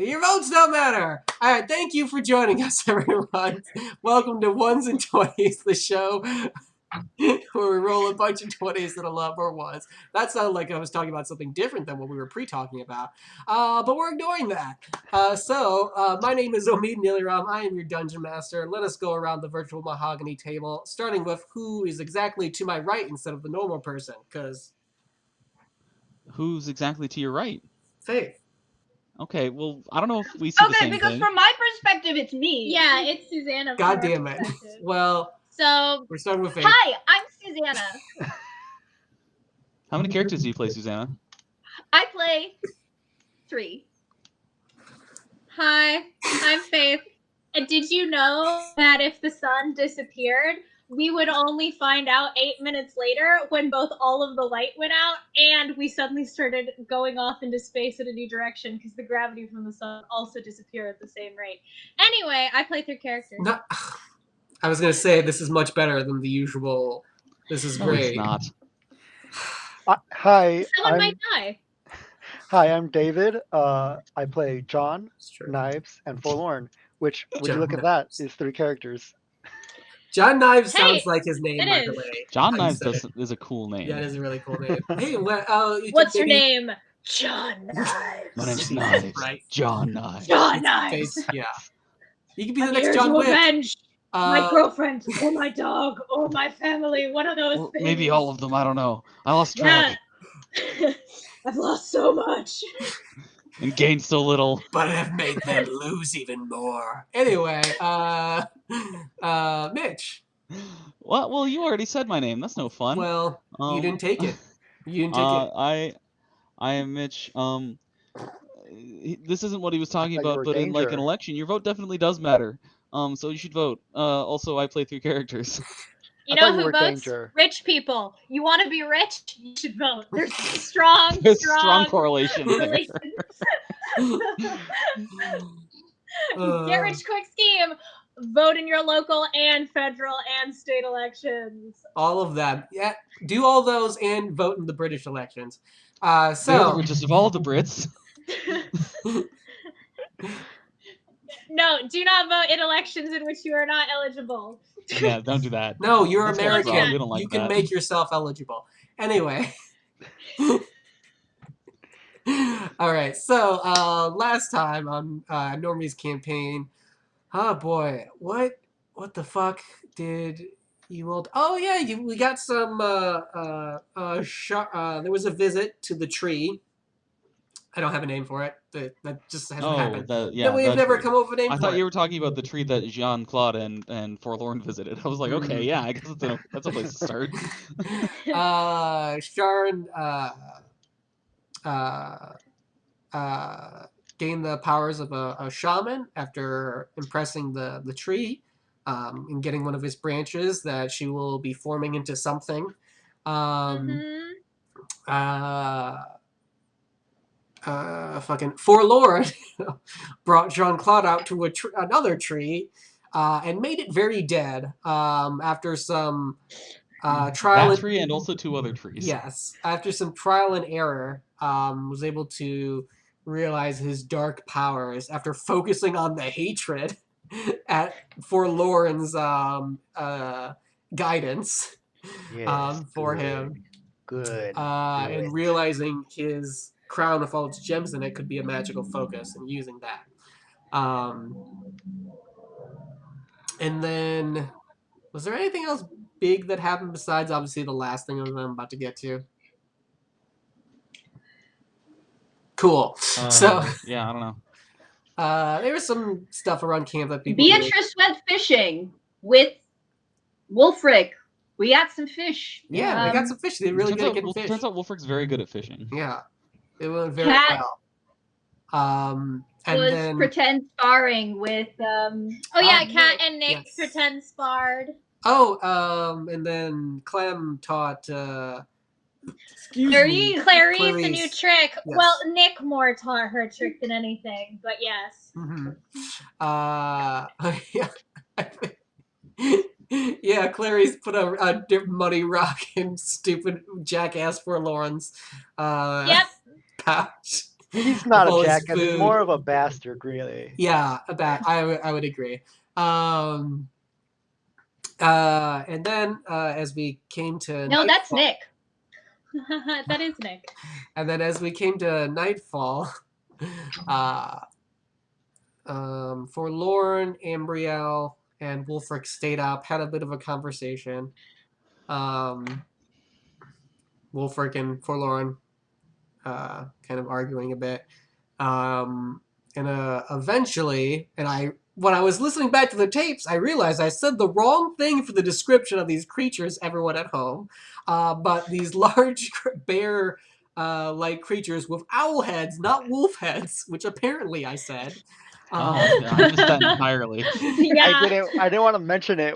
Your votes don't matter. All right, thank you for joining us, everyone. Welcome to Ones and Twenties, the show where we roll a bunch of 20s and a lot more ones. That sounded like I was talking about something different than what we were pre-talking about. But we're ignoring that. My name is Omid Niliram. I am your Dungeon Master. Let us go around the virtual mahogany table, starting with who is exactly to my right instead of the normal person, because... Who's exactly to your right? Faith. Okay, well, I don't know if we see the same thing. Okay, because from my perspective, it's me. Yeah, it's Susanna. God damn it. Well, so we're starting with Faith. Hi, I'm Susanna. How many characters do you play, Susanna? I play 3. Hi, I'm Faith. And did you know that if the sun disappeared, we would only find out 8 minutes later when both all of the light went out and we suddenly started going off into space in a new direction because the gravity from the sun also disappeared at the same rate. Anyway, I play 3 characters. No, I was going to say this is much better than the usual. This is great. No, it's not. Hi. Someone might die. Hi, I'm David. I play John, Knives, and Forlorn, which, when you look at that, is 3 characters. John Knives sounds like his name, by the way. John Knives is a cool name. Yeah, it is a really cool name. Hey, what's your name? John Knives. My name's Knives. Right. John Knives. John Knives. Yeah. You can be the next John Wick. Revenge. My girlfriend, or my dog, or my family. One of those things. Maybe all of them. I don't know. I lost track. Yeah. I've lost so much. And gained so little. But I've made them lose even more. Anyway, Mitch. What? Well, you already said my name. That's no fun. Well, you didn't take it. You didn't take it. I am Mitch. This isn't what he was talking about, but in like an election, your vote definitely does matter. So you should vote. Also, I play 3 characters. You know who votes? Rich people. You want to be rich? You should vote. There's strong correlation there. Get rich quick scheme. Vote in your local and federal and state elections. All of them. Yeah, do all those and vote in the British elections. They're the richest of all the Brits. No, do not vote in elections in which you are not eligible. Yeah, don't do that. No, you're American. We don't like you can make yourself eligible. Anyway. All right. So last time on Normies campaign, oh boy, what the fuck did you all? Oh yeah, we got some. There was a visit to the tree. I don't have a name for it. That just hasn't happened. We've never come up with a name for it. I thought you were talking about the tree that Jean-Claude and Forlorn visited. I was like, okay, yeah, I guess that's a place to start. Sharon gained the powers of a shaman after impressing the tree and getting one of his branches that she will be forming into something. Fucking Forlorn brought Jean-Claude out to another tree and made it very dead after some trial. That tree and also 2 other trees. Yes. After some trial and error, was able to realize his dark powers after focusing on the hatred at Forlorn's guidance for him. Good. And realizing his crown with all its gems in it could be a magical focus, and using that. And then, was there anything else big that happened besides obviously the last thing I'm about to get to? Cool. So yeah, I don't know. There was some stuff around camp that people. Beatrice went fishing with Wolfric. We got some fish. Yeah, we got some fish. They're really good at getting fish. Turns out Wolfric's very good at fishing. Yeah. It went very well. And then pretend sparring with Kat and Nick pretend sparred. And then Clem taught Clarice the new trick. Yes. Well, Nick more taught her trick than anything, but yes. Yeah, Clarice put a muddy rock in stupid jackass Forlorn's pouch. He's not with all a his jackass. He's food. more of a bastard, really. Yeah, I would agree. And then as we came to No, that's nightfall, Nick. That is Nick. and then as we came to nightfall, Forlorn, Ambriel, and Wolfric stayed up, had a bit of a conversation. Wolfric and Forlorn kind of arguing a bit. And eventually, when I was listening back to the tapes, I realized I said the wrong thing for the description of these creatures, everyone at home. But these large bear like creatures with owl heads, not wolf heads, which apparently I said. I missed that entirely. Yeah. I didn't want to mention it.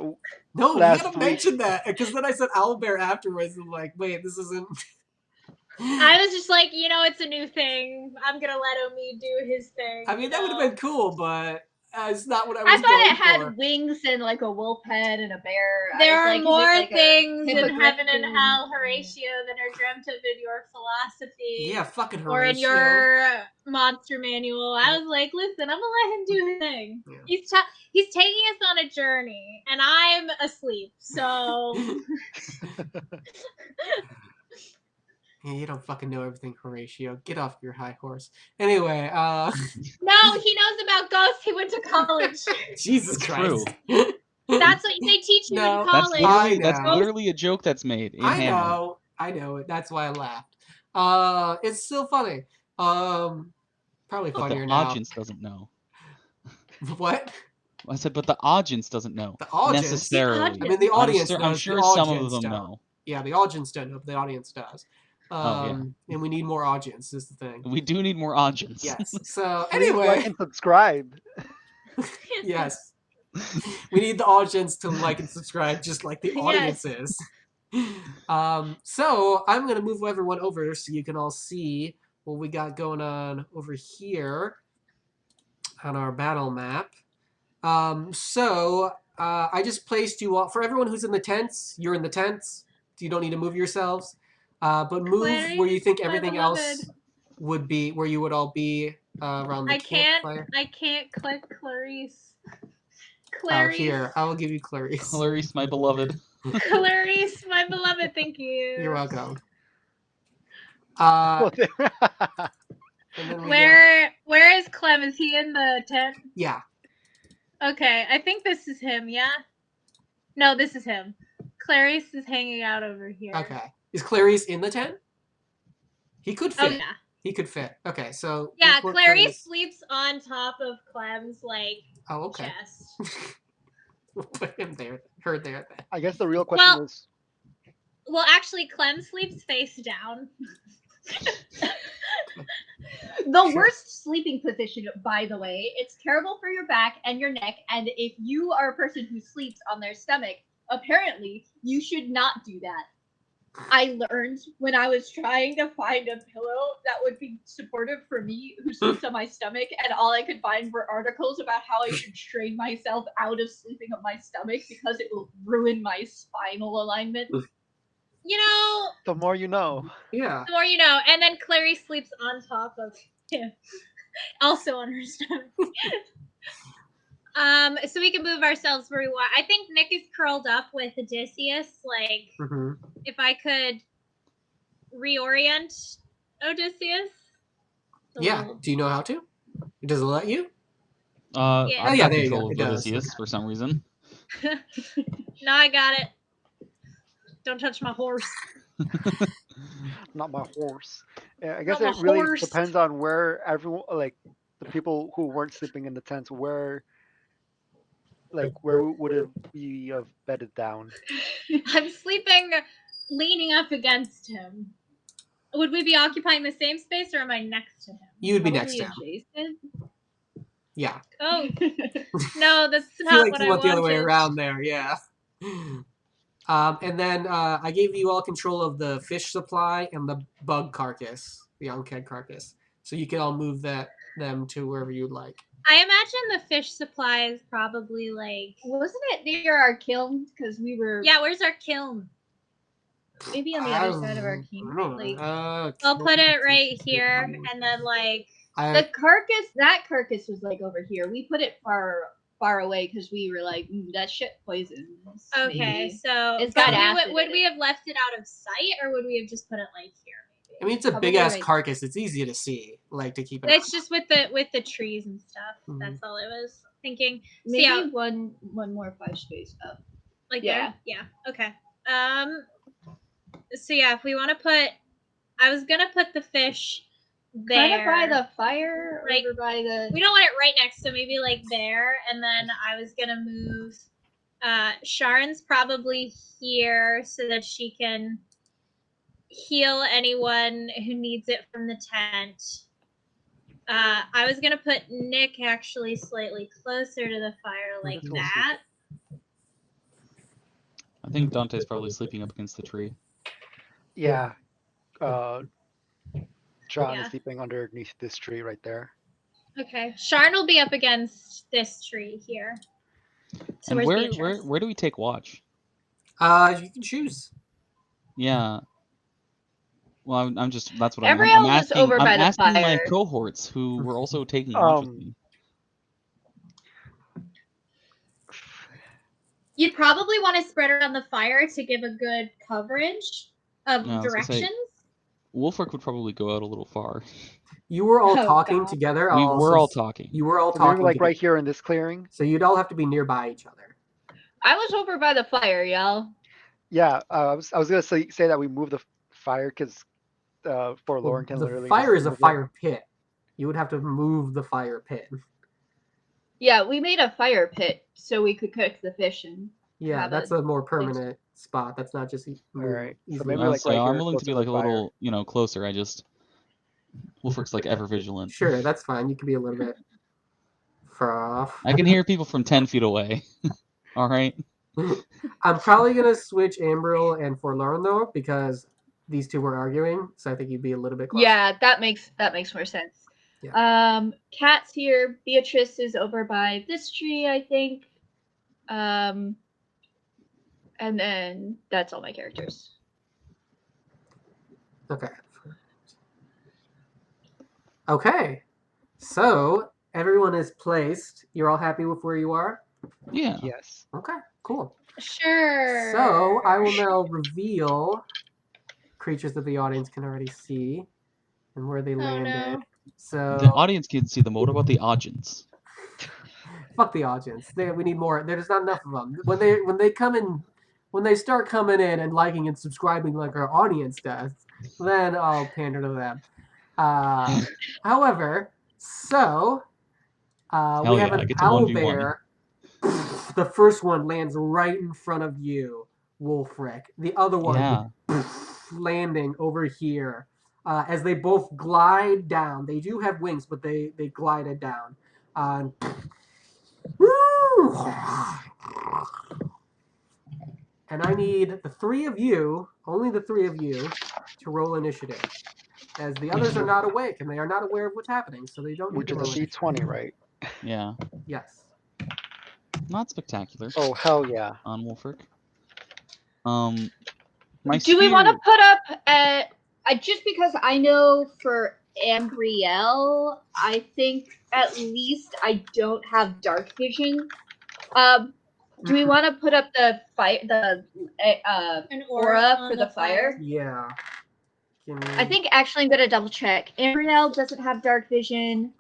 No, you last gotta week. mention that, because then I said owl bear afterwards, and like, wait, this isn't. I was just like, it's a new thing. I'm gonna let Omi do his thing. I mean, that would have been cool, but it's not what I I was thought going it had for. wings and like a wolf head and a bear. There I are was like, is it more like a things in hippogriff heaven and thing? hell, Horatio, that are dreamt of in your philosophy. Yeah, fucking Horatio. Or in your monster manual. I was like, listen, I'm gonna let him do his thing. Yeah. He's taking us on a journey, and I'm asleep, so. You don't fucking know everything, Horatio. Get off your high horse. Anyway, No, he knows about ghosts. He went to college. Jesus It's Christ. That's what they teach you No, in college. That's know. literally a joke that's made in I Hamlet. know it. That's why I laughed. It's still funny. Probably But funnier the now. audience doesn't know. What? I said, but the audience doesn't know. The audience? Necessarily. I mean, the audience knows. I'm sure the some of audience them don't. know. Yeah, the audience don't know, but the audience does. And we need more audience, is the thing. We do need more audience. Yes. So, Please anyway. like and subscribe. Yes. We need the audience to like and subscribe just like the audience is. So I'm going to move everyone over so you can all see what we got going on over here on our battle map. I just placed you all, for everyone who's in the tents, you're in the tents. You don't need to move yourselves. But move where you think everything else would be, where you would all be around the campfire. I can't click Clarice. Oh, here, I will give you Clarice. Clarice, my beloved. Clarice, my beloved, thank you. You're welcome. Where is Clem? Is he in the tent? Yeah. Okay, I think this is him, yeah? No, this is him. Clarice is hanging out over here. Okay. Is Clarice in the tent? He could fit. Oh, yeah. He could fit. Okay, so... Yeah, Clarice sleeps on top of Clem's, chest. We'll put him there. Her there. Then. I guess the real question is... Well, actually, Clem sleeps face down. The worst sleeping position, by the way. It's terrible for your back and your neck, and if you are a person who sleeps on their stomach, apparently you should not do that. I learned when I was trying to find a pillow that would be supportive for me who sleeps on my stomach, and all I could find were articles about how I should strain myself out of sleeping on my stomach because it will ruin my spinal alignment. The more you know. Yeah. The more you know. And then Clarice sleeps on top of him. Also on her stomach. So we can move ourselves where we want. I think Nick is curled up with Odysseus. If I could reorient Odysseus. Yeah. Do you know how to? Does it let you? Yeah, there you control go. of Odysseus for some reason. No, I got it. Don't touch my horse. Not my horse. I guess Not it my really horse. depends on where everyone, the people who weren't sleeping in the tents, where would it be bedded down? I'm sleeping leaning up against him. Would we be occupying the same space, or am I next to him? You would be next to him. Adjacent. Yeah. Oh. No, that's I not feel like what you I went the other way wanted. around there, yeah. And then I gave you all control of the fish supply and the bug carcass, the unkeg carcass. So you can all move them to wherever you'd like. I imagine the fish supply is probably Wasn't it near our kiln? Because we were... Yeah, where's our kiln? Maybe on the other side of our king. Like, I'll put it right here, and then the carcass. That carcass was like over here. We put it far away because we were like, that shit poisons. Okay, maybe. so It's got acid would in we have left it out of sight, or would we have just put it like here? Maybe? I mean, it's a Probably big ass right. carcass. It's easy to see, like to keep it. It's just with the trees and stuff. Mhm. That's all I was thinking. Maybe So, yeah, one more 5 space up. like Yeah. there? Yeah. Okay. So yeah, if we want to put, I was gonna put the fish there. Kind of by the fire, Right. over by the. We don't want it right next, so maybe like there, and then I was gonna move. Sharon's probably here so that she can heal anyone who needs it from the tent. I was gonna put Nick actually slightly closer to the fire like that. I think Dante's probably sleeping up against the tree. Yeah. John Yeah. is sleeping underneath this tree right there. Okay, Sharon will be up against this tree here. So And where's where Beatrice? do we take watch? You can choose. Yeah. Well, I'm just that's what Gabrielle I'm was asking. over by I'm the asking my fire. cohorts who were also taking watch with me. You'd probably want to spread around the fire to give a good coverage of No, I was gonna say- directions. Wolfric would probably go out a little far. You were all Oh, talking God. together. We I'll were also all talking. You were all So we talking. were like together. right here in this clearing. So you'd all have to be nearby each other. I was over by the fire, y'all. Yeah, I was gonna say that we move the fire because Forlorn can the literally. fire just is a move it. fire pit. You would have to move the fire pit. Yeah, we made a fire pit so we could cook the fish and. Yeah, Have that's a more permanent spot. That's not just All right, so easily maybe I like was say, right I'm here, willing to closer be to like the a fire. little, closer. Wolfric's like ever vigilant. Sure, that's fine. You can be a little bit far off. I can hear people from 10 feet away. All right. I'm probably gonna switch Ambril and Forlorn though because these two were arguing, so I think you'd be a little bit closer. Yeah, that makes more sense. Yeah. Kat's here. Beatrice is over by this tree, I think. And then that's all my characters. Okay. Okay. So everyone is placed. You're all happy with where you are? Yeah. Yes. Okay, cool. Sure. So I will now reveal creatures that the audience can already see and where they landed. no. So The audience can see them. What about the audience? fuck the audience. We need more. There's not enough of them. When they come in, when they start coming in and liking and subscribing like our audience does, then I'll pander to them. However, so we have yeah, an get to owl 1v1. bear. The first one lands right in front of you, Wolfric. The other one Yeah. landing over here. As they both glide down. They do have wings, but they glided down. And I need the three of you, only the three of you, to roll initiative. As the others are not awake and they are not aware of what's happening, so they don't need Which to is a roll initiative. D20, right? Yeah. Yes. Not spectacular. Oh hell yeah! On Wolfric. My Do we want to spear- put up just because I know for Ambrielle, I think at least I don't have dark vision. Do we want to put up the An aura on for the fire? Yeah. Give me- I think actually I'm gonna double check. Ambrielle doesn't have dark vision,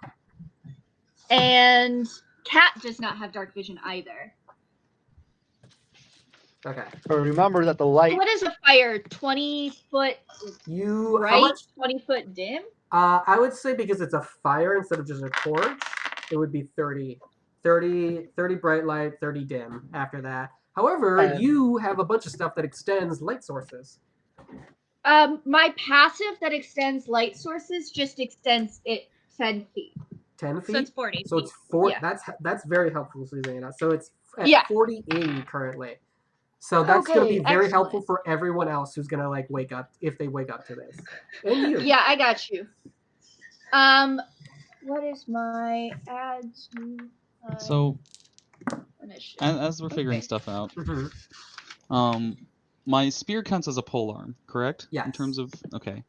and Kat does not have dark vision either. Okay. But remember that the light. What is a fire? 20-foot You how bright, much? 20-foot dim? I would say because it's a fire instead of just a torch, it would be 30 bright light, 30 dim after that. However, you have a bunch of stuff that extends light sources. My passive that extends light sources just extends it 10 feet. 10 feet? So it's 40. So it's 4. Yeah. That's very helpful, Susanna. So it's at Yeah. 40, 80 currently. So that's going to be Okay, very excellent. helpful for everyone else who's going to like wake up if they wake up to this. And you. Yeah, I got you. What is my add to So initiative? as we're figuring Okay. stuff out, Mhm. my spear counts as a polearm, correct? Yes. In terms of okay,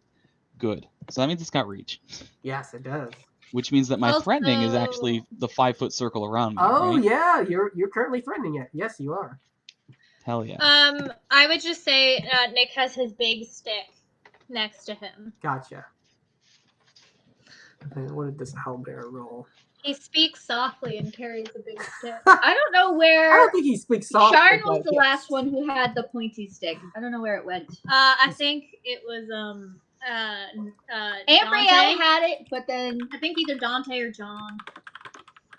good. So that means it's got reach. Yes, it does. Which means that my Also- threatening is actually the 5-foot circle around me. Oh right? yeah, you're currently threatening it. Yes, you are. Hell yeah. I would just say Nick has his big stick next to him. Gotcha. Okay, what did this owlbear roll? He speaks softly and carries a big stick. I don't know I where. don't think he speaks softly. Sharn was but the yes. last one who had the pointy stick. I don't know where it went. I think it was Ambrielle Dante. had it, but then I think either Dante or John.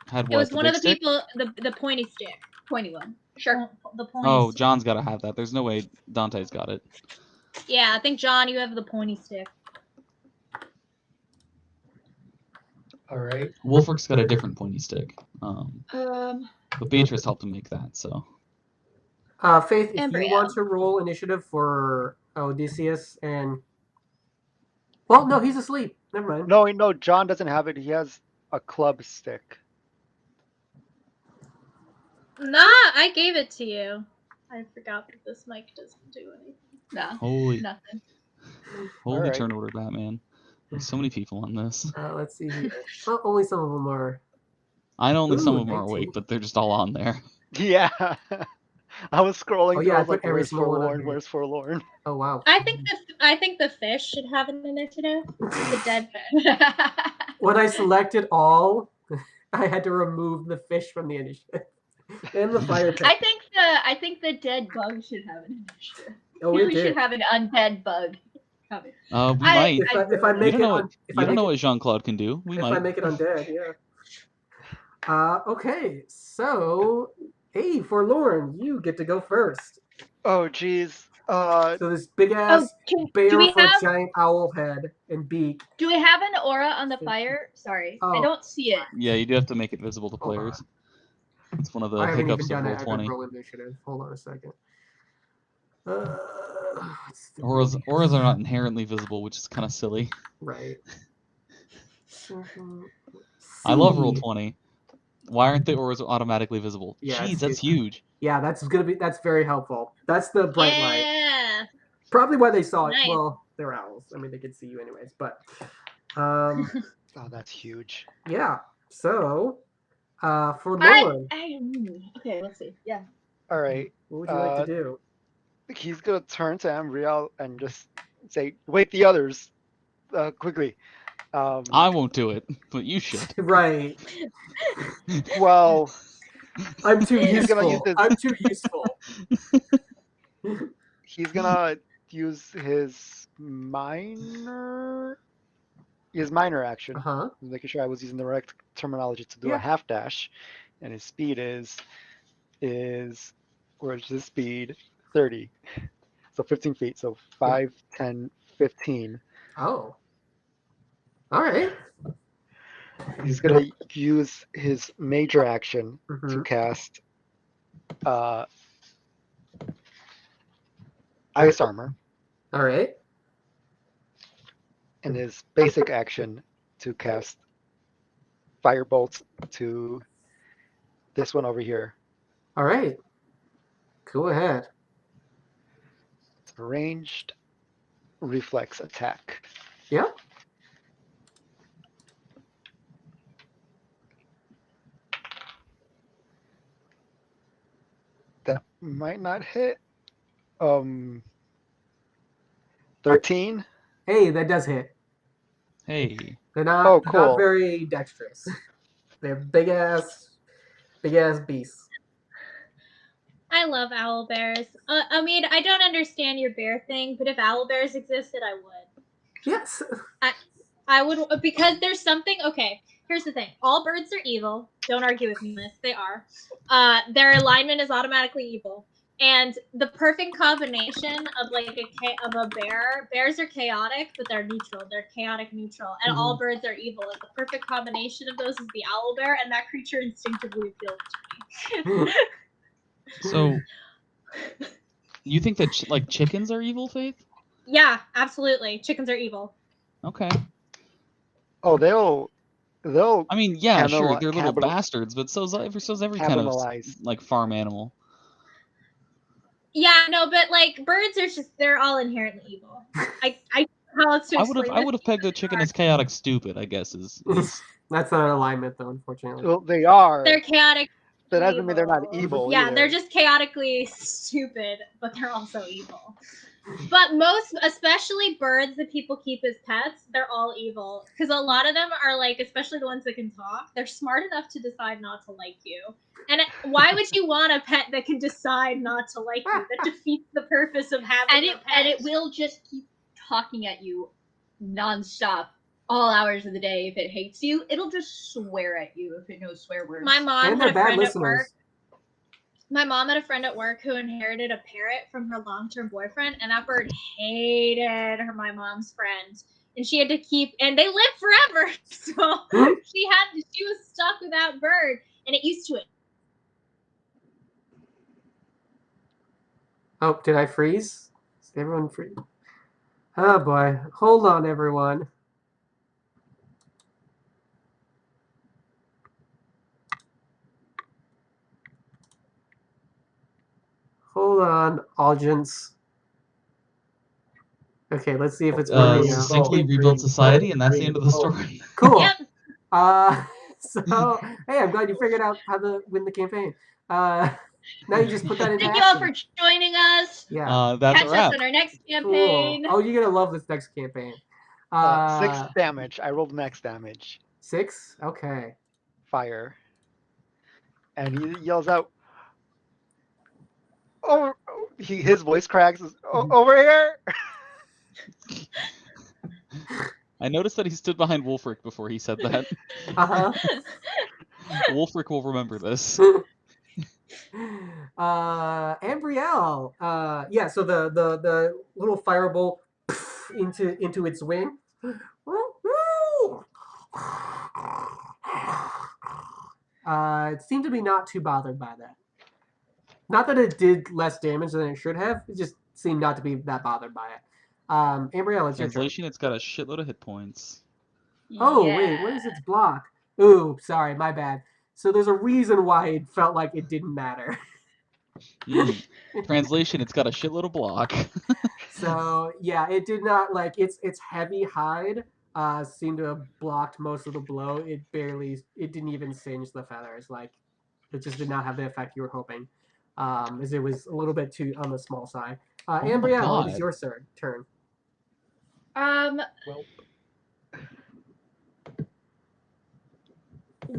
Had what? It was the one big of the stick? people. The pointy stick. pointy one. Sure. The pointy. Oh, stick. John's gotta have that. There's no way Dante's got it. Yeah, I think John, you have the pointy stick. All right. Wolfrick's got a different pointy stick. Um. But Beatrice helped him make that, so. Faith, if Ambrielle. you want to roll initiative for Odysseus and. Well, no, he's asleep. Never mind. No, John doesn't have it. He has a club stick. Nah, I gave it to you. I forgot that this mic doesn't do anything. No. Holy Nothing. Alright. turn order, Batman. There's so many people on this. Let's see here. Well, only some of them are. I know only some Ooh, of them are 19. awake, but they're just all on there. Yeah. I was scrolling Oh, through. yeah, I I was like, put every "Where's single one on Forlorn? here. Where's Forlorn?" Oh wow. I think the fish should have an initiative. The dead fish. When I selected all, I had to remove the fish from the initiative and the fire pit. I think the dead bug should have an initiative. Oh, we it did. should have an undead bug. Coming. We I- might. If I You make don't it, know what, if you I don't make know it, what Jean-Claude can do. We if might. I make it undead, yeah. Okay, so hey, Forlorn, you get to go first. Oh, geez. So this big Oh, ass bear do we with a have giant owl head and beak. do we have an aura on the fire? Sorry, I Oh. don't see it. Yeah, you do have to make it visible to Hold on. players. It's one of the I haven't even hiccups of done it. I've been Roll20. rolling initiative. Hold on a second. What's the Auras big- are not inherently visible, which is kind of silly. Right. I love C. Roll20. Why aren't the auras automatically visible? Yeah, Jeez, it's that's huge. Yeah, that's very helpful. That's the bright light. Yeah. Probably why they saw it. Nice. Well, they're owls. I mean, they could see you anyways. But, Oh, that's huge. yeah. So, for I, Lauren, okay, let's see. Yeah. All right. what would you like to do? He's gonna turn to Ambrielle and just say, "Wake the others, quickly." I won't do it, but you should. Right. Well, I'm too He's gonna use useful. this- I'm too useful. he's gonna use his minor action. Uh-huh. Making sure I was using the right terminology to do Yeah. a half dash, and his speed is where's his speed? 30. So 15 feet. So 5, 10, 15. Oh. All right. He's gonna use his major action to Mhm. cast ice armor, All right. and his basic action to cast firebolt to this one over here. All right. Go ahead. It's a ranged reflex attack. Yeah. That might not hit. 13. Hey, that does hit. Hey. They're not, Oh, they're cool. not very dexterous. They're big ass beasts. I love owl bears. I mean, I don't understand your bear thing, but if owl bears existed, I would. Yes. I would, because there's something. Okay, here's the thing: all birds are evil. Don't argue with me on this. They are. Their alignment is automatically evil, and the perfect combination of of a bear. Bears are chaotic, but they're neutral. They're chaotic neutral, and all birds are evil. And the perfect combination of those is the owl bear, and that creature instinctively appeals to me. So, you think that chickens are evil, Faith? Yeah, absolutely. Chickens are evil. Okay. Oh, they'll I mean, yeah, sure, Cannibal- they're little cannibal- bastards, but so's every kind of cannibalize. farm animal. Yeah, no, but like birds are they're all inherently evil. I how else to explain I would have pegged a chicken as chaotic stupid, I guess is That's not an alignment though, unfortunately. Well, they are. They're chaotic. That doesn't mean they're not evil. Yeah, either. they're just chaotically stupid, but they're also evil. But especially birds that people keep as pets, they're all evil. Because a lot of them are like, especially the ones that can talk, they're smart enough to decide not to like you. And why would you want a pet that can decide not to like you? That defeats the purpose of having a pet. And it will just keep talking at you nonstop. All hours of the day. If it hates you, it'll just swear at you if it knows swear words. My mom had a friend at work. My mom had a friend at work who inherited a parrot from her long-term boyfriend, and that bird hated my mom's friend. And she had to and they lived forever. So she was stuck with that bird, and it used to it. Oh, did I freeze? Is everyone free? Oh boy. Hold on, everyone. Hold on, audience. Okay, let's see if it's working. Succinctly rebuild society, and that's the end of the story. Cool. Yep. So hey, I'm glad you figured out how to win the campaign. Now you just put that into Thank action. you all for joining us. Yeah. That's Catch a wrap. us in our next campaign. Cool. Oh, you're gonna love this next campaign. 6 damage. I rolled max damage. 6? Okay. Fire. And he yells out, "Over!" His voice cracks. "Over here!" I noticed that he stood behind Wolfric before he said that. Wolfric will remember this. Ambrielle. Yeah. So the little firebolt into its wing. It seemed to be not too bothered by that. Not that it did less damage than it should have. It just seemed not to be that bothered by it. Ambrielle, it's your turn. Translation, it's got a shitload of hit points. Oh, wait, what is its block? Ooh, sorry, my bad. So there's a reason why it felt like it didn't matter. Translation, it's got a shitload of block. So, yeah, it did not, like, its heavy hide seemed to have blocked most of the blow. It didn't even singe the feathers. Like, it just did not have the effect you were hoping. As it was a little bit too on the small side. Ambrielle, it is your turn. Well,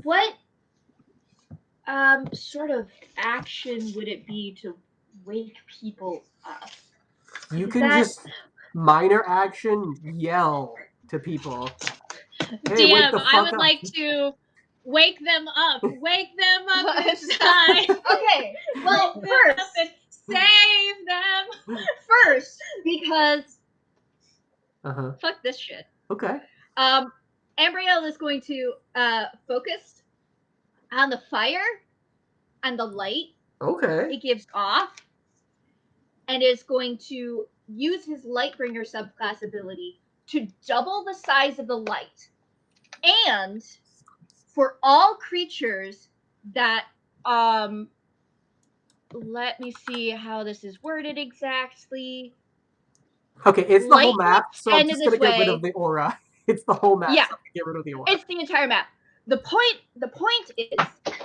what sort of action would it be to wake people up? You can just minor action yell to people. Hey, DM, I would like to wake them up. Wake them up inside. Okay, well, first, save them. First, because fuck this shit. Okay. Ambrielle is going to focus on the fire and the light. Okay. It gives off, and is going to use his Lightbringer subclass ability to double the size of the light, and for all creatures that let me see how this is worded exactly. Okay, it's the whole map, so I'm just gonna get rid of the aura. It's the whole map. Yeah, so get rid of the aura. It's the entire map. The point is,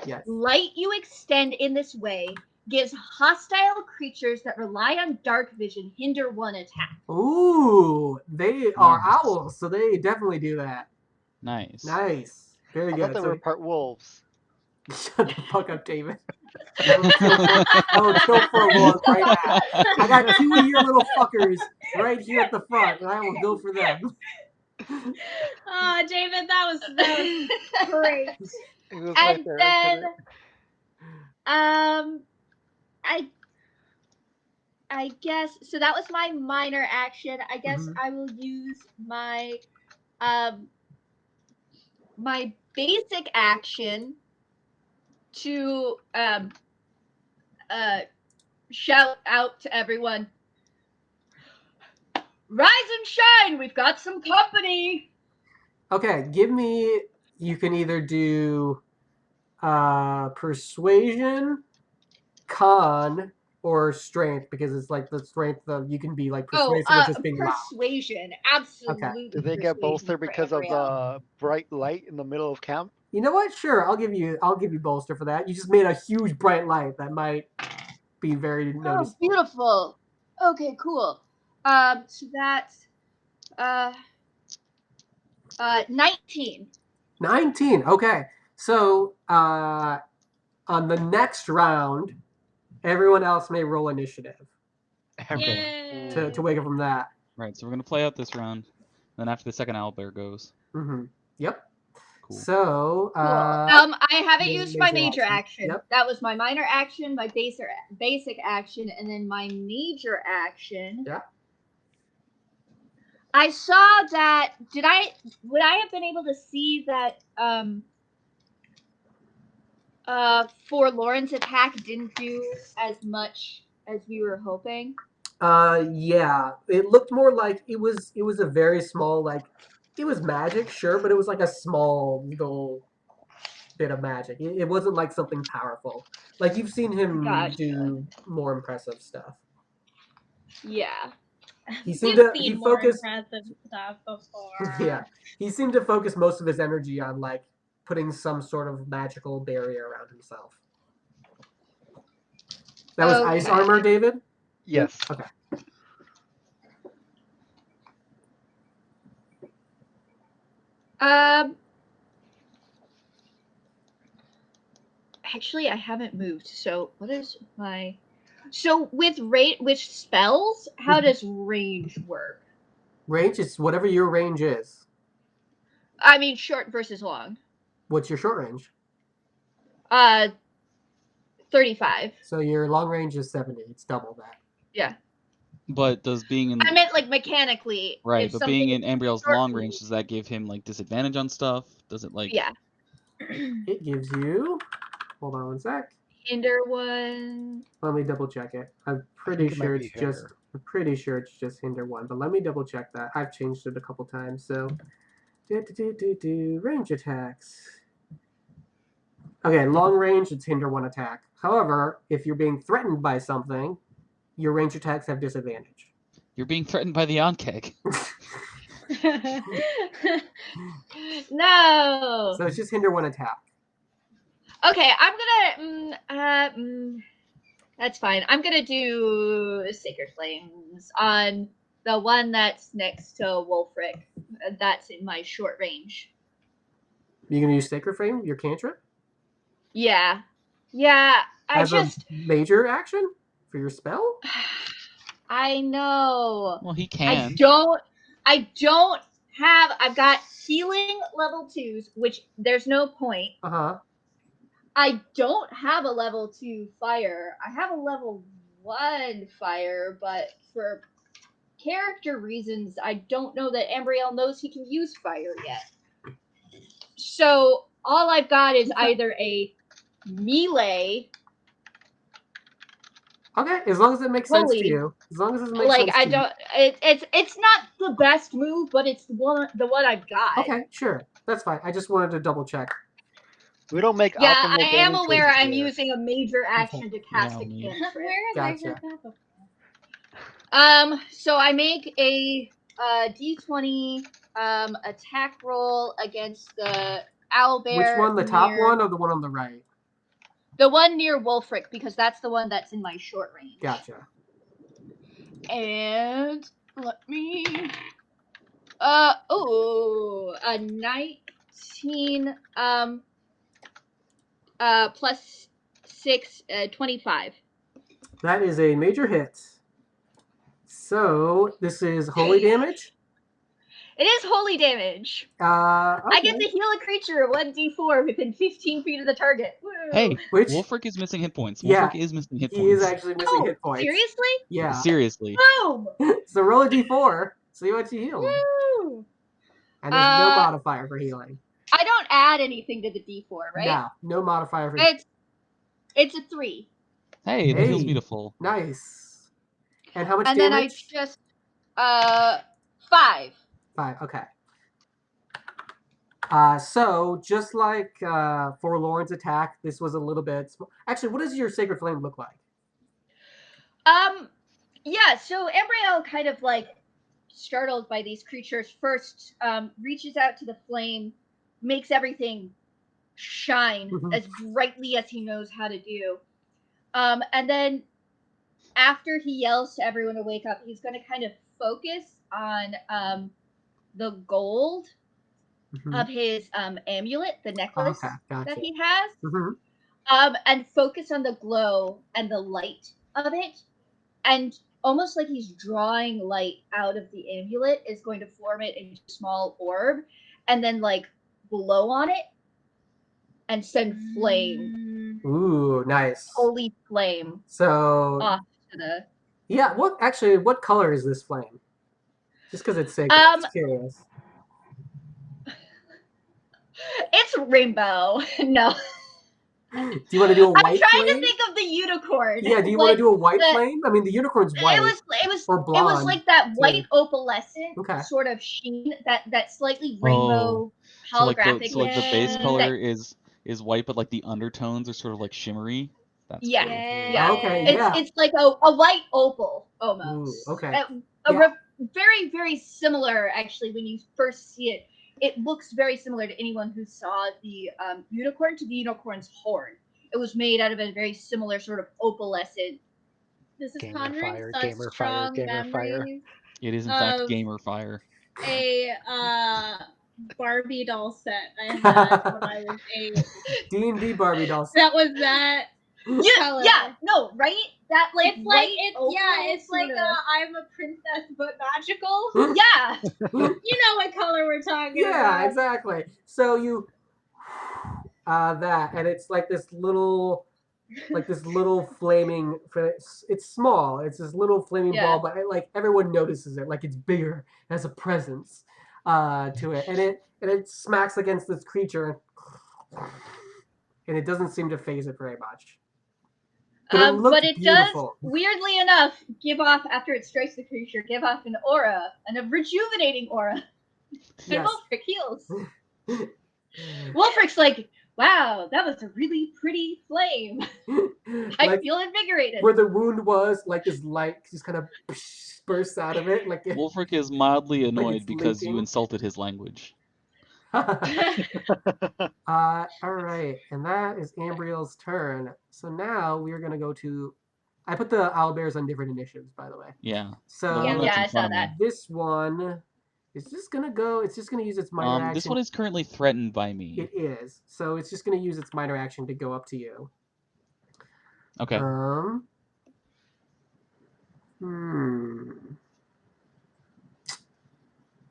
yes. Light you extend in this way gives hostile creatures that rely on dark vision hinder one attack. Ooh, they are owls, so they definitely do that. Nice. Nice. Very good. I thought they were part wolves. Shut the fuck up, David. I will kill for a wolf right now. I got 2 of your little fuckers right here at the front, and I will go for them. Oh, David, that was great. And then, I guess so. That was my minor action. I guess I will use my my basic action to shout out to everyone. Rise and shine! We've got some company! Okay, you can either do persuasion, con, or strength? Because it's like the strength of you can be like persuasive or just being loud. Persuasion, absolutely. Do they get bolster because of the bright light in the middle of camp? You know what? Sure, I'll give you bolster for that. You just made a huge bright light that might be very noticeable. Oh, beautiful. Okay, cool. So that's 19. 19. Okay. So on the next round, everyone else may roll initiative to wake up from that. Right. So we're gonna play out this round. Then after the second owlbear goes. Mm-hmm. Yep. Cool. So Cool. I haven't used my major action. action. Yep. That was my minor action, my basic action, and then my major action. Yeah. I saw that. Would I have been able to see that? Forlorn's attack didn't do as much as we were hoping. Yeah. It looked more like it was a very small, like, it was magic, sure, but it was like a small little bit of magic. It wasn't like something powerful. Like you've seen him do more impressive stuff. Yeah. He seemed We've to seen he more focused. impressive stuff before. Yeah, he seemed to focus most of his energy on like putting some sort of magical barrier around himself. That was ice armor, David? Yes. Okay. Actually, I haven't moved. So what is my? So with spells, how does range work? Range is whatever your range is. I mean, short versus long. What's your short range? 35. So your long range is 70. It's double that. Yeah. But does being in I meant like mechanically. right, but being in Ambriel's long range, does that give him like disadvantage on stuff? Does it like Yeah. It gives you hold on one sec. Hinder one. Let me double check it. I'm pretty sure it's just hinder one, but let me double check that. I've changed it a couple times. So range attacks. Okay, long range it's hinder one attack. However, if you're being threatened by something, your range attacks have disadvantage. You're being threatened by the Ankeg. No. So it's just hinder one attack. Okay, I'm gonna. That's fine. I'm gonna do Sacred Flames on the one that's next to Wolfric. That's in my short range. You gonna use Sacred Flame, your cantrip? Yeah. Yeah. As a major action for your spell? I know. Well, he can. I don't have. I've got healing level 2s, which there's no point. Uh-huh. I don't have a level 2 fire. I have a level 1 fire, but for character reasons, I don't know that Ambriel knows he can use fire yet. So all I've got is either a melee. Okay, as long as it makes sense to you. As long as it makes sense to you. It's not the best move, but it's the one I've got. Okay, sure. That's fine. I just wanted to double check. We don't make I am aware I'm using a major action to cast a cantrip. Where have I heard that before? So I make a D20 attack roll against the owlbear. Which one? The top one or the one on the right? The one near Wolfric, because that's the one that's in my short range. Gotcha. And let me a 19 plus 6 25. That is a major hit. So this is holy damage? It is holy damage. Okay. I get to heal a creature 1d4 within 15 feet of the target. Woo. Hey, Which? Wolfric is missing hit points. Yeah, Wolfric is missing hit points. He is actually missing hit points. Seriously? Yeah. Seriously. Boom! So roll a d4. See what you heal. Woo! And there's no modifier for healing. I don't add anything to the d4, right? No modifier for healing. It's a 3. Hey, that heals me to full. Nice. And how much and damage? And then I just 5. 5, okay. So, just like Forlorn's attack, this was a little bit... Actually, what does your Sacred Flame look like? Yeah, so Ambriel kind of like startled by these creatures first reaches out to the flame, makes everything shine as brightly as he knows how to do. And then after he yells to everyone to wake up, he's going to kind of focus on the gold of his amulet, the necklace that he has, and focus on the glow and the light of it. And almost like he's drawing light out of the amulet, is going to form it into a small orb and then like blow on it and send flame. Ooh, nice. Holy flame. So off to the... Yeah, what color is this flame? Just because it's sacred. I'm just curious. It's rainbow. No. Do you want to do a white flame? I'm trying to think of the unicorn. Yeah, do you want to do a white flame? I mean, the unicorn's white. Or blonde. It was like that white opalescent sort of sheen, that slightly rainbow holographic. So like the base color is white, but like the undertones are sort of like shimmery. That's cool. Yeah. Okay. It's like a white opal almost. Ooh, okay. Very, very similar actually when you first see it. It looks very similar to anyone who saw the unicorn to the unicorn's horn. It was made out of a very similar sort of opalescent. This is conjuring such strong memories. It is in fact gamer fire. A Barbie doll set I had when I was 8. D&D Barbie doll set. That was that. Yeah, no, right? That like it's like I'm a princess but magical. Yeah. You know what color we're talking about. Yeah, exactly. So you that, and it's like this little flaming. It's small. It's this little flaming ball, but like everyone notices it. Like it's bigger. It has a presence to it, and it smacks against this creature, and it doesn't seem to phase it very much. But it does, weirdly enough, give off, after it strikes the creature, give off an aura, and a rejuvenating aura. And Wolfric heals. Wolfric's like, wow, that was a really pretty flame. I feel invigorated. Where the wound was, like this light just kind of bursts out of it. Like Wolfric is mildly annoyed because you insulted his language. All right, and that is Ambriel's turn. So now we are going to go to. I put the owlbears on different initiatives, by the way. Yeah. So I saw that. This one is just going to go. It's just going to use its minor action. This one is currently threatened by me. It is. So it's just going to use its minor action to go up to you. Okay.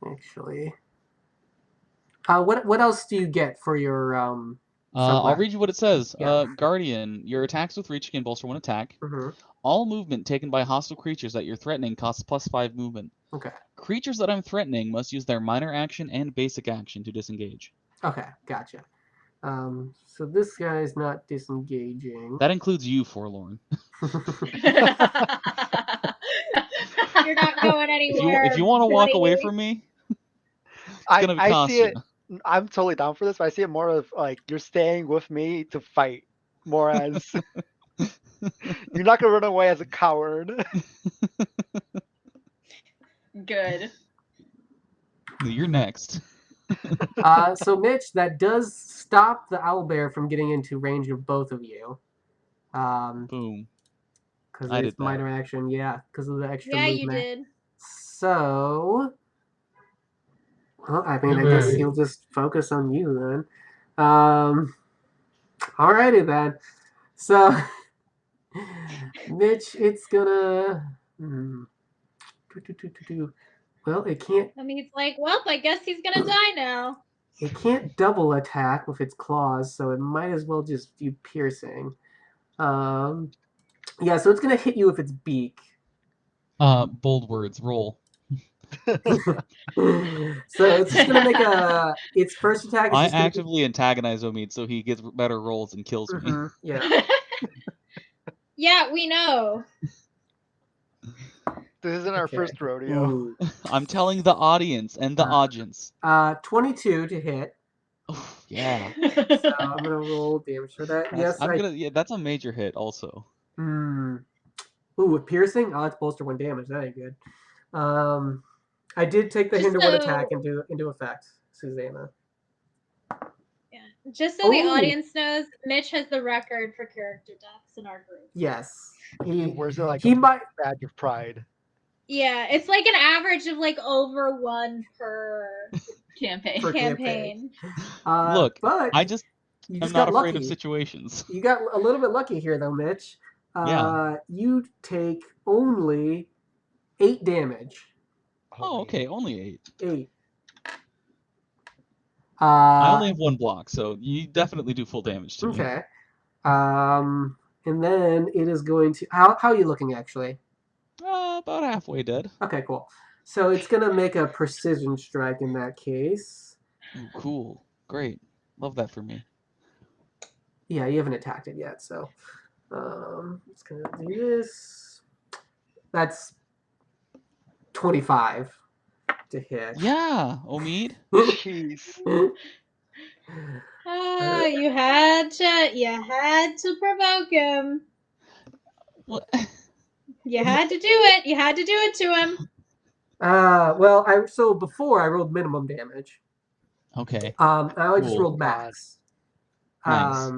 Actually. What else do you get for your I'll read you what it says. Yeah. Guardian, your attacks with reach can bolster one attack. All movement taken by hostile creatures that you're threatening costs +5 movement. Okay. Creatures that I'm threatening must use their minor action and basic action to disengage. Okay, gotcha. So this guy is not disengaging. That includes you, Forlorn. You're not going anywhere. If you want to walk away from me, it's gonna cost you. I'm totally down for this, but I see it more of like you're staying with me to fight, more as you're not gonna run away as a coward. Good. You're next. So Mitch, that does stop the owlbear from getting into range of both of you. Boom. Because of its minor action, because of the extra movement. Yeah, you did. So. Well, I mean, I guess he'll just focus on you then. Alrighty then. So, Mitch, it's gonna. Well, it can't. I mean, it's like, well, I guess he's gonna die now. It can't double attack with its claws, so it might as well just do piercing. So it's gonna hit you with its beak. Bold words. Roll. So it's just gonna make its first attack. I actively antagonize Omid so he gets better rolls and kills me. Yeah. Yeah, we know. This isn't our first rodeo. Ooh. I'm telling the audience and the audience. 22 to hit. Oh, yeah. So I'm gonna roll damage for that. That's a major hit also. Ooh, with piercing? Oh, that's bolster 1 damage. That ain't good. I did take the hinder 1 attack into effect, Susanna. Just so the Ooh. audience knows, Mitch has the record for character deaths in our group. Yes. He wears it like he a might. badge of pride. Yeah, it's like an average of like over 1 per Campaign. Per campaign. Look, but I just you am just not got afraid lucky. of situations. You got a little bit lucky here, though, Mitch. Yeah. You take only 8 damage. Oh, okay, only 8. 8. I only have 1 block, so you definitely do full damage to me. Okay. And then it is going to... How are you looking, actually? About halfway dead. Okay, cool. So it's going to make a precision strike in that case. Ooh, cool. Great. Love that for me. Yeah, you haven't attacked it yet, so... it's going to do this. That's 25 to hit. Yeah, Omid. Jeez. You had to provoke him. What? You had to do it. You had to do it to him. Well, so before I rolled minimum damage. Okay. Now I just Cool. rolled max. Nice.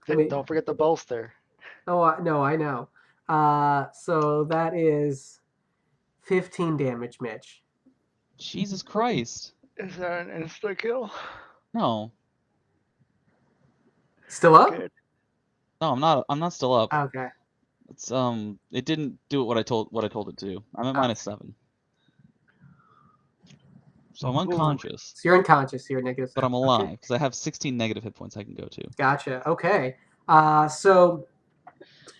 Don't forget the bolster. Oh, no, I know. So that is 15 damage, Mitch. Jesus Christ. Is that an insta kill? No. Still up? Good. No, I'm not still up. Okay. It's it didn't do what I told it to do. I'm at -7. So I'm unconscious. So you're unconscious. You're negative. But I'm alive because I have 16 negative hit points I can go to. Gotcha. Okay. So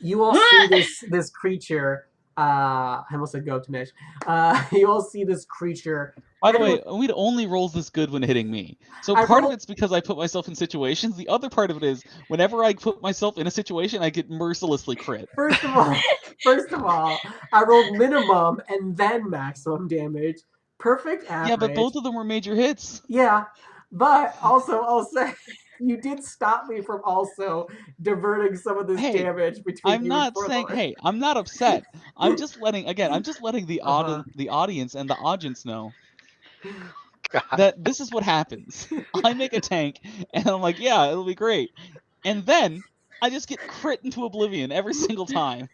you all see this creature. I almost said go to Mitch. You all see this creature. By the way, Weed only rolls this good when hitting me. So part of it's because I put myself in situations. The other part of it is whenever I put myself in a situation, I get mercilessly crit. First of all, I rolled minimum and then maximum damage. Perfect average. Yeah, but both of them were major hits. Yeah, but also I'll say you did stop me from also diverting some of this damage between I'm not saying. Hey, I'm not upset. I'm just letting the audience and the audience know that this is what happens. I make a tank, and I'm like, yeah, it'll be great, and then I just get crit into oblivion every single time.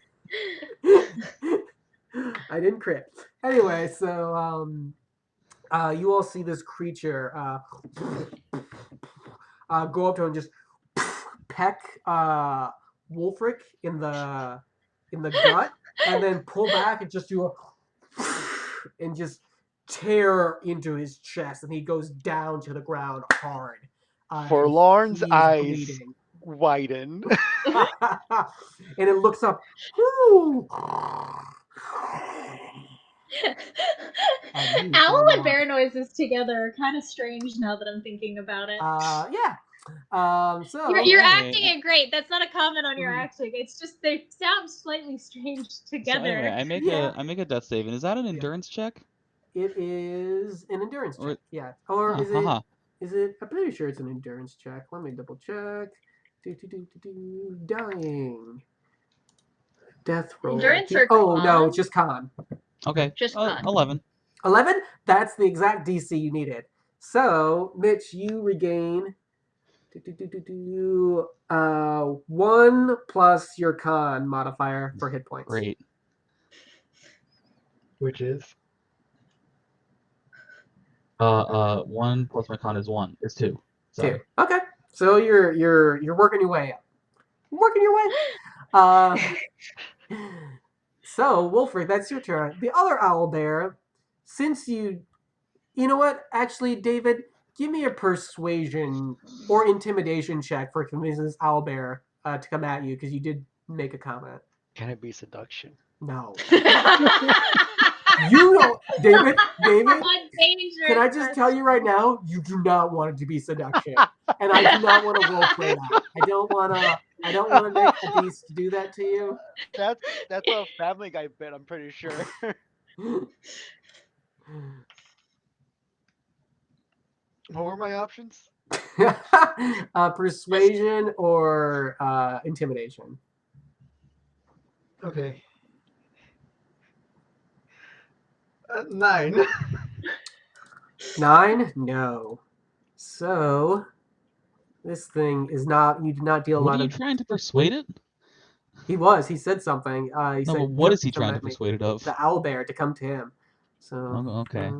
I didn't crit. Anyway, so you all see this creature go up to him and just peck Wolfric in the gut, and then pull back and just do and just tear into his chest, and he goes down to the ground hard. Forlorn's eyes widen. And it looks up. Whoo! Owl and bear noises together are kind of strange now that I'm thinking about it. Yeah. So you're acting it great. That's not a comment on your acting. It's just they sound slightly strange together. So anyway, I make a death save, and is that an endurance check? It is an endurance check. Yeah. Or is it? Is it? I'm pretty sure it's an endurance check. Let me double check. Dying. Death roll. Endurance or con? con? No, just con. Okay. Just con. 11. 11? That's the exact DC you needed. So, Mitch, you regain 1 plus your con modifier for hit points. Great. Which is 1 plus my con is 1. It's 2. So. 2. Okay. So you're working your way up. Working your way. So, Wolfric, that's your turn. The other owl bear, since you know what? Actually, David, give me a persuasion or intimidation check for convincing this owl bear to come at you, because you did make a comment. Can it be seduction? No. You know, David, can I just tell you right now, you do not want it to be seduction. And I do not want to roleplay that. I don't want to make the beast do that to you. That's a Family Guy bit, I'm pretty sure. What were my options? Persuasion or intimidation. Okay. 9. 9? No. So this thing is not. You did not deal a What lot are you of. trying to persuade it? He was. He said something. He No, said, but what "Yep, is he come trying to at me." persuade it of? The owl bear to come to him. So. Oh, okay.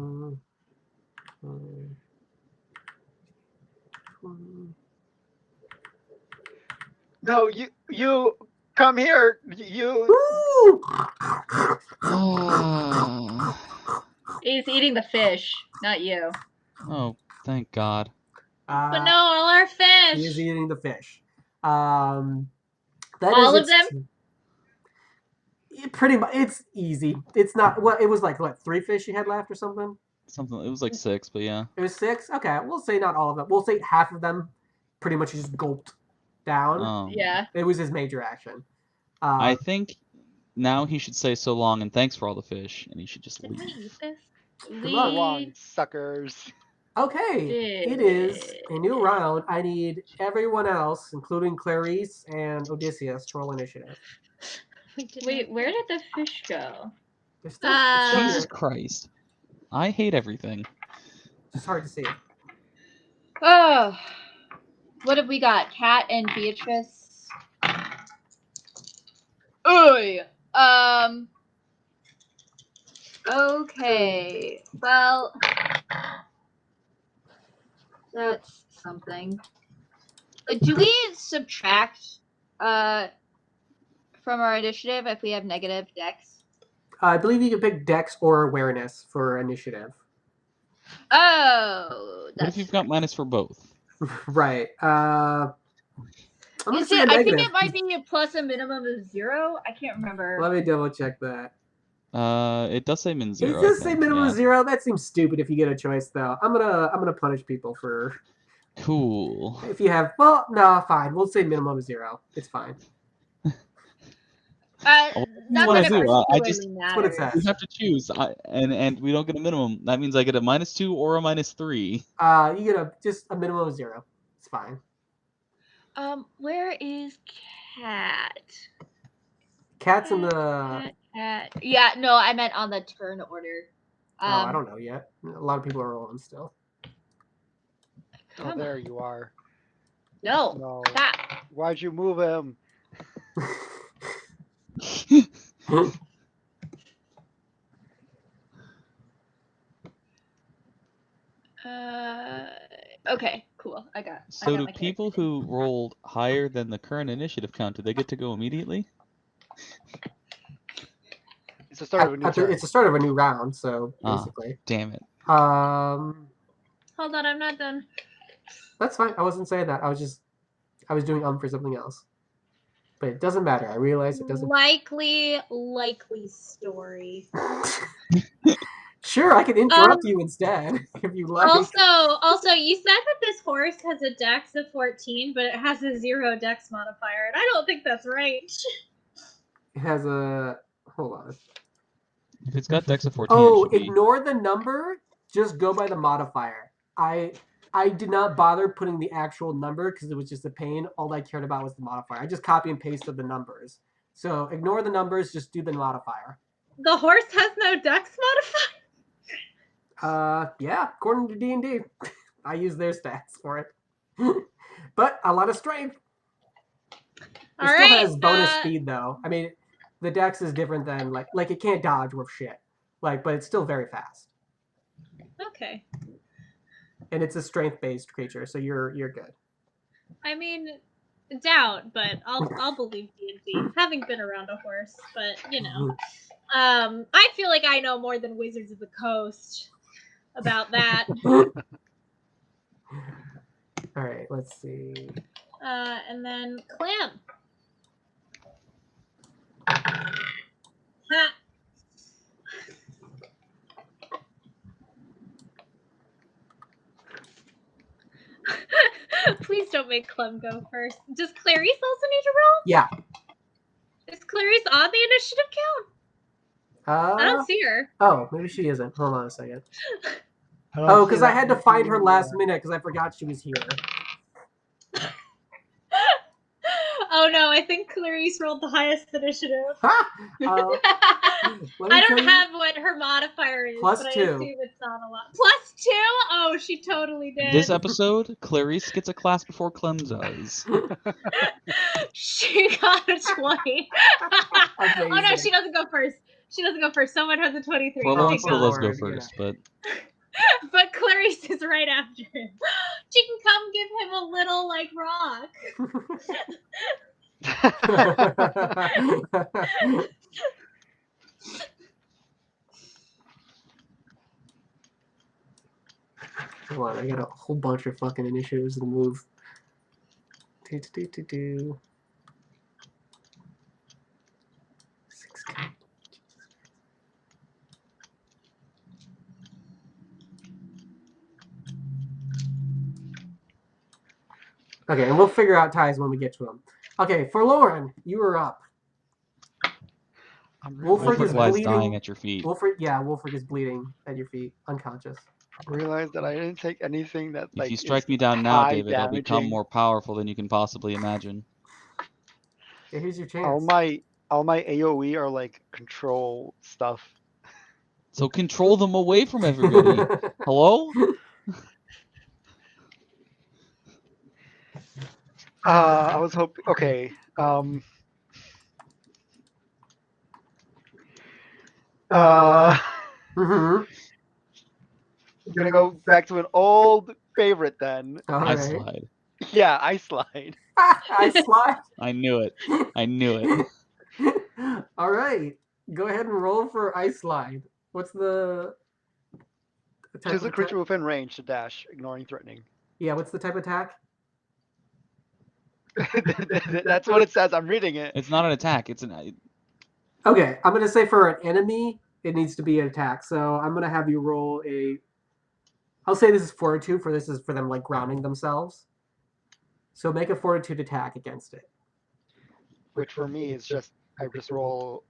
No, you come here. You. Woo! He's eating the fish, not you. Oh, thank God. But no, all our He is fish. eating the fish. All of them? Pretty much. It's easy. It's not. What it was like. What 3 fish you had left or something? Something. It was like 6, but yeah. It was 6. Okay, we'll say not all of them. We'll say half of them. Pretty much just gulped down. Yeah. It was his major action. I think now he should say so long and thanks for all the fish, and he should just Did we leave. eat this? Come on, suckers. Okay, it is a new round. I need everyone else, including Clarice and Odysseus, to roll initiative. Wait, where did the fish go? They're still Jesus here. Christ. I hate everything. It's hard to see. Oh, what have we got? Kat and Beatrice. Oy. Okay. Well, that's something. Do we subtract from our initiative if we have negative dex? I believe you can pick Dex or Awareness for initiative. Oh, What if you've got minus for both? Right. I'm gonna Is say it? a I think negative. it might be a plus a minimum of 0. I can't remember. Let me double check that. It does say min 0. It does I say think, minimum yeah. of 0. That seems stupid if you get a choice though. I'm gonna punish people for Cool. if you have. Well, no, fine. We'll say minimum of 0. It's fine. Not wanna that it do? I particularly just- That's what it matters. says. We have to choose, and we don't get a minimum. That means I get a -2 or a -3. You get just a minimum of 0. It's fine. Where is Cat? Cat's in the. Cat. Yeah, no, I meant on the turn order. I don't know yet. A lot of people are rolling still. Oh, there you are. No, No. Cat. Why'd you move him? Okay, cool. I got. So do people who rolled higher than the current initiative count, do they get to go immediately? It's the start of a new turn. It's the start of a new round, so basically. Damn it. Hold on, I'm not done. That's fine. I wasn't saying that. I was doing for something else. But it doesn't matter. I realize it doesn't. Likely story. Sure, I can interrupt you instead if you like. Also, you said that this horse has a dex of 14, but it has a 0 dex modifier, and I don't think that's right. It has a. Hold on. If it's got dex of 14, Oh, it should be... ignore the number. Just go by the modifier. I did not bother putting the actual number because it was just a pain. All I cared about was the modifier. I just copy and pasted the numbers. So ignore the numbers. Just do the modifier. The horse has no dex modifier? Yeah, according to D&D. I use their stats for it. But a lot of strength. It still has bonus speed, though. I mean, the dex is different than, like it can't dodge worth shit. But it's still very fast. Okay. And it's a strength-based creature, so you're good. I mean, doubt, but I'll believe D&D, having been around a horse. But you know, I feel like I know more than Wizards of the Coast about that. All right, let's see. And then Clam. Ha. Please don't make Clem go first. Does Clarice also need to roll? Yeah. Is Clarice on the initiative count? I don't see her. Oh, maybe she isn't. Hold on a second. Because I had to find her last minute because I forgot she was here. Oh no, I think Clarice rolled the highest initiative. Ha! Let me I tell don't you- have what her modifier is, Plus but two. I assume it's not a lot. Plus 2? Oh, she totally did. This episode, Clarice gets a class before Clem does. She got a 20. Oh no, Amazing. she doesn't go first. She doesn't go first. Someone has a 23. Forlorn Thank still God. does go Lord, first, but But Clarice is right after him. She can come give him a little, like, rock. Come on, I got a whole bunch of fucking initiatives to move. Do. 6K. Okay, and we'll figure out ties when we get to them. Okay, Forlorn, you are up. Wolfric is Wolfric lies bleeding. dying at your feet. Wolfric is bleeding at your feet, unconscious. Realize that I didn't take anything that If like. you strike is me down now, high David, I'll become damaging. more powerful than you can possibly imagine. Okay, here's your chance. All my AOE are like control stuff. So control them away from everybody. Hello? I was hoping. Okay. Mm-hmm. I'm gonna go back to an old favorite then. All I right. slide. Yeah, I slide. I slide. I knew it. I knew it. All right. Go ahead and roll for ice slide. What's the type Choose of a creature attack? within range to dash, ignoring threatening. Yeah, what's the type of attack? That's what it says. I'm reading it. It's not an attack. It's an. Okay, I'm gonna say for an enemy, it needs to be an attack. So I'm gonna have you roll a. I'll say this is fortitude. For this is for them like grounding themselves. So make a fortitude attack against it. Which for me is just I just roll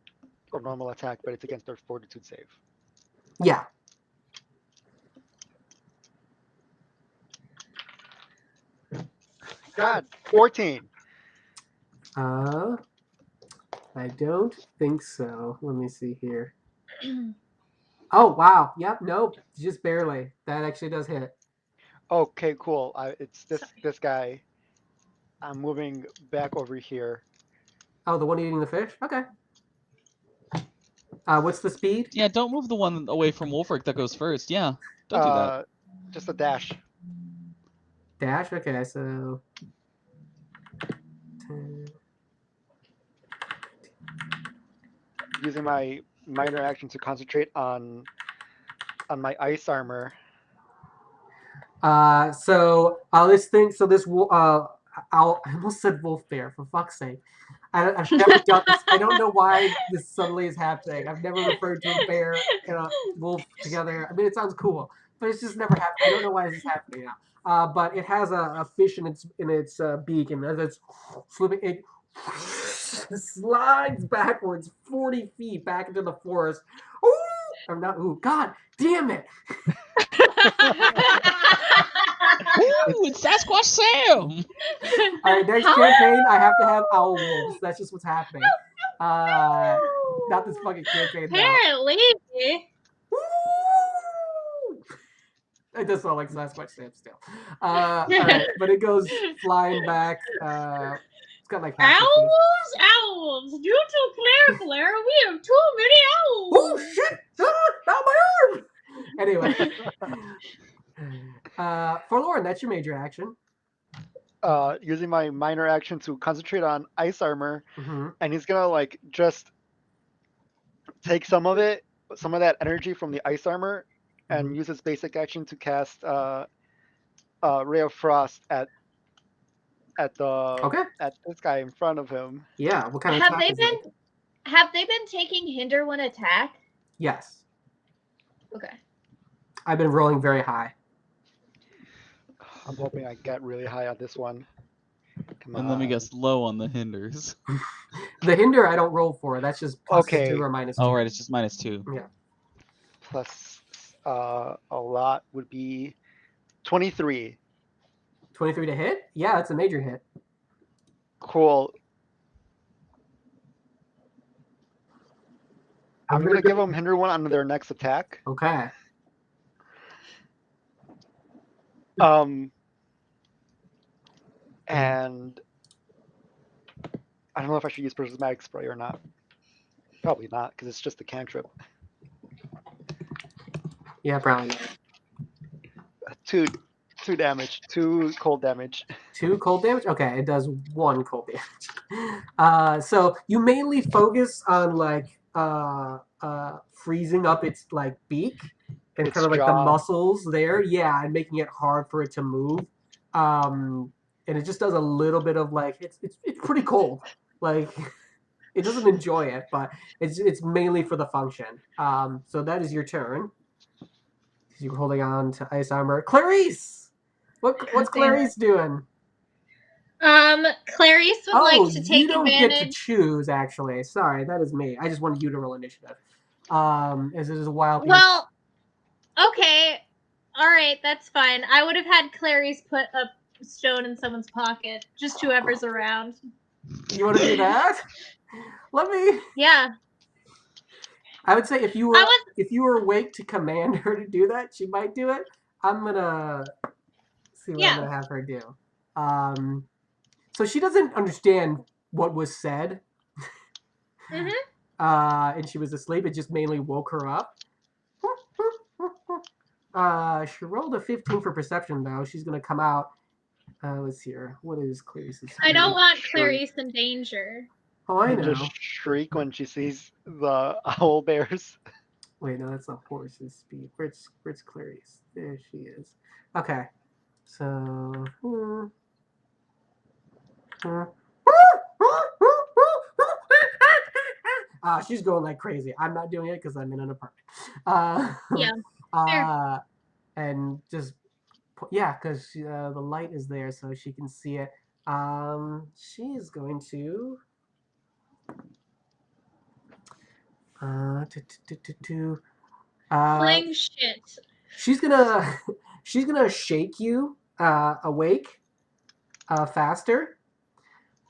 a normal attack, but it's against their fortitude save. Yeah. God, 14. I don't think so. Let me see here. Oh wow. Yep. Nope. Just barely. That actually does hit. Okay, cool. It's this guy. I'm moving back over here. Oh, the one eating the fish. Okay. What's the speed? Yeah, don't move the one away from Wolfric that goes first. Yeah, don't do that. Just a dash. Dash. Okay. So. 10. Using my minor action to concentrate on my ice armor. So this thing. So this. I almost said wolf bear. For fuck's sake. I've never done this. I don't know why this suddenly is happening. I've never referred to a bear and a wolf together. I mean, it sounds cool, but it's just never happened. I don't know why this is happening now. But it has a fish in its beak, and as it's slipping, it slides backwards 40 feet back into the forest. Ooh! I'm not. Ooh, God damn it! Ooh, it's Sasquatch Sam! All right, next campaign, I have to have owl wolves. That's just what's happening. Not this fucking campaign. No. Apparently. Woo! It does sound like Sasquatch Sam still. All right, but it goes flying back. It's got like half the feet. Owls! Due to Claire, we have too many owls! Oh shit! Not my arm! Anyway. Forlorn, that's your major action. Using my minor action to concentrate on ice armor, Mm-hmm. and he's gonna like just take some of that energy from the ice armor, and use his basic action to cast Ray of Frost at this guy in front of him. Yeah, what kind of Have attack they is it? Have they been taking hinder when attack? Yes. Okay. I've been rolling very high. I'm hoping I get really high on this one. Come And let me on. guess, low on the hinders. The hinder I don't roll for. That's just plus Okay. 2 or minus 2. Oh, right, it's just -2. Plus a lot would be 23. 23 to hit? Yeah, that's a major hit. Cool. I'm gonna give them hinder 1 on their next attack. Okay. And I don't know if I should use prismatic spray or not. Probably not, because it's just a cantrip. Yeah, probably. 2 damage, 2 cold damage. 2 cold damage? Okay, it does 1 cold damage. So you mainly focus on like freezing up its like beak and Its kind of like the jaw. muscles there, yeah, and making it hard for it to move. And it just does a little bit of like it's pretty cold. Like it doesn't enjoy it, but it's mainly for the function. So that is your turn. You're holding on to ice armor. Clarice! What's Clarice doing? Clarice would like to take you don't advantage. get to choose, actually. Sorry, that is me. I just wanted you to roll initiative. As it is a wild piece. Well, okay. All right, that's fine. I would have had Clarice put a stone in someone's pocket, just whoever's around. You want to do that? Let me. Yeah. I would say if you were awake to command her to do that, she might do it. I'm gonna see what I'm gonna have her do. So she doesn't understand what was said. Mhm. And she was asleep. It just mainly woke her up. She rolled a 15 for perception, though. She's gonna come out. Let's see here. What is Clarice's? I don't want Clarice in danger. Oh, I And know. just shriek when she sees the owl bears. Wait, no, that's a horse's speed. Where's Clarice? There she is. Okay. So. She's going like crazy. I'm not doing it because I'm in an apartment. Yeah. And just because the light is there, so she can see it. She is going to. Playing shit. She's gonna shake you awake faster.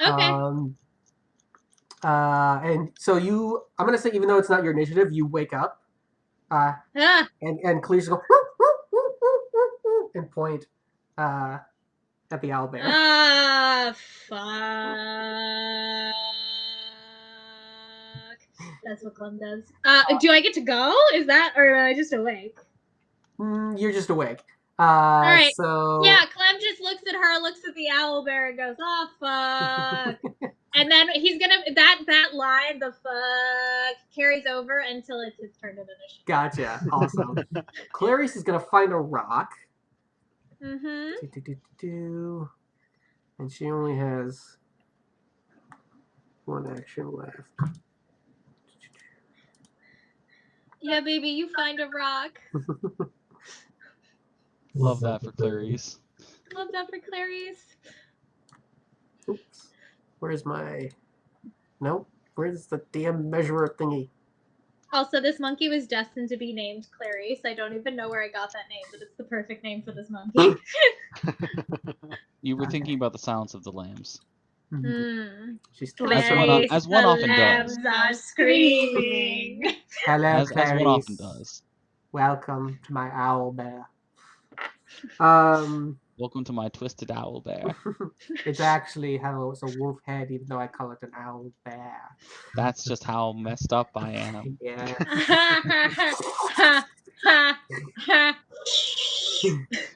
Okay. And so I'm gonna say, even though it's not your initiative, you wake up. And Clear's go and point at the owlbear. Fuck. That's what Clem does. Do I get to go? Is that, or am I just awake? You're just awake. All right. So yeah, Clem just looks at her, looks at the owlbear, and goes, "Oh fuck." And then he's gonna that line, the fuck, carries over until it's his turn to finish. Gotcha. Awesome. Clarice is gonna find a rock. Mm-hmm. And she only has 1 action left. Yeah, baby, you find a rock. Love that for Clarice. Love that for Clarice. Oops. Where's the damn measurer thingy? Also, this monkey was destined to be named Clarice. I don't even know where I got that name, but it's the perfect name for this monkey. You were thinking about the Silence of the Lambs. She's still Clarice, as one often lambs does. are screaming. Hello, As Clarice. one often does. Welcome to my owl bear. Welcome to my twisted owl bear. It's actually how it's a wolf head, even though I call it an owl bear. That's just how messed up I am. Yeah.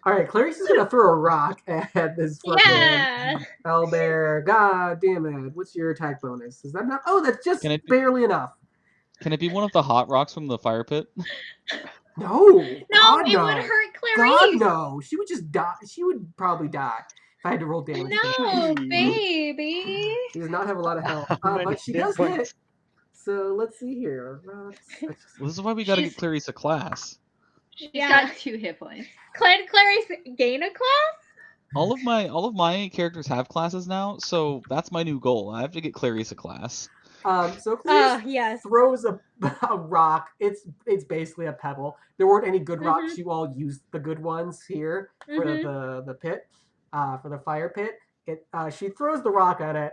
All right, Clarice is gonna throw a rock at this fucking owl bear. God damn it! What's your attack bonus? Is that enough? Oh, that's just barely enough. Can it be one of the hot rocks from the fire pit? No. No, God, it no. would hurt Clarice. God, no. She would just die. She would probably die if I had to roll damage. No, baby. She does not have a lot of health, but she does hit. So let's see here. Well, this is why we gotta get Clarice a class. She's got 2 hit points. Clarice gain a class? All of my characters have classes now, so that's my new goal. I have to get Clarice a class. So Clarice throws a rock. It's basically a pebble. There weren't any good rocks. You all used the good ones here for the pit, for the fire pit. She throws the rock at it.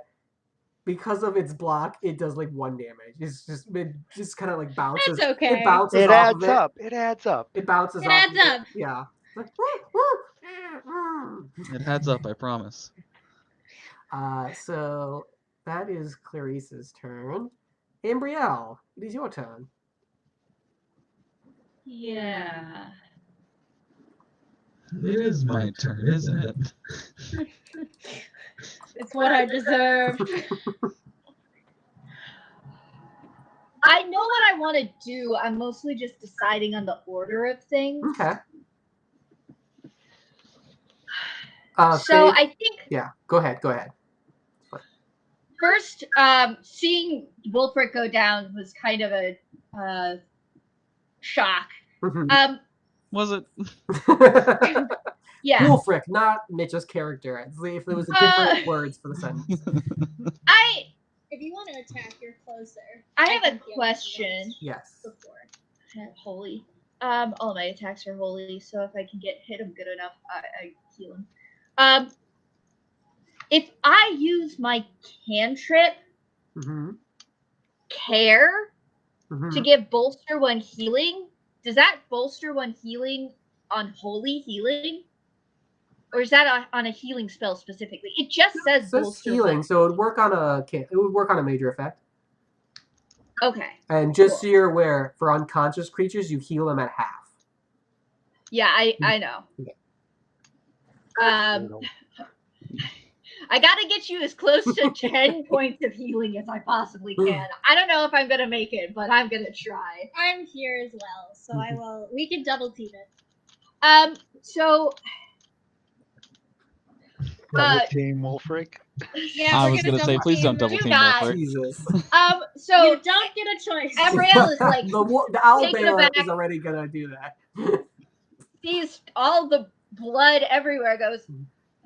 because of its block, it does like 1 damage. It just kind of like bounces. That's okay. It bounces It off adds of it. up. It adds up. It bounces It off adds of it. up. Yeah. Like, It adds up, I promise. so that is Clarice's turn. Ambrielle, it is your turn. Yeah. It is my turn, isn't it? It's what I deserve. I know what I want to do. I'm mostly just deciding on the order of things. Okay. So Faith- I think yeah, go ahead. first, seeing Wolfric go down was kind of a shock. Mhm. Was it? Yeah. Wolfric, not Mitch's character. If there was a different words for the sentence. If you want to attack, you're closer. I have can a heal question. Yes. Before. Holy. All my attacks are holy, so if I can hit him good enough, I heal him. If I use my cantrip Mm-hmm. care Mm-hmm. to give bolster 1 healing, does that bolster 1 healing on holy healing? Or is that on a healing spell specifically? It just says It says bolster healing, 1. so it would work on a major effect. Okay. And just so Cool. you're aware, for unconscious creatures, you heal them at half. Yeah, I know. Yeah. I gotta get you as close to 10 points of healing as I possibly can. I don't know if I'm gonna make it, but I'm gonna try. I'm here as well, so I will. We can double team it. So Double team Wolfric. Yeah, I we're was gonna say, double please don't team. double Do team not. Wolfric. Jesus. so You don't get a choice. Ambrielle is like the owl taken bear aback. is already gonna do that. sees all the blood everywhere. Goes,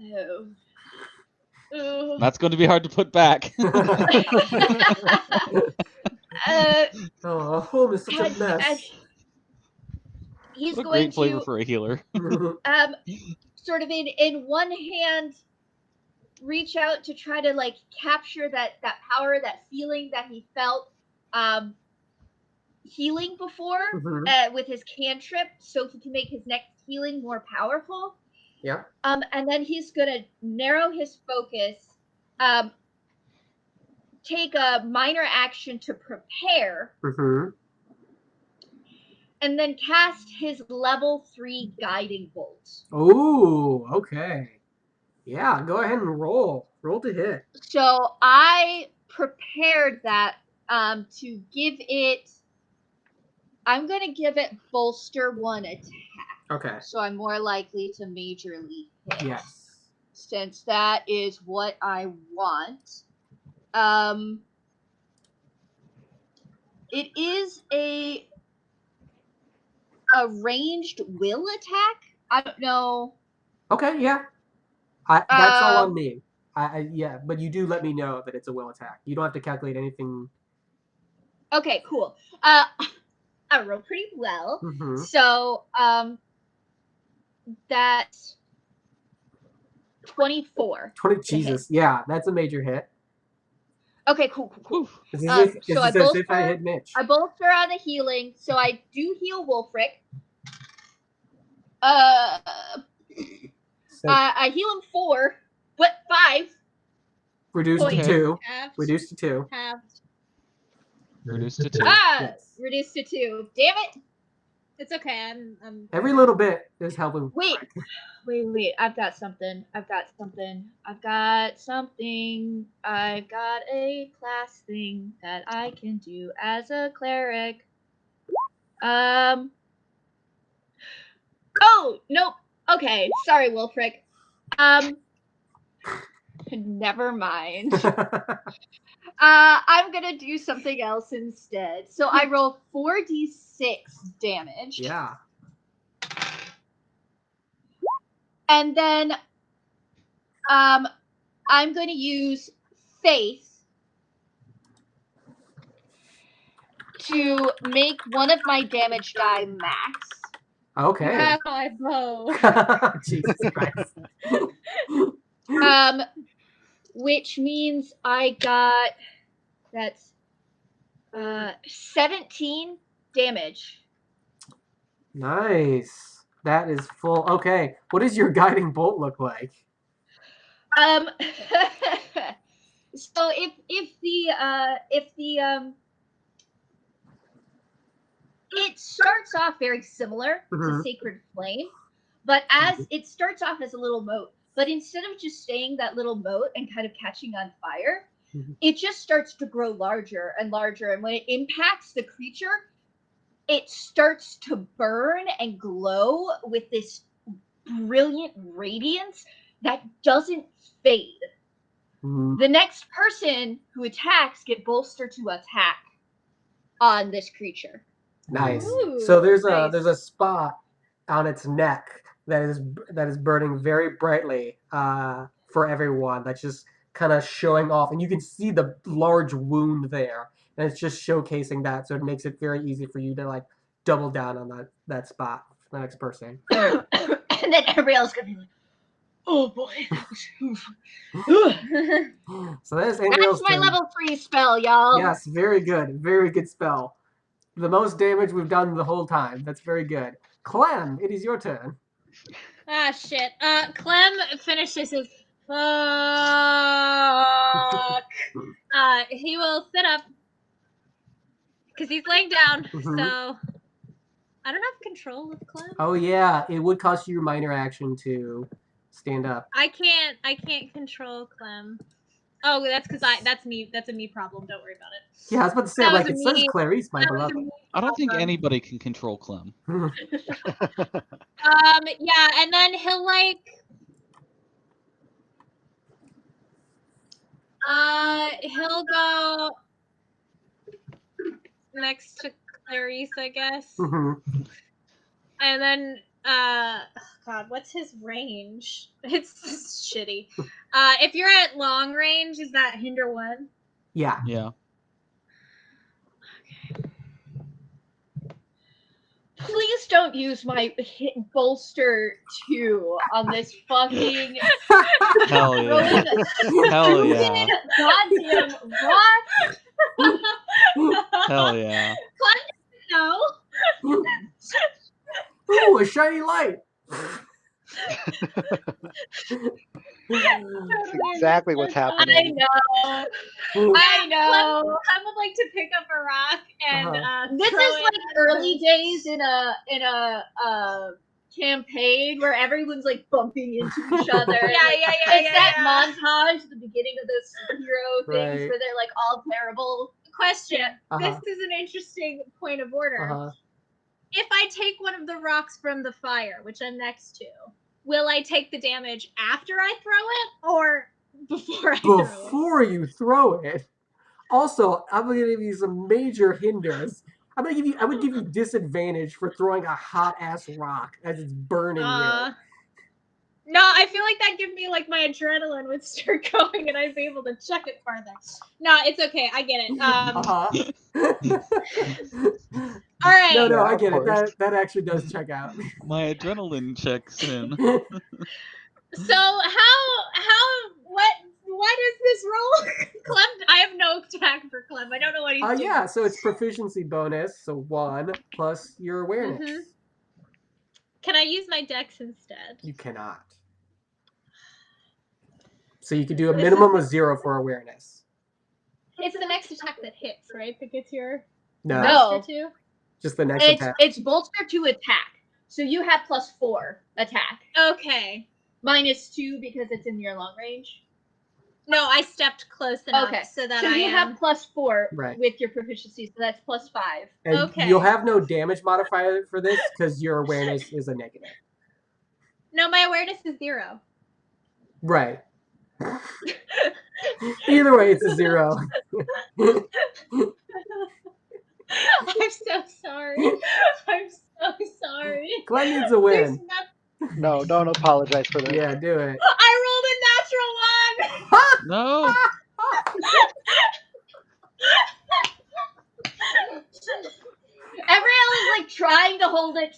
oh. Ooh. That's going to be hard to put back. Oh, home is such a mess. He's What a going great flavor to for a healer. sort of in one hand reach out to try to like capture that power, that feeling that he felt healing before with his cantrip, so he can make his next healing more powerful. Yeah. And then he's gonna narrow his focus, take a minor action to prepare, and then cast his level 3 guiding bolt. Oh, okay. Yeah, go ahead and roll. Roll to hit. So I prepared that to give it. I'm gonna give it bolster 1 attack. Okay. So I'm more likely to majorly hit. Yes. Since that is what I want. It is a ranged will attack. I don't know. Okay, yeah. That's all on me. Yeah, but you do let me know that it's a will attack. You don't have to calculate anything. Okay, cool. I rolled pretty well. So, that's 24. 20. Jesus, yeah, that's a major hit. Okay, cool. This is as if I hit Mitch. I bolster on the healing, so I do heal Wolfric. I heal him 4, but 5. Reduced to 2. Reduced to 2. Reduced to 2. Yes. Reduced to 2. Damn it! It's okay. I'm Every little bit is helping. Wait. I've got something. I've got a class thing that I can do as a cleric. Oh, nope. Okay. Sorry, Wolfric. Never mind. I'm gonna do something else instead. So I roll 4d6 damage. Yeah. And then I'm going to use faith to make one of my damage die max. Okay. have my bow. Jesus Christ. which means I got that's 17 damage. Nice. That is full. Okay. What does your guiding bolt look like? So if the it starts off very similar to Sacred Flame, but as it starts off as a little mote, but instead of just staying that little mote and kind of catching on fire, it just starts to grow larger and larger, and when it impacts the creature, it starts to burn and glow with this brilliant radiance that doesn't fade. The next person who attacks get bolster to attack on this creature. Nice. Ooh, So there's nice. a spot on its neck that is burning very brightly for everyone. That's just kind of showing off, and you can see the large wound there, and it's just showcasing that. So it makes it very easy for you to like double down on that spot for the next person. And then everybody else gonna be like, "Oh boy." So that's That's my level 3 spell, y'all. Yes, very good spell. The most damage we've done the whole time. That's very good. Clem, it is your turn. Ah, shit. Clem finishes his fuck. He will sit up because he's laying down. So I don't have control of Clem. Oh yeah, it would cost you your minor action to stand up. I can't control Clem. Oh, that's because that's me. That's a me problem. Don't worry about it. Yeah, I was about to say, That like, was it says me. Clarice, my That was a beloved. me I don't think problem. anybody can control Clem. Yeah, and then he'll he'll go next to Clarice, I guess. And then God, what's his range? It's shitty. If you're at long range, is that hinder 1? Yeah. Yeah. Please don't use my hit bolster 2 on this fucking Hell yeah. Hell yeah. goddamn rock. Hell yeah. No. Ooh, a shiny light. That's exactly what's happening. I know. Clem would like to pick up a rock and This throw is it like at early the- days in a campaign where everyone's like bumping into each other. It's that montage at the beginning of those hero things where they're like all terrible. Question. This is an interesting point of order. If I take one of the rocks from the fire, which I'm next to, will I take the damage after I throw it or before I throw it? Before you throw it. Also, I'm gonna give you some major hinders. I would give you disadvantage for throwing a hot ass rock as it's burning you. No, I feel like that gives me like my adrenaline would start going and I'd be able to check it farther. No, it's okay. I get it. All right. No, I get it. That actually does check out. My adrenaline checks in. So what is this roll? Clem, I have no attack for Clem. I don't know what he's doing. Yeah, so it's proficiency bonus, so 1 plus your awareness. Can I use my dex instead? You cannot. So you can do a minimum of 0 for awareness. It's the next attack that hits, right? That gets your No. bolster too? Just the next attack. It's bolster to attack. So you have +4 attack. Okay. -2 because it's in your long range. No, I stepped close enough so that you have +4 with your proficiency, so that's +5. And you'll have no damage modifier for this because your awareness is a negative. No, my awareness is 0. Right. Either way, it's a 0. I'm so sorry. I'm so sorry. Glenn needs a win. No, don't apologize for that. Yeah, do it. I rolled a natural 1. No. Everyone is like trying to hold it,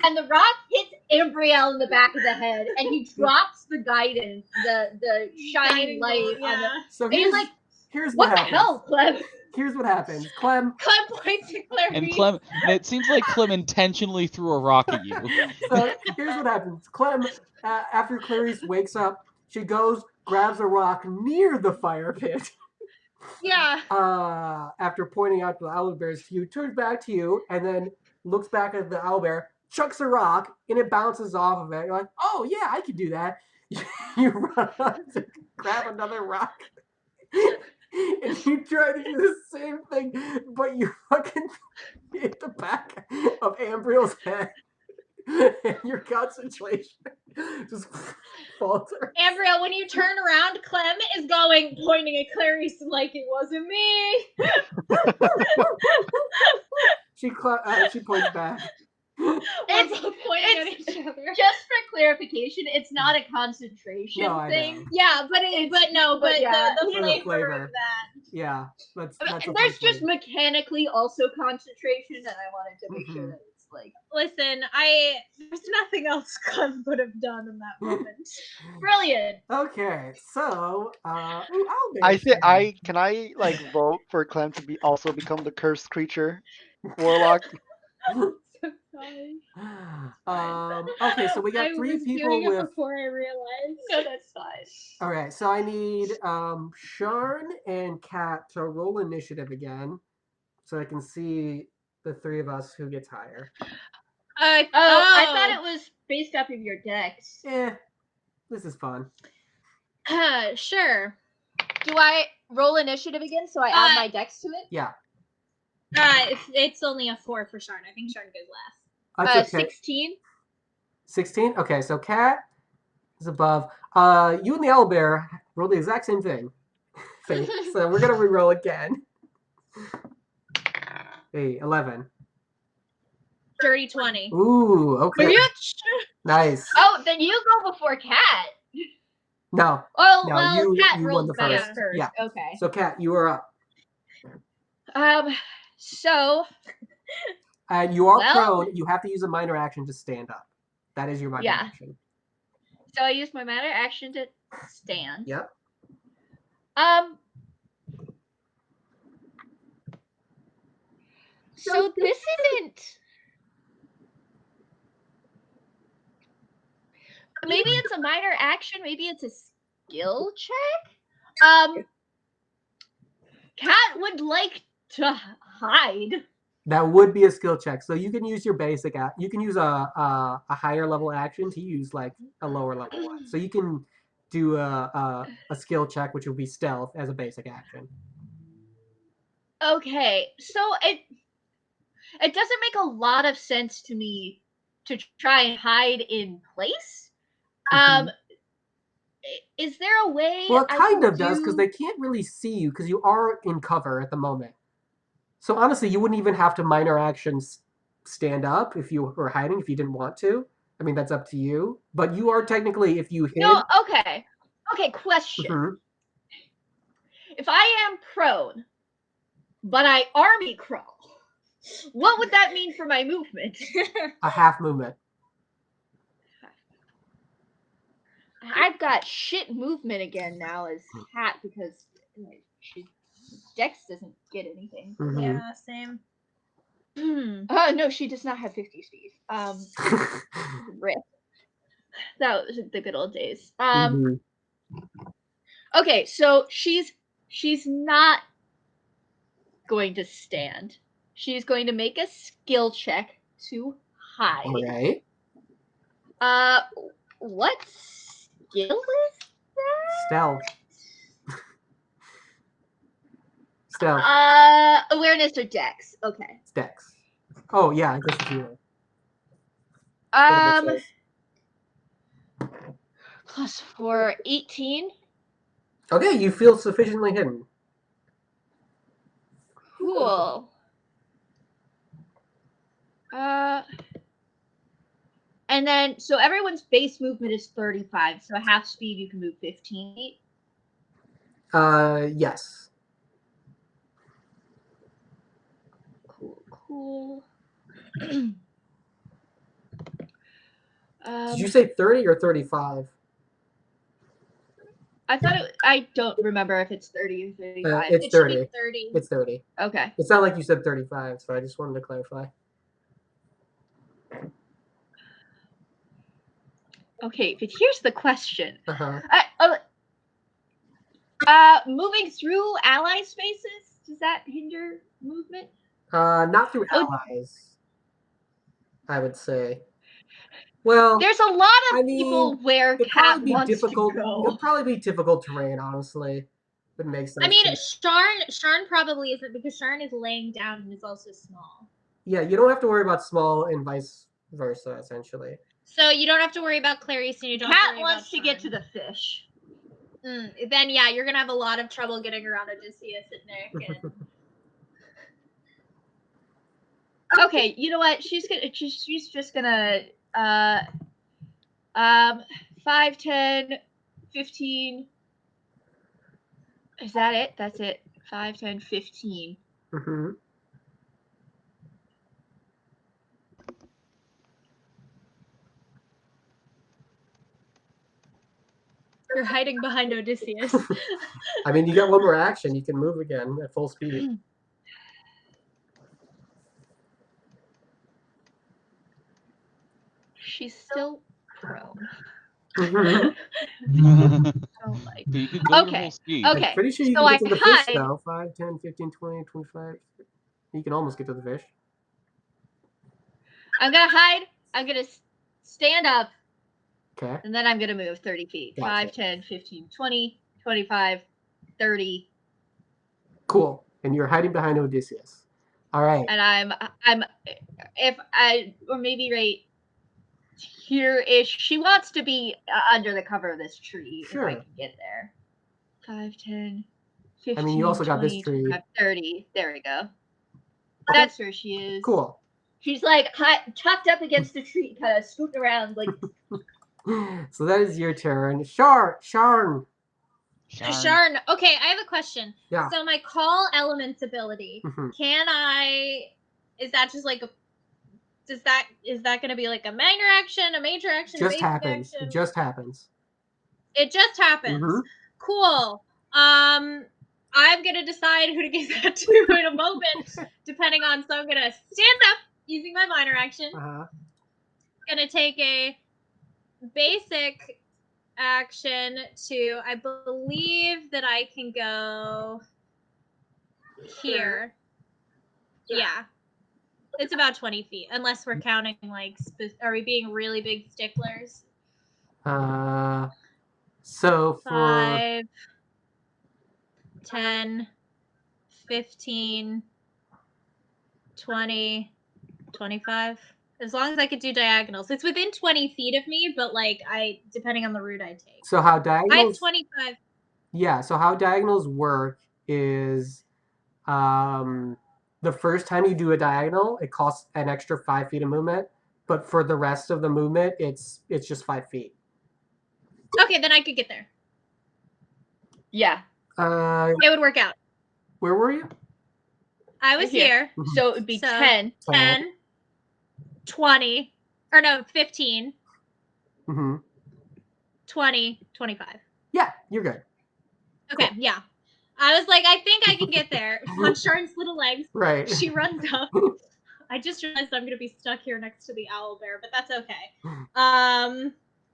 and the rock hits Ambrielle in the back of the head, and he drops the guidance, the shining light on the. So And he's like, here's "What the happens. hell, Clem?" Here's what happens. Clem. Clem points to Clarice. And it seems like Clem intentionally threw a rock at you. So here's what happens. Clem, after Clarice wakes up, she goes, grabs a rock near the fire pit. Yeah. After pointing out the owlbears to you, turns back to you, and then looks back at the owlbear, chucks a rock, and it bounces off of it. You're like, oh yeah, I can do that. You run on to grab another rock. And you try to do the same thing, but you fucking hit the back of Ambriel's head. And your concentration just falters. Ambrielle, when you turn around, Clem is pointing at Clarice like it wasn't me. She points back. It's pointing at each other. Just for clarification, it's not a concentration No, I thing. know. Yeah, but yeah, the for the flavor flavor. of that. Yeah, that's a There's fun just thing. mechanically also concentration, and I wanted to make sure Mhm. that it's like Listen, there's nothing else Clem would have done in that moment. brilliant. Okay, so Can I like vote for Clem to also become the cursed creature warlock? Okay, so we got I three was people doing it with. before I realized. No, that's fine. All right, so I need Sharn and Kat to roll initiative again, so I can see the three of us who gets higher. I thought it was based off of your dex. This is fun. Sure. Do I roll initiative again so I add my dex to it? Yeah. It's only a 4 for Sharn. I think Sharn goes last. That's okay. 16. 16? Okay, so Kat is above. You and the owlbear roll the exact same thing. So we're going to re-roll again. Hey, 11. Dirty 20. Ooh, okay. Bitch! Nice. Oh, then you go before Kat. No. Oh, No, well, you Kat won rolls the better first. first. Yeah. Okay. So Kat, you are up. So. And you are Well- prone. You have to use a minor action to stand up. That is your minor Yeah. action. So I use my minor action to stand. Yep. So this isn't. Maybe it's a minor action. Maybe it's a skill check. Kat would like to hide. That would be a skill check. So you can use your basic. You can use a higher level action to use like a lower level one. So you can do a skill check, which would be stealth, as a basic action. Okay, so it doesn't make a lot of sense to me to try and hide in place. Mhm. Is there a way? Well, it I kind can of does, because do- they can't really see you because you are in cover at the moment. So honestly, you wouldn't even have to minor actions stand up if you were hiding, if you didn't want to. I mean, that's up to you. But you are technically, if you hid. No, okay. Okay, question. Mhm. If I am prone, but I army crawl, what would that mean for my movement? A half movement. I've got shit movement again now as Kat because Dex doesn't get anything. Mhm. Yeah, same. No, she does not have 50 speed. Rip. That was the good old days. Mhm. Okay, so she's not going to stand. She's going to make a skill check to hide. All right. What skill is that? Stealth. Stealth. Awareness or dex. Okay. It's Dex. Oh, yeah, I guess it's you. Plus 4, 18. Okay, you feel sufficiently hidden. Cool. And then, so everyone's base movement is 35, so a half speed you can move 15 feet. Yes. Cool. Did you say 30 or 35? I thought I don't remember if it's 30 or 35. It's It should 30. be 30. It's 30. Okay. It's not like you said 35, so I just wanted to clarify. Okay, but here's the question. Uh-huh. Moving through ally spaces, does that hinder movement? Not through allies, I would say. Well, There's a lot of I mean, people where it'd Cat probably be wants difficult. to go. It'll probably be difficult terrain, honestly. It makes sense. I mean, Sharn probably isn't because Sharn is laying down and is also small. Yeah, you don't have to worry about small and vice versa, essentially. So you don't have to worry about Clarice and you don't have to Cat worry wants about to get Sharn. to the fish. Then yeah, you're gonna have a lot of trouble getting around Odysseus and Nick. And... Okay, you know what? She's just gonna 5, 10, 15. Is that it? That's it. 5, 10, 15. Mm-hmm. You're hiding behind Odysseus. I mean, you got one more action. You can move again at full speed. She's still prone. Mm-hmm. Oh my. So you could go your Okay, whole speed. okay. I'm pretty sure you So can get to the fish, hide. though. 5, 10, 15, 20, 25. You can almost get to the fish. I'm gonna hide. I'm gonna stand up. Okay. And then I'm gonna move 30 feet. Gotcha. 5, 10, 15, 20, 25, 30. Cool. And you're hiding behind Odysseus. All right. And I'm if I or maybe right here-ish. She wants to be under the cover of this tree Sure. if I can get there. 5, 10, 15, I mean, you also got this 20, tree. 25, 30. There we go. Okay. That's where she is. Cool. She's like tucked up against the tree, kind of scooting around like. So that is your turn. Sharn. Sharn. Sharn. Okay, I have a question. Yeah. So my call elements ability, Mhm. is that just like is that going to be like a minor action, a major action, a Just basic happens. action? It just happens. It just happens. Mhm. Cool. I'm gonna decide who to give that to in a moment, depending on. So I'm gonna stand up using my minor action. Uh-huh. Gonna take a basic action to. I believe that I can go here. Yeah. It's about 20 feet, unless we're counting like. Are we being really big sticklers? So for 5, 10, 15, 20, 25. As long as I could do diagonals. It's within 20 feet of me, but like depending on the route I take. so how I have diagonals 25. Yeah, so how diagonals work is the first time you do a diagonal, it costs an extra 5 feet of movement, but for the rest of the movement, it's just 5 feet. Okay, then I could get there. Yeah. It would work out. Where were you? I was here. So it would be So- 10. 10, 20, or no, 15, Mm-hmm. 20, 25. Yeah, you're good. Okay, yeah. I was like, I think I can get there on Sharn's little legs. Right. She runs up. I just realized I'm gonna be stuck here next to the owl bear, but that's okay.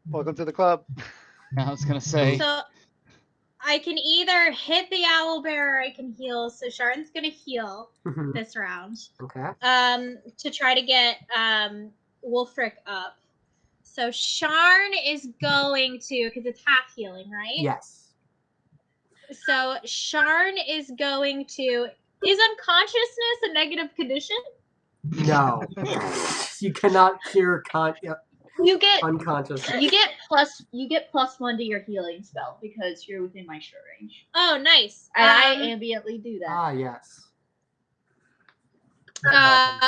Welcome to the club. I was gonna say. So I can either hit the owl bear or I can heal. So Sharn's gonna heal Mhm. this round. Okay. To try to get Wolfric up. So Sharn is going to, because it's half healing, right? Yes. So Sharn is going to. Is unconsciousness a negative condition? No. You cannot cure You get unconsciousness. you get +1 to your healing spell because you're within my short range. Oh, nice. And I ambiently do that. Ah, yes.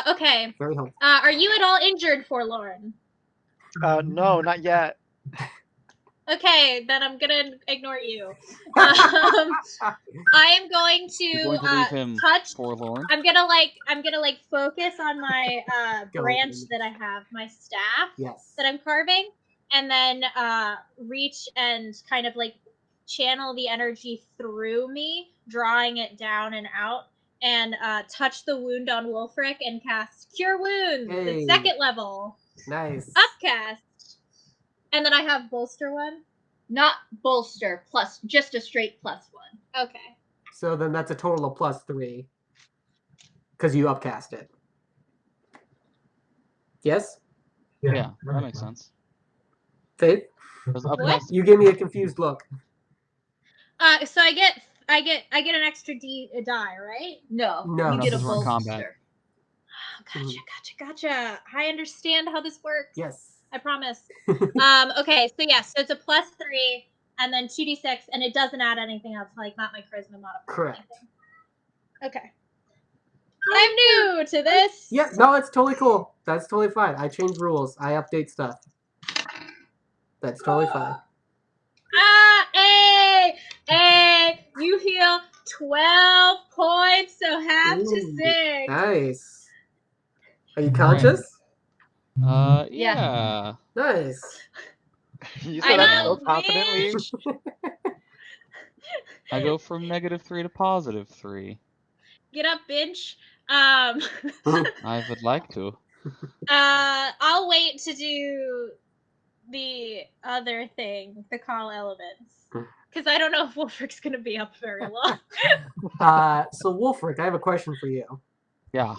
Okay. Very helpful. Are you at all injured, Forlorn? No, not yet. Okay, then I'm gonna ignore you. I am going You're to, going to leave him touch. forlorn. I'm gonna focus on my Go, branch Amy. that I have, my staff Yes. that I'm carving, and then reach and kind of like channel the energy through me, drawing it down and out, and touch the wound on Wolfric and cast Cure Wounds Hey. at 2nd level. Nice. Upcast. And then I have Bolster 1. Not bolster, plus just a straight +1. Okay. So then that's a total of +3. Because you upcast it. Yes? Yeah, that makes sense. Faith? Because What? upcast. You gave me a confused look. So I get an extra die, right? No, No. you No, get a because we're in combat. bolster. Oh, gotcha. I understand how this works. Yes. I promise. Okay, so yeah, so it's a +3 and then 2d6, and it doesn't add anything else, like not my charisma modifier. Correct. Or anything. Okay. I'm new to this. Yeah, no, it's totally cool. That's totally fine. I change rules. I update stuff. That's totally fine. Hey, you heal 12 points, so half to Ooh, 6. Nice. Are you conscious? Yeah. Nice. You I said that know, so confidently. I go from -3 to +3. Get up, bitch. I would like to. I'll wait to do the other thing, the call elements, because I don't know if Wolfric's gonna be up very long. So Wolfric, I have a question for you. Yeah.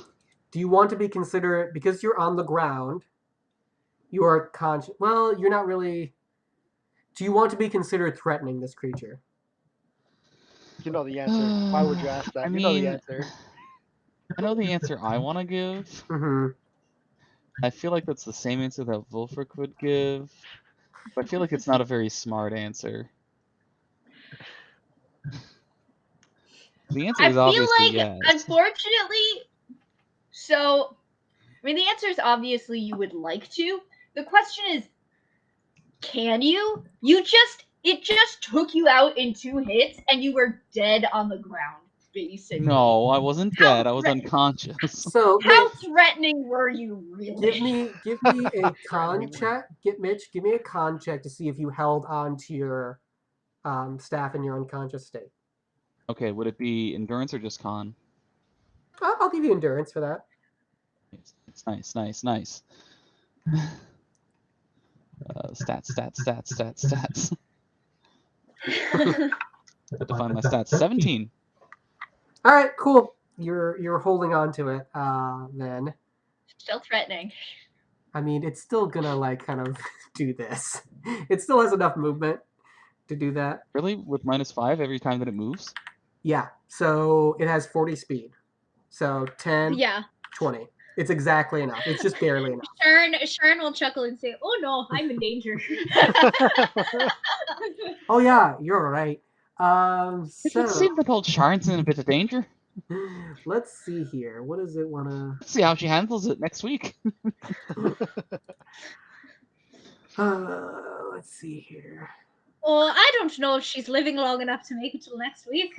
Do you want to be considerate because you're on the ground? You are conscious. Well, you're not really. Do you want to be considered threatening this creature? You know the answer. Why would you ask that? I You know the mean, answer. I know the answer I want to give. Mm-hmm. I feel like that's the same answer that Wolfric would give. But I feel like it's not a very smart answer. The answer I is feel obviously like, yes. unfortunately, so, I mean, the answer is obviously you would like to. The question is, can you? It just took you out in 2 hits, and you were dead on the ground, basically. No, I wasn't How dead. I was threat- unconscious. So How threatening were you, really? give me a con check. Give me a con check to see if you held on to your staff in your unconscious state. Okay, would it be endurance or just con? I'll give you endurance for that. It's nice. Stats. I have to find my stats. 17. All right, cool. You're holding on to it. Then Still threatening. I mean, it's still gonna like kind of do this. It still has enough movement to do that. Really? With -5 every time that it moves? Yeah. So it has 40 speed. So 10, Yeah. 20. It's exactly enough. It's just barely enough. Sharon will chuckle and say, "Oh no, I'm in danger." Oh yeah, you're right. It would So seem that old Sharon's in a bit of danger. let's see here. What does it wanna? Let's see how she handles it next week. Let's see here. Well, I don't know if she's living long enough to make it till next week.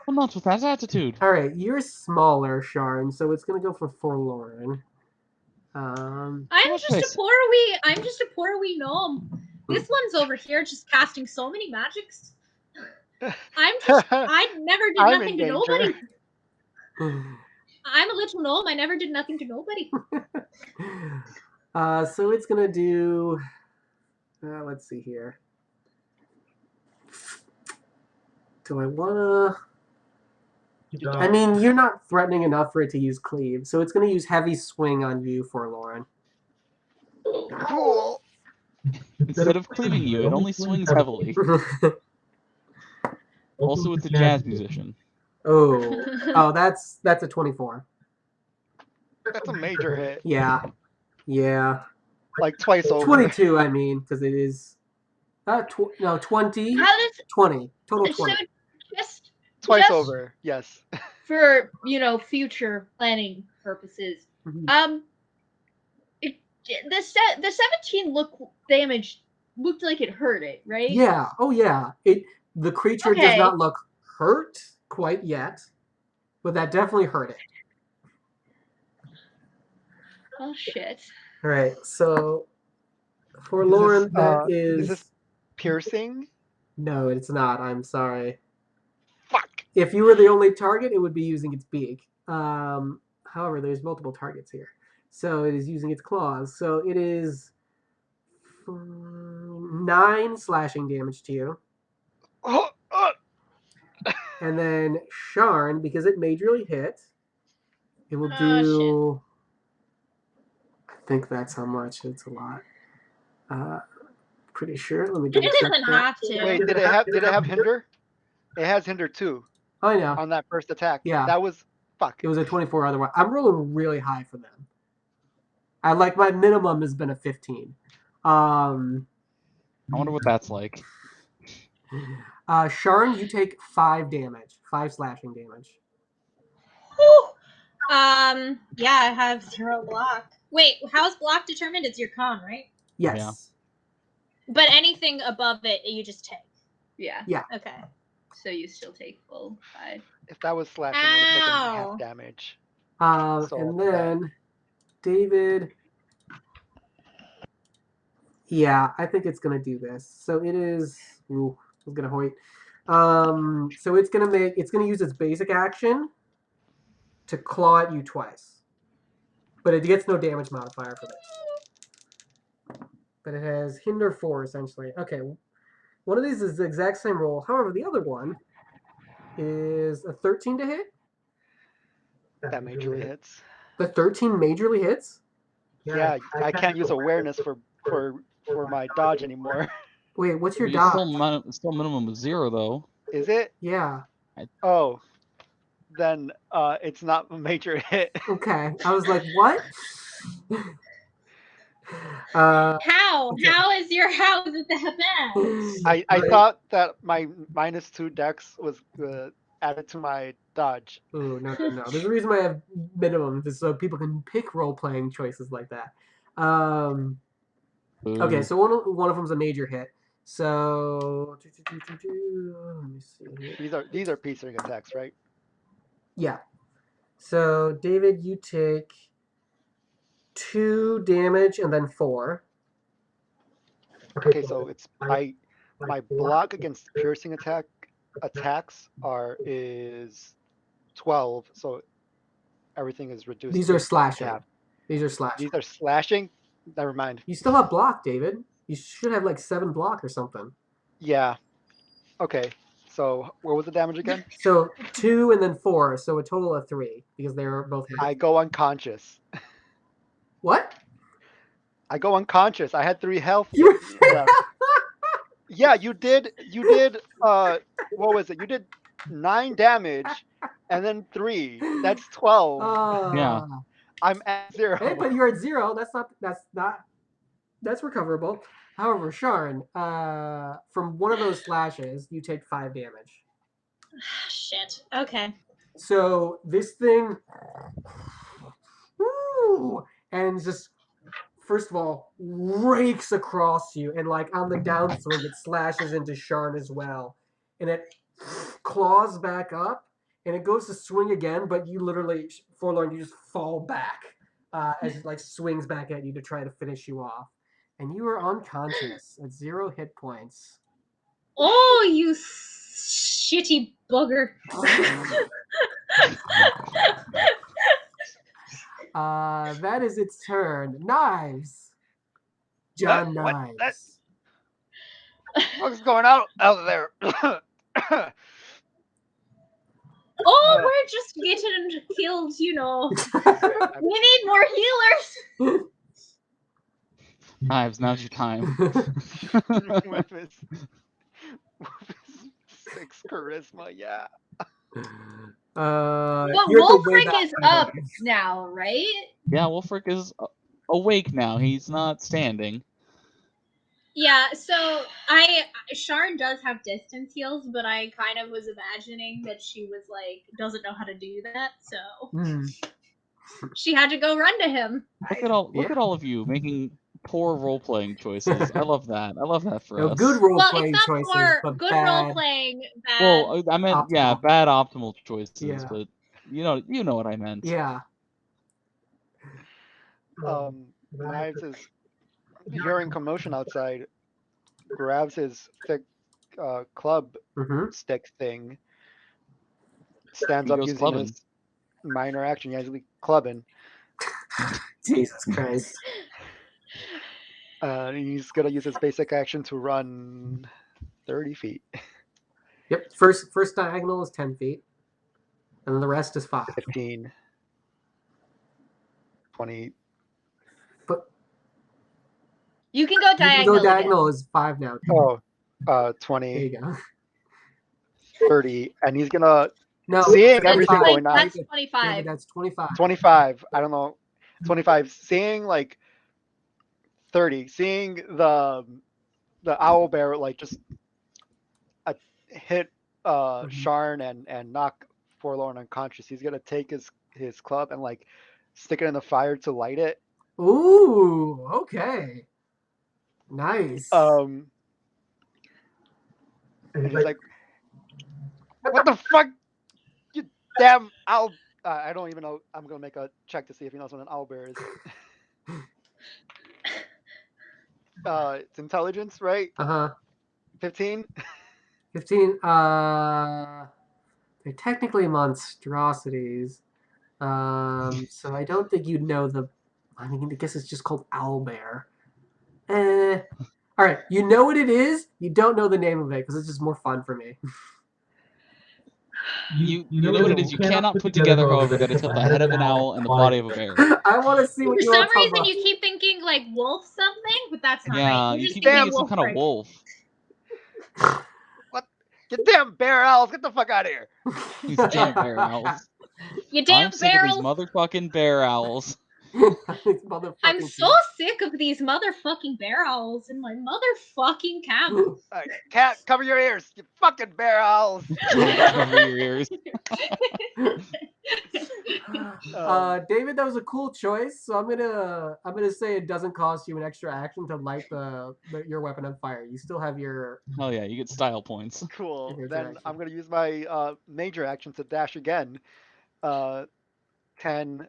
Well, not with that attitude. All right, you're smaller, Sharon, so it's gonna go for forlorn. I'm What's just this? a poor wee gnome. This one's over here just casting so many magics. I never did I'm nothing in to nobody. danger. I'm a little gnome. I never did nothing to nobody. So it's gonna do. Let's see here. Do I wanna? I mean, you're not threatening enough for it to use cleave, so it's gonna use heavy swing on you, forlorn. Cool. Instead of cleaving you, it only swings heavily. Also, it's a jazz musician. Oh, that's a 24. That's a major hit. Yeah. Like twice over. 22, I mean, because it is. 20. How does 20. Total so 20. just Twice just over. Yes. for future planning purposes? Mhm. The 17 look damage looked like it hurt it, right? Yeah. Oh yeah. The creature does Okay. not look hurt quite yet, but that definitely hurt it. Oh shit. All right. So for Is Lauren, this, that is is this piercing? no, it's not. I'm sorry. Fuck. If you were the only target, it would be using its beak. However, there's multiple targets here, so it is using its claws. So it is 9 slashing damage to you. Oh, And then Sharn, because it majorly hit, it will Oh, do. I think that's how much. It's a lot. Pretty sure. Let me double It check doesn't that. have to. wait, did it have hinder? It has hinder too Oh, I know. on that first attack. Yeah. That was fuck. It was a 24 otherwise. I'm rolling really high for them. I like my minimum has been a 15. I wonder what that's like. Sharn, you take 5 damage. 5 slashing damage. Whew. Yeah, I have 0 block. Wait, how's block determined? It's your con, right? Yes. Yeah. But anything above it, you just take. Yeah. Okay. So you still take full 5. If that was slashing, it would have taken Ow. half damage. So And that- then David. Yeah, I think it's gonna do this. So it is. Ooh, I'm gonna hoit. So it's gonna use its basic action to claw at you twice, but it gets no damage modifier for this. But it has hinder 4 essentially. Okay, one of these is the exact same roll. However, the other one is a 13 to hit. that majorly hits. The 13 majorly hits. Yeah, I can't use awareness for my dodge anymore. Wait, what's your It's dodge? still minimum of 0 though. Is it? Yeah. Oh, then it's not a major hit. Okay. I was like, what? How? How is it that bad? I thought that my -2 dex was added to my dodge. Oh, no. There's a reason why I have minimum, just so people can pick role-playing choices like that. Okay, so one of them's a major hit. So let me see here. These are piercing attacks, right? Yeah. So David, you take 2 damage and then 4. Okay, so it's my block against piercing attacks is 12, so everything is reduced. These are to slashing. half. These are slashing. These are slashing. Never mind. You still have block, David. You should have like 7 block or something. Yeah. Okay. So what was the damage again? So 2 and then 4, so a total of 3 because they were both hit. I go unconscious. What? I go unconscious. I had 3 health. You- Yeah, you did what was it? You did 9 damage and then 3. That's 12. Yeah. I'm at 0. Hey, but you're at 0. That's recoverable. However, Sharn, from one of those slashes, you take 5 damage. Shit. Okay. So this thing, woo, and just first of all rakes across you, and like on the downswing, it slashes into Sharn as well, and it claws back up, and it goes to swing again, but you literally, Forlorn, you just fall back as it like swings back at you to try to finish you off, and you are unconscious at 0 hit points. Oh, you shitty bugger. That is its turn. Knives. John What? Knives. What's going on out there? Oh, we're just getting killed, you know. We need more healers. Knives, now's your time. with his 6 charisma, yeah. But you have to weigh Wolfric that is by up knives. now, right? Yeah, Wolfric is awake now. He's not standing. Yeah, so Sharn does have distance heals, but I kind of was imagining that she was like doesn't know how to do that, so she had to go run to him. Look at all of you making poor role playing choices. I love that. I love that for No, us. good role Well, playing it's not choices, for but good bad. role playing. Bad. Well, I meant yeah, Optimal. bad optimal choices, Yeah. but you know what I meant. Yeah. Knives is hearing commotion outside, grabs his thick club Mm-hmm. stick thing, stands He up goes using clubbing. his minor action, usually clubbing. Jesus Christ. He's gonna use his basic action to run 30 feet. Yep. First diagonal is 10 feet, and then the rest is 5. 15, 20. But You can go you can diagonal. go diagonal again. is 5 now. Oh, There 20, you go. 30, and he's gonna No, seeing that's everything 25. going on. That's David, 25. that's 25. 25. I don't know. 25. Seeing like 30. Seeing the owl bear like just hit Sharn and knock Forlorn unconscious. He's gonna take his club and like stick it in the fire to light it. Ooh, okay. Nice. And he's like, "What the fuck? You damn owl!" I don't even know. I'm gonna make a check to see if he knows what an owl bear is. It's intelligence, right? Uh-huh. 15. 15. They're technically monstrosities. So I don't think you'd know the. I mean, I guess it's just called owlbear. All right, you know what it is. You don't know the name of it because it's just more fun for me. You know what it is. You cannot put together, however, that it's got the head of an owl and the body of a bear. I want to see what For you some want to talk reason, about. you keep thinking like wolf something, but that's not Yeah, right. You're you just keep thinking thinking some kind of right. wolf. What? You damn bear owls! Get the fuck out of here! These damn bear owls. You damn I'm sick of these barrels. motherfucking bear owls. I'm so sick of these motherfucking bear owls in my motherfucking cabin. Cat, cover your ears, you fucking bear owls! Cover your ears. David, that was a cool choice. So I'm gonna say it doesn't cost you an extra action to light your weapon on fire. You still have your. Hell yeah, you get style points. Cool. Major Then action. I'm gonna use my major action to dash again. 10,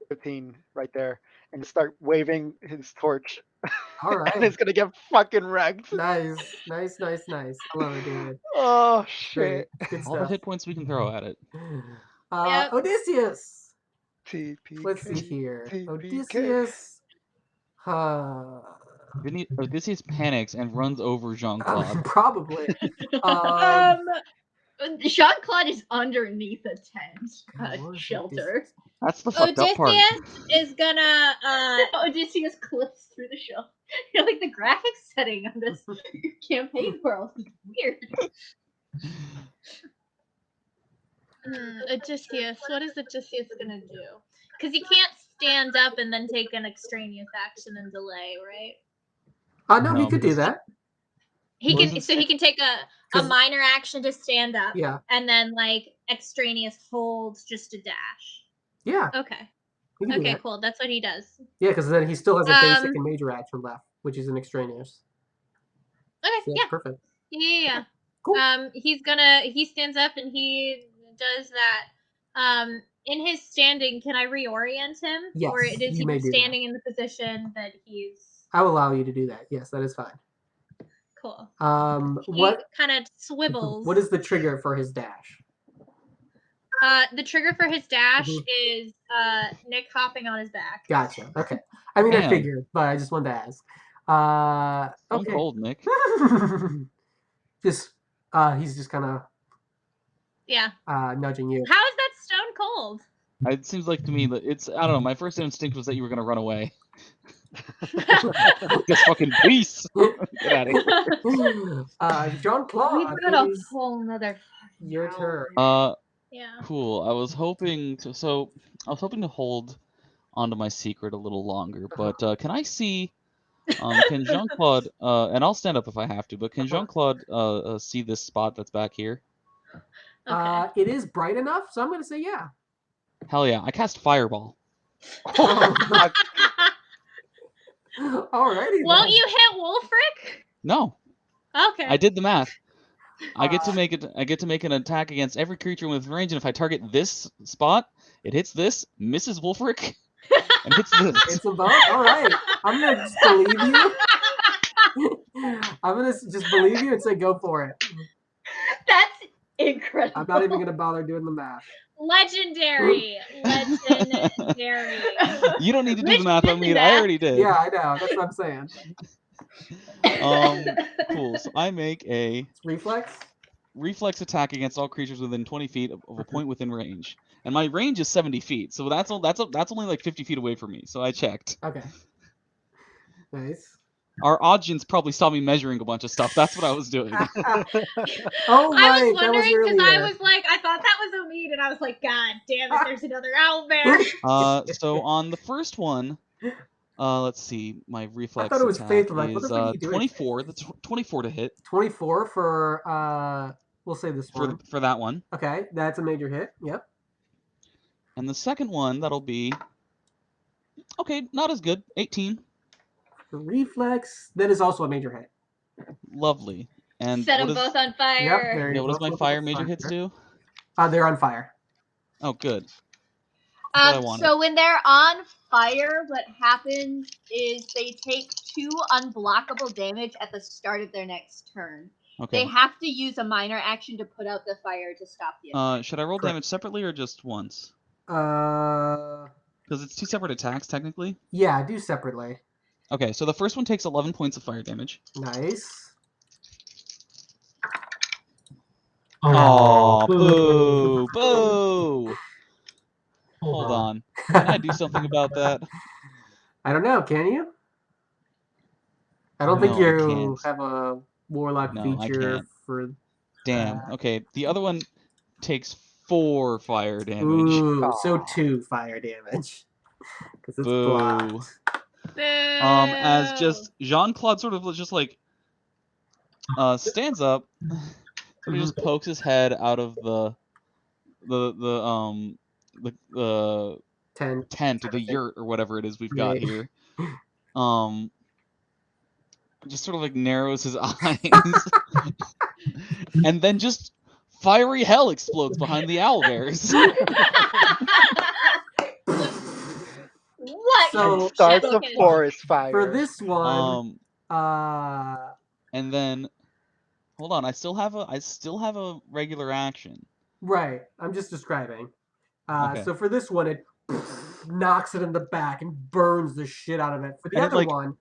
15 right there, and start waving his torch. All right. And it's gonna get fucking wrecked. Nice. I love it, David. Oh Great. shit. Good All the stuff. hit points we can throw at it. Yep. Odysseus. TPK. Let's see here. TPK. Odysseus. Odysseus panics and runs over Jean-Claude. Probably. Jean-Claude is underneath a tent What is shelter. That's the fucked up part. Odysseus is gonna Odysseus clips through the shelf. You know, like the graphics setting on this campaign world is weird. Odysseus. What is Odysseus gonna do? Because he can't stand up and then take an extraneous action and delay, right? No, he could do that. He Well, can. isn't- So he can take a 'Cause- minor action to stand up, Yeah. and then like extraneous holds just to dash. Yeah. Okay. He can do Okay. that. Cool. That's what he does. Yeah, because then he still has a basic Um, and major action left, which is an extraneous. Okay. So Yeah. that's perfect. Yeah. Cool. He stands up and he does that. In his standing, can I reorient him? Yes, Or is you he may do that. standing in the position that he's I will allow you to do that. Yes, that is fine. cool? What He kind of swivels. what is the trigger for his dash? The trigger for his dash Mhm. is Nick hopping on his back. Gotcha. Okay. I mean, I Damn. figured, but I just wanted to ask. I'm Okay. cold, Nick. Just he's just kind of Yeah. nudging you. How is that stone cold? It seems like to me that it's, I don't know, my first instinct was that you were gonna run away. This fucking beast! Get out of here. Jean-Claude, We've got a it is whole nother. your turn. Yeah. Cool. I was hoping to hold onto my secret a little longer, but can I see? Can Jean-Claude? And I'll stand up if I have to. But can Jean-Claude see this spot that's back here? Okay. It is bright enough, so I'm going to say yeah. Hell yeah! I cast Fireball. Oh, Alrighty. Won't then. you hit Wolfric? No, Okay. I did the math. I get to make it. I get to make an attack against every creature within range, and if I target this spot, it hits this, misses Wolfric, and hits this. It's a vote. All right. I'm gonna just believe you. I'm gonna just believe you and say go for it. That's incredible. I'm not even gonna bother doing the math. Legendary. Legendary. You don't need to do the Rich math did on the me. I math. already did. Yeah, I know. That's what I'm saying. Cool. So I make a It's reflex. reflex attack against all creatures within 20 feet of a point within range, and my range is 70 feet. So that's only like 50 feet away from me. So I checked. Okay. Nice. Our audience probably saw me measuring a bunch of stuff. That's what I was doing. Oh, I right. was That was wondering because earlier. I was like, I thought that was Omid, and I was like, God damn it, there's another owlbear. So on the first one, let's see, my reflex thought it was attack faithful. Like, what is the fuck are you doing? 24. That's 24 to hit 24 for we'll say this one. for that one. Okay, that's a major hit. Yep. And the second one, that'll be okay, not as good. 18. The reflex that is also a major hit. Lovely. And Set what them is, both on fire. Yep. There yeah, you what does go. my fire major hits do? They're on fire. Oh, good. That's what I wanted. So when they're on fire, what happens is they take 2 unblockable damage at the start of their next turn. Okay. They have to use a minor action to put out the fire to stop the attack. Should I roll Correct. damage separately or just once? Yeah, Because it's 2 separate attacks, technically. do separately. Okay, so the first one takes 11 points of fire damage. Nice. Oh, boo, boo. Hold on. Can I do something about that? I don't know. Can you? I don't think No, I you can't. have a warlock No, I feature can't. for. Damn. Okay, the other one takes 4 fire damage. Ooh, so Aw. 2 fire damage. Because it's Boo. blocked. Boo. As just Jean-Claude sort of just like stands up, sort of just pokes his head out of the Ten. tent or the yurt or whatever it is we've got Right. here. Just sort of like narrows his eyes, and then just fiery hell explodes behind the owlbears. What? So- And starts a Second. forest fire. For this one, And then hold on, I still have a regular action. right. I'm just describing. Okay. So for this one, it knocks it in the back and burns the shit out of it. For the And it, other like, one,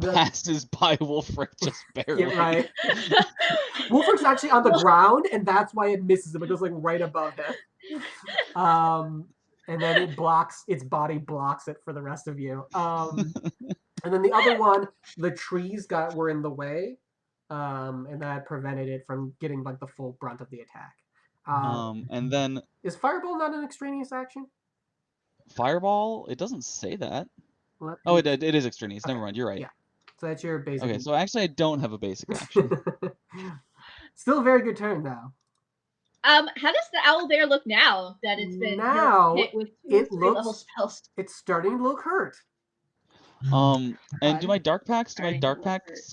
Passes by Wolfric just barely. yeah, right. Wolfric's actually on the ground, and that's why it misses him. It goes like right above him. And then its body blocks it for the rest of you. And then the other one, the trees were in the way, and that prevented it from getting like the full brunt of the attack. And then Is Fireball not an extraneous action? Fireball, it doesn't say that. Let Oh, me- it is extraneous. Never mind, you're right. Yeah. So that's your basic. Okay, so actually I don't have a basic action. Still a very good turn, though. How does the owlbear look now that it's been Now, hit with 2 it 3-level looks- spells? It's starting to look hurt. And do my dark packs Starting to look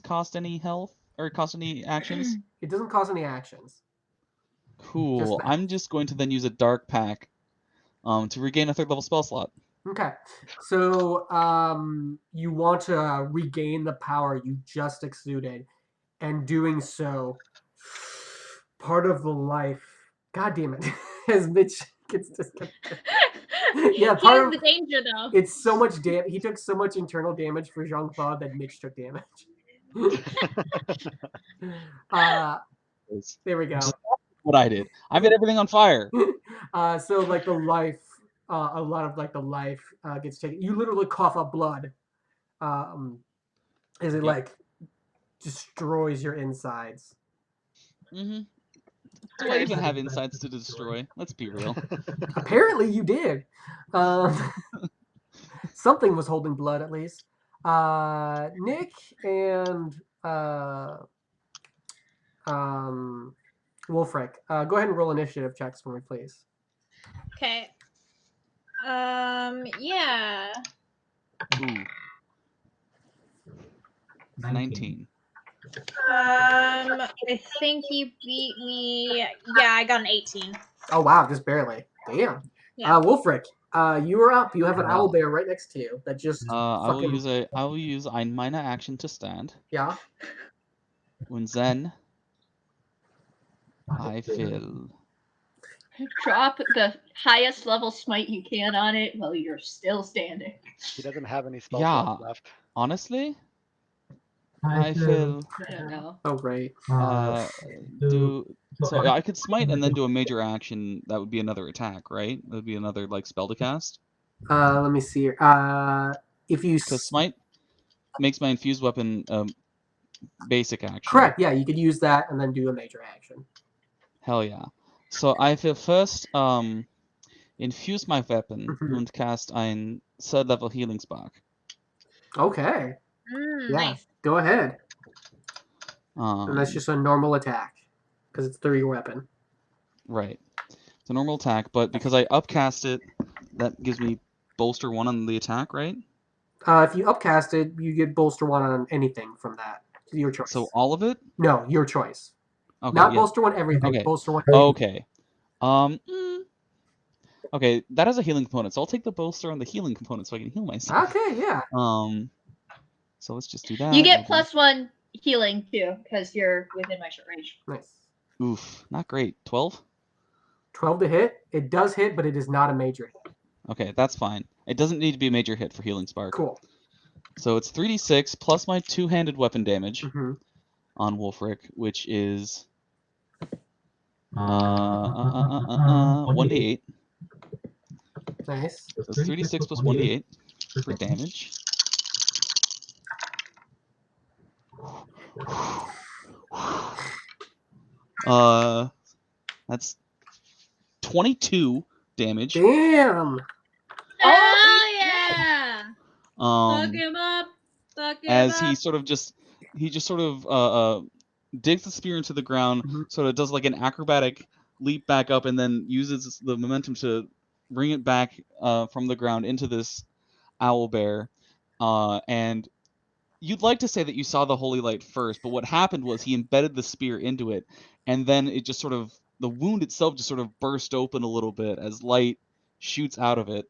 cost any health or cost any actions? It doesn't cause any actions. Cool. that. I'm just going to then use a dark pack to regain a 3rd level spell slot. Okay. So you want to regain the power you just exuded, and doing so, part of the life. God damn it! As Mitch gets disconnected. Yeah, Here's part the of danger, though. it's so much damage. He took so much internal damage for Jean-Claude that Mitch took damage. There we go. What I did. I made everything on fire. So like the life, a lot of like the life gets taken. You literally cough up blood, as it like destroys your insides. Mm-hmm. Do I even have insides to destroy? Let's be real. Apparently you did. Something was holding blood at least. Nick and Wolfric, go ahead and roll initiative checks for me, please. Okay. Yeah. Ooh. 19. I think you beat me. Yeah, I got an 18. Oh wow, just barely. Damn. Yeah. Wolfric, you are up. You have an Wow. owlbear right next to you that just I will fucking use ein meine action to stand. yeah. Und then I will. Drop the highest level smite you can on it while you're still standing. He doesn't have any spell Yeah. slots left. Honestly, I will I don't know. Oh right. do. So I could smite and then do a major action. That would be another attack, right? That would be another like spell to cast. Let me see here. If you Because smite makes my infused weapon basic action. correct, yeah, you could use that and then do a major action. Hell yeah. So I will first infuse my weapon Mhm. und cast ein third level healing spark. Okay. Yeah. Nice. Go ahead. And that's just a normal attack because it's through your weapon. Right. It's a normal attack, but because I upcast it, that gives me bolster 1 on the attack, right? If you upcast it, you get bolster 1 on anything from that. Your choice. So all of it? No, your choice. Okay. Not yeah. bolster 1 everything. Okay. Bolster 1. Okay. Okay, that has a healing component, so I'll take the bolster on the healing component so I can heal myself. Okay, yeah. So let's just do that. You get +1 healing too, because you're within my short range. Nice. Oof, not great. 12? 12 to hit. It does hit, but it is not a major hit. Okay, that's fine. It doesn't need to be a major hit for healing spark. Cool. So it's 3d6 plus my two-handed weapon damage Mm-hmm. on Wolfric, which is 1d8. Nice. So it's 3d6 plus 1d8 for damage. That's 22 damage. Damn. Oh yeah! Fuck Um, him up. Fuck him as up. he just sort of digs the spear into the ground, Mhm. sort of does like an acrobatic leap back up, and then uses the momentum to bring it back from the ground into this owl bear. And you'd like to say that you saw the holy light first, but what happened was he embedded the spear into it, and then it just sort of, the wound itself just sort of burst open a little bit as light shoots out of it.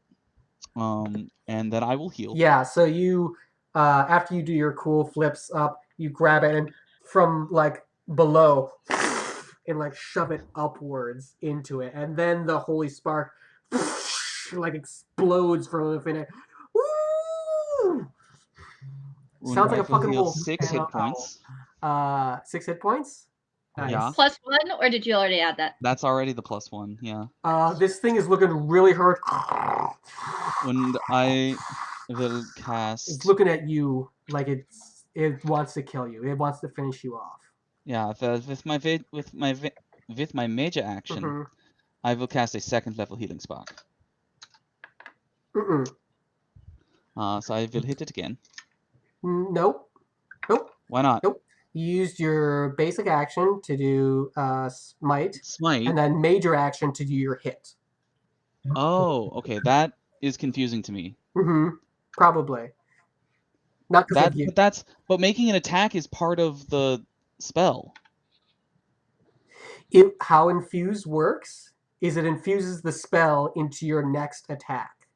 And then I will heal. Yeah, so you, after you do your cool flips up, you grab it and from like below and like shove it upwards into it. And then the holy spark like explodes from within it. Woo! Sounds like a fucking heal wolf. 6 hit points. 6 hit points? Nice. Yeah. +1, or did you already add that? That's already the +1, yeah. This thing is looking really hurt. And I will cast. It's looking at you like it wants to kill you. It wants to finish you off. Yeah, with my major action, Mhm. I will cast a second level healing spark. Mm-mm. So I will hit it again. Nope. Why not? Nope. You used your basic action to do smite, Smite. and then major action to do your hit. Oh, okay. That is confusing to me. Mm-hmm. Probably. Not because of you. But making an attack is part of the spell. How infuse works is it infuses the spell into your next attack.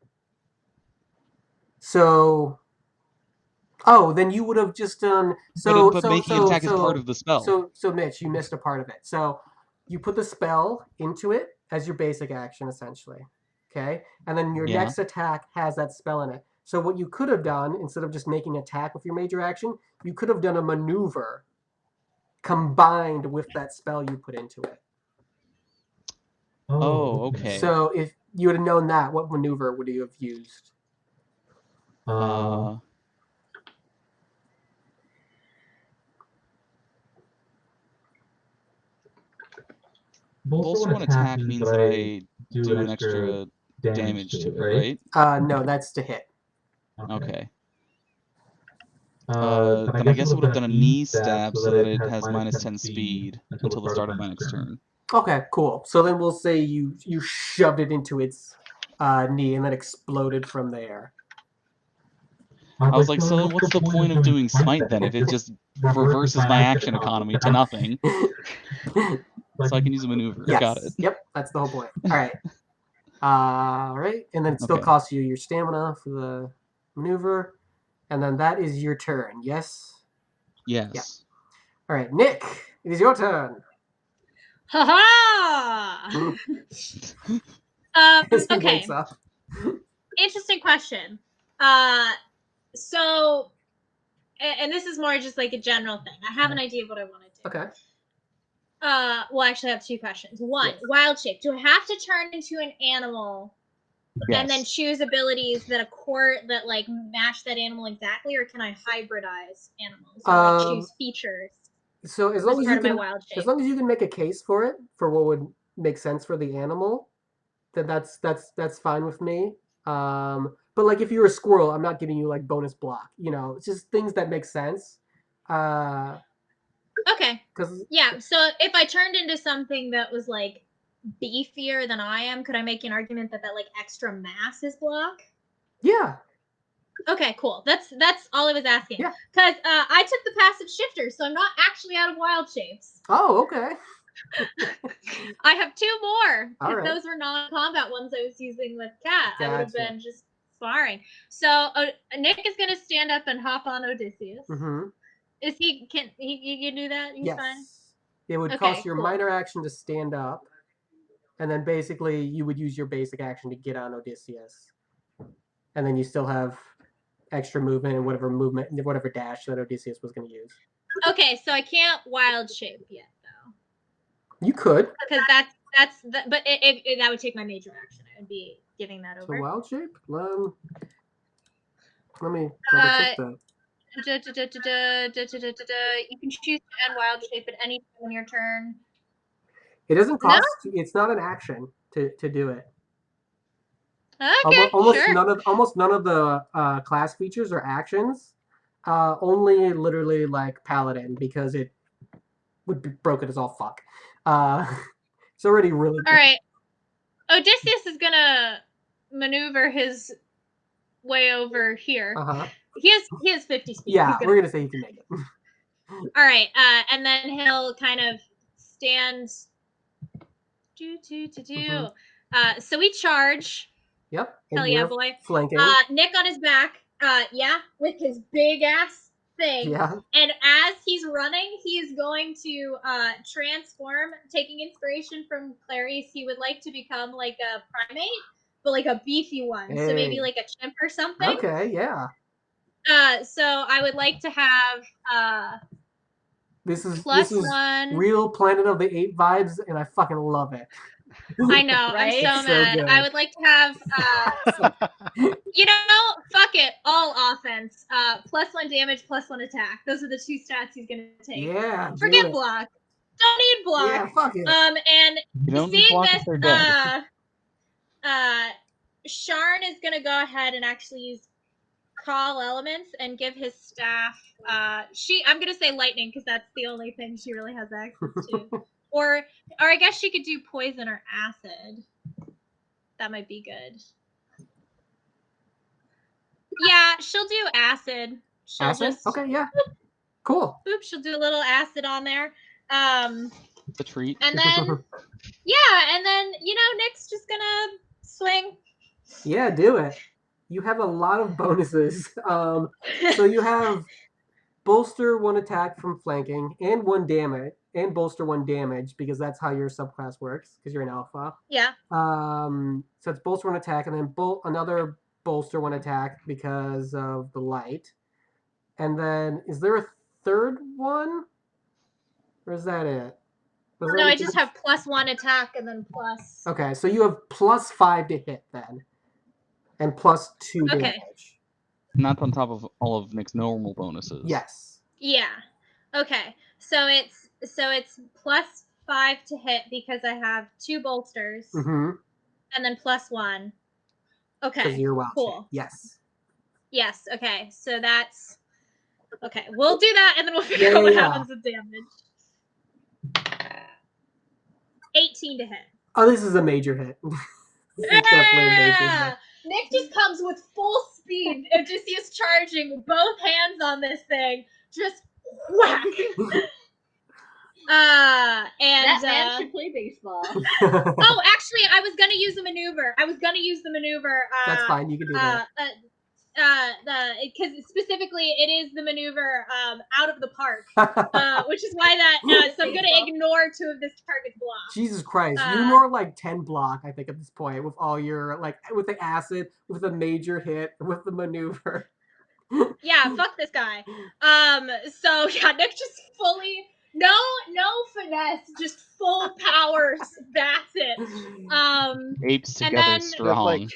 So, then you would have just done. But making an attack is part of the spell. So Mitch, you missed a part of it. So you put the spell into it as your basic action, essentially. Okay, and then your next attack has that spell in it. So what you could have done, instead of just making an attack with your major action, you could have done a maneuver combined with that spell you put into it. Oh, okay. So if you would have known that, what maneuver would you have used? Bolster 1 attack means that I do an extra damage to it, right? No, that's to hit. Okay. Then I guess I would have done a knee stab so that it has -10 speed until the start of my next turn. Okay, cool. So then we'll say you shoved it into its knee and then exploded from there. I was like, so then what's the point of doing smite then if it just reverses my action economy to nothing? So I can use a maneuver. Yes. Got it. Yep, that's the whole point. All right, and then it still Okay. costs you your stamina for the maneuver, and then that is your turn. Yes. Yes. Yeah. All right, Nick, it is your turn. Ha As he okay. wakes up. Interesting question. So, and this is more just like a general thing. I have an idea of what I want to do. Okay. Well, actually, I have two questions. One, Yes. wild shape. Do I have to turn into an animal and then Yes. choose abilities that that like match that animal exactly, or can I hybridize animals or like choose features? So as as long as part you of my can, wild shape. as long as you can make a case for it, for what would make sense for the animal, then that's fine with me. But like if you're a squirrel, I'm not giving you like bonus block. You know, it's just things that make sense. Okay. Yeah. So if I turned into something that was like beefier than I am, could I make an argument that like extra mass is block? Yeah. Okay, cool. That's all I was asking. Yeah. Because I took the passive shifter, so I'm not actually out of wild shapes. Oh, okay. I have two more All because right. those were non-combat ones I was using with Cat. I would have Gotcha. been just sparring. So Nick is gonna stand up and hop on Odysseus. Mm-hmm. Is he can do that? He's Yes. fine. It would Okay, cost your cool. minor action to stand up, and then basically you would use your basic action to get on Odysseus, and then you still have extra movement and whatever dash that Odysseus was going to use. Okay, so I can't wild shape yet though. You could. Because but that would take my major action. I would be giving that over. So wild shape. Let me double check that. You can choose to end wild shape at any time on your turn. It doesn't cost. No? It's not an action to do it. Okay, almost sure. none of the class features are actions. Only literally like Paladin, because it would be broken as all fuck. It's already really good. All right. Odysseus is gonna maneuver his way over here. Uh-huh. He has 50 speed. Yeah, we're gonna say he can make it. All right, and then he'll kind of stand. Mm-hmm. So we charge. Yep. Hell yeah, boy. Flanking. Nick on his back. Yeah, with his big ass thing. Yeah. And as he's running, he is going to transform, taking inspiration from Clarice. He would like to become like a primate, but like a beefy one. Hey. So maybe like a chimp or something. Okay, yeah. So I would like to have this is +1 real Planet of the Apes vibes, and I fucking love it. I know, right? I'm so mad. Good. I would like to have fuck it, all offense. +1 damage, +1 attack. Those are the two stats he's gonna take. Yeah. Forget block. Don't need block. Yeah, fuck it. And you don't need block if they're dead. Sharn is gonna go ahead and actually use call elements and give his staff I'm gonna say lightning because that's the only thing she really has access to. or I guess she could do poison or acid. That might be good. Yeah, she'll do acid. Acid? Okay, yeah. Cool. Boop, she'll do a little acid on there. The treat. And then Nick's just gonna swing. Yeah, do it. You have a lot of bonuses. So you have bolster 1 attack from flanking and 1 damage, and bolster 1 damage because that's how your subclass works because you're an alpha. Yeah. So it's bolster 1 attack and then another bolster 1 attack because of the light. And then is there a third one? Or is that it? No, I just have +1 attack and then plus. Okay, so you have +5 to hit then. And +2 damage. And that's on top of all of Nick's normal bonuses. Yes. Yeah. Okay. So it's +5 to hit because I have 2 bolsters. Mm-hmm. And then +1. Okay. Because you're wild. Cool. Yes. Yes. Okay. So that's okay. We'll do that and then we'll figure out what happens with damage. 18 to hit. Oh, this is a major hit. definitely amazing. Yeah! Nick just comes with full speed. Odysseus charging with both hands on this thing. Just whack. And That man should play baseball. oh, actually, I was gonna use the maneuver. That's fine. You can do that. Because specifically it is the maneuver out of the park, which is why that. So I'm gonna ignore 2 of this target's blocks. Jesus Christ, you're more like 10 block, I think, at this point, with all your like with the acid, with the major hit, with the maneuver. Yeah, fuck this guy. So yeah, Nick just fully no finesse, just full power bats it. Apes and together then- strong.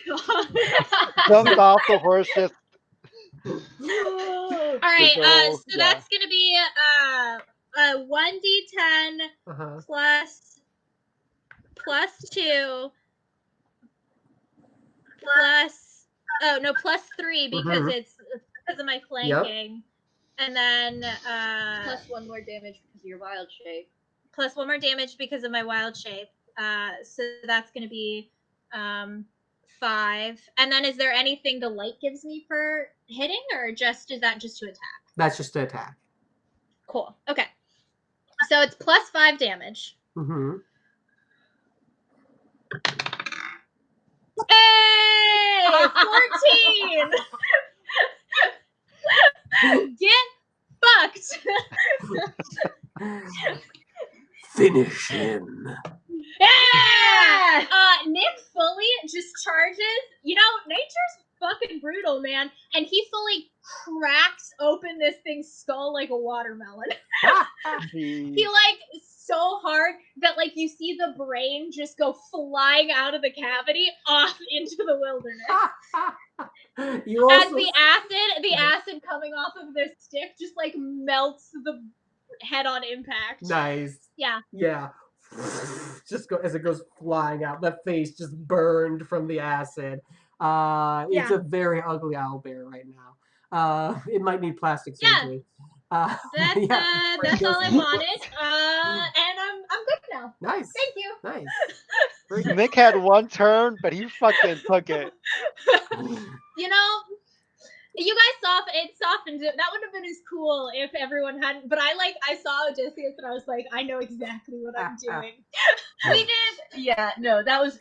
Jumped off the horse, just All right, go, so that's gonna be a 1d10 Uh-huh. plus 2 plus 3 because it's because of my flanking, and then Plus 1 more damage because of your wild shape. plus 1 more damage because of my wild shape. So that's gonna be 5. And then is there anything the light gives me for hitting, or is that just to attack? That's just to attack. Cool. Okay. So it's plus 5 damage. Mm-hmm. Hey! 14! Get fucked! Finish him. Yeah! Nick fully just charges. You know, nature's fucking brutal, man. And he fully cracks open this thing's skull like a watermelon. He like so hard that like you see the brain just go flying out of the cavity off into the wilderness. You also... As the acid coming off of this stick just like melts the head on impact. Nice. Yeah. Yeah. Just as it goes flying out, that face just burned from the acid. It's a very ugly owlbear right now. It might need plastic surgery. That's all I wanted. And I'm good now. Nice. Thank you. Nice. Nick had 1 turn, but he fucking took it. You know, you guys softened it. That would have been as cool if everyone hadn't. But I saw Odysseus and I was like, I know exactly what I'm doing. We did. Yeah. No, that was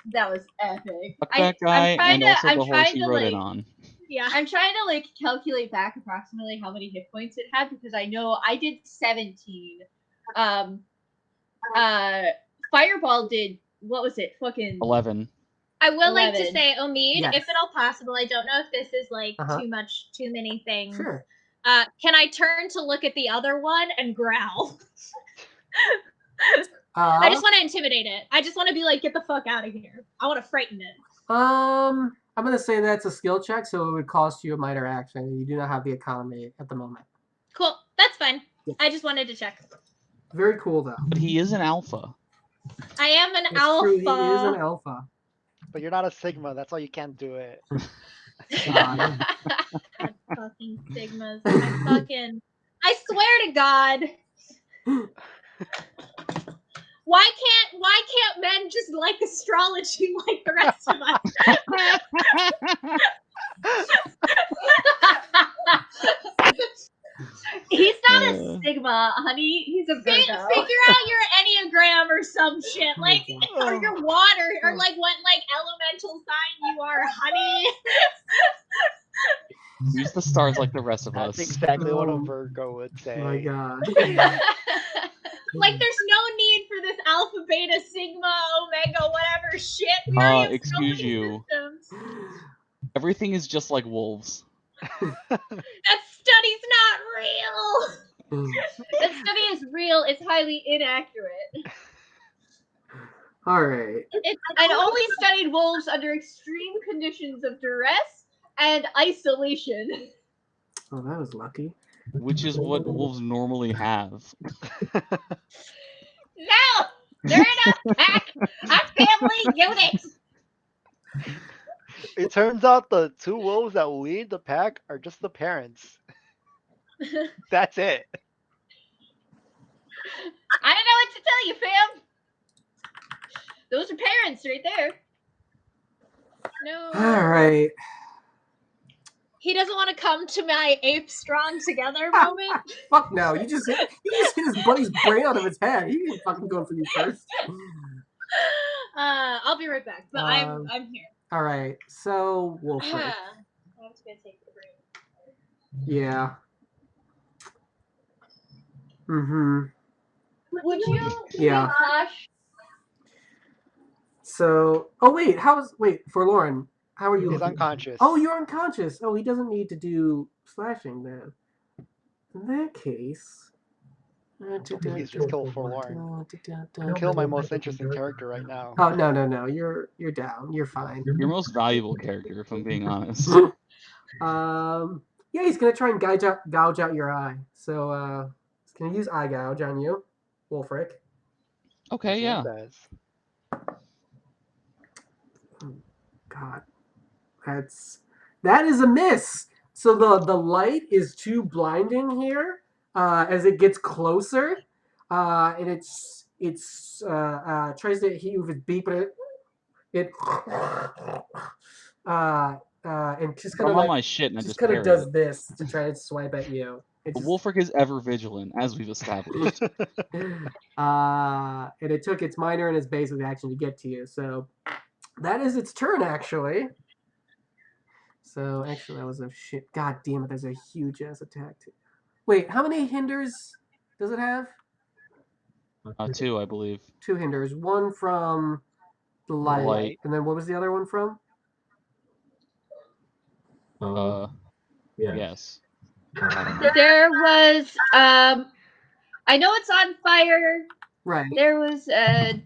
epic. Fuck that guy and also the horse he rode like, in on. Yeah. I'm trying to like calculate back approximately how many hit points it had because I know I did 17. Fireball did what was it? Fucking 11. I will like to 11. say, Omid, Yes. if at all possible, I don't know if this is like Uh-huh. too many things. Sure. Can I turn to look at the other one and growl? I just want to intimidate it. I just want to be like, get the fuck out of here. I want to frighten it. I'm gonna say that's a skill check, so it would cost you a minor action. You do not have the economy at the moment. Cool. That's fine. Yeah. I just wanted to check. Very cool though. But he is an alpha. I am an It's alpha. true, he is an alpha. But you're not a Sigma, that's why you can't do it. God. Fucking Sigmas. I swear to God. Why can't men just like astrology like the rest of us? He's not a Sigma, honey. He's a Virgo. Figure out your Enneagram or some shit. Like, or your water, or like what like elemental sign you are, honey. Use the stars like the rest of us. That's exactly what a Virgo would say. Oh my God. Like, there's no need for this alpha, beta, sigma, omega, whatever shit. We already have so excuse many you. systems. Everything is just like wolves. That study's not real. That study is real. It's highly inaccurate. All right. And only studied wolves under extreme conditions of duress and isolation. Oh, that was lucky. Which is what wolves normally have. No! They're in a pack! A family unit! It turns out the 2 wolves that lead the pack are just the parents. That's it. I don't know what to tell you, fam. Those are parents right there. No. All right. He doesn't want to come to my ape strong together moment. Fuck no. You just hit his buddy's brain out of his head. He ain't fucking going for you first. I'll be right back, but I'm here. All right. So Wolfric. I was gonna take the break. Yeah. Mm-hmm. Would you? Yeah. Hush. So, Forlorn, how are you? He's looking? unconscious. Oh, you're unconscious. Oh, he doesn't need to do slashing then. In that case, Please just kill Forlorn. Kill my most interesting character right now. Oh no, you're down. You're fine. Your most valuable character, if I'm being honest. Yeah, he's gonna try and gouge out your eye. So, he's gonna use eye gouge on you, Wolfric. Okay, yeah. God, that is a miss. So the light is too blinding here as it gets closer, and it's tries to hit you with its beak, but it and just kind I'm of on my shit and I just kind parry of does it. this to try to swipe at you. Wolfric is ever vigilant, as we've established. And it took its minor and its basic action to get to you. So that is its turn, actually. So actually, that was a shit. God damn it! There's a huge ass attack. Wait, how many hinders does it have? 2, I believe. 2 hinders. One from the light, and then what was the other one from? Yes. There was I know it's on fire. Right. There was a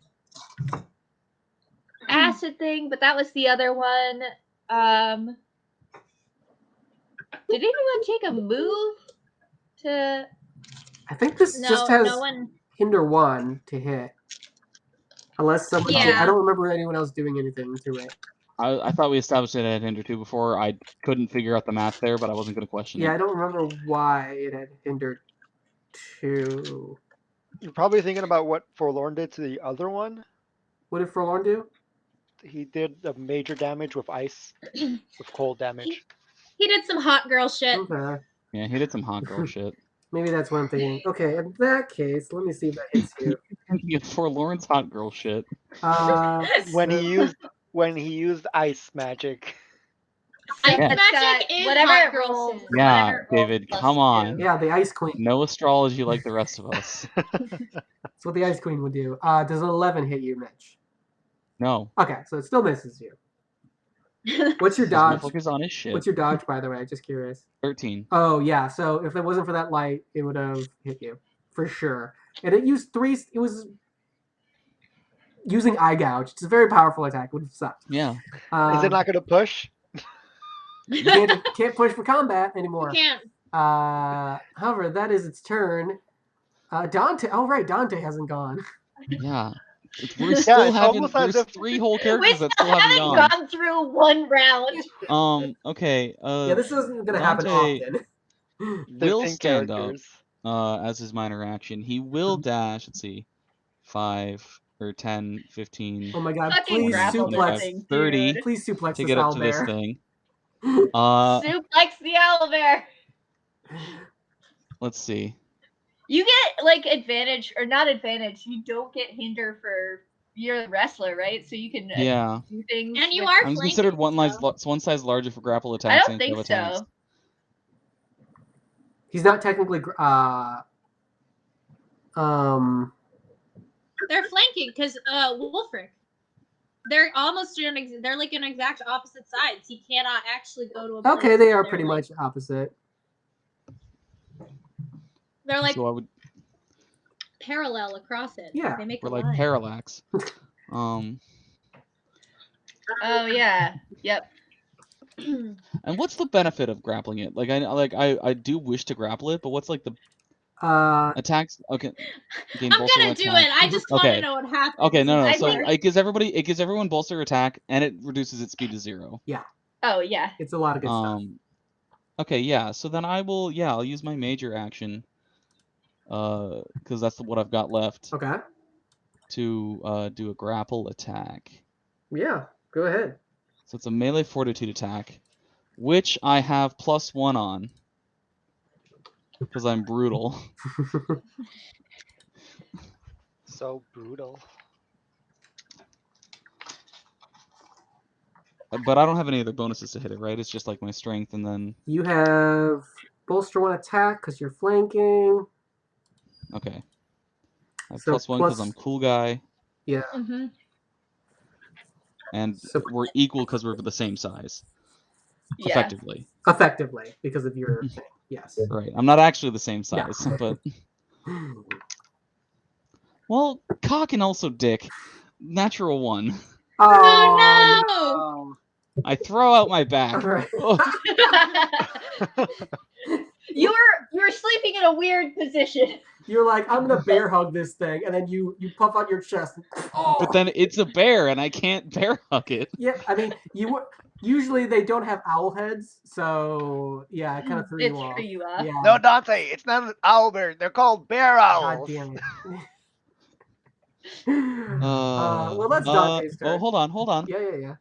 acid thing, but that was the other one. Did anyone take a move to? I think this just has no one. hinder 1 to hit. Unless somebody did. I don't remember anyone else doing anything to it. I thought we established it had hinder 2 before. I couldn't figure out the math there, but I wasn't going to question it. Yeah, I don't remember why it had hindered 2. You're probably thinking about what Forlorn did to the other one. What did Forlorn do? He did the major damage with ice, with cold damage. He did some hot girl shit. Okay. Yeah, he did some hot girl shit. Maybe that's what I'm thinking. Okay, in that case, let me see if that hits you. Thinking of Forlorn's hot girl shit. When he used ice magic. Ice Yeah. magic is whatever hot it girl rolls. shit. Yeah, Whatever it rolls David, plus come on. 2. Yeah, the Ice Queen. No astrology like the rest of us. That's what the Ice Queen would do. Does an 11 hit you, Mitch? No. Okay, so it still misses you. What's your dodge? Focus on his shit. What's your dodge, by the way? Just curious. 13. Oh, yeah, so if it wasn't for that light, it would have hit you. For sure. And it used 3... It was using Eye Gouge. It's a very powerful attack. It would have sucked. Yeah. Is it not going to push? You can't push for combat anymore. You can't. However, that is its turn. Dante. Oh, right, Dante hasn't gone. Yeah. We're still having. almost There's 3 whole characters that still haven't haven't gone. gone through one round. Okay. Yeah, this isn't going to happen Dante often. will 15 stand characters. up as his minor action. He will dash. Let's see. 5 or 10, 15. Oh my god, Fucking please grapple suplex. thing, 30 dude. Please suplex to this get up to this owlbear. thing. Suplex the owlbear. Let's see. You get like advantage or not advantage. You don't get hinder for you're a wrestler, right? So you can Yeah. do things. And you with- are I'm flanking, considered one so- size larger for grapple I attacks don't and think shove attacks. so. He's not technically. They're flanking because Wolfric. They're almost they're like on exact opposite sides. He cannot actually go to a. Okay, place they where are they're, pretty like- much opposite. They're like So I would. parallel across it. Yeah, they make We're a like line. parallax. Oh yeah. Yep. And what's the benefit of grappling it? Like I do wish to grapple it, but what's like the attacks? Okay. I'm gonna do it. I just want to know what happens. Okay, no. I So think- it gives everyone bolster attack, and it reduces its speed to 0. Oh yeah. It's a lot of good stuff. Okay, yeah. So then I'll use my major action, because that's what I've got left Okay. to do a grapple attack. Yeah, go ahead. So it's a melee fortitude attack, which I have +1 on because I'm brutal. So brutal. But I don't have any other bonuses to hit it, right? It's just like my strength and then... You have bolster 1 attack because you're flanking. Okay. I have So +1 because plus- I'm cool guy. Yeah. Mm-hmm. And So- we're equal because we're the same size. Yeah. Effectively. Effectively, because of your thing. Yes. Right. I'm not actually the same Yeah. size, but... Well, cock and also dick. Natural 1. Oh, no! I throw out my back. Alright. Oh, You were sleeping in a weird position. You're like, I'm gonna bear hug this thing, and then you puff out your chest. Oh. but then it's a bear, and I can't bear hug it. Yeah, I mean, usually they don't have owl heads, so yeah, it kind of threw It you off. threw you off. Yeah. No, Dante, it's not an owlbear. They're called bear God owls. damn it. Well, that's Dante's turn. Oh, hold on. Yeah.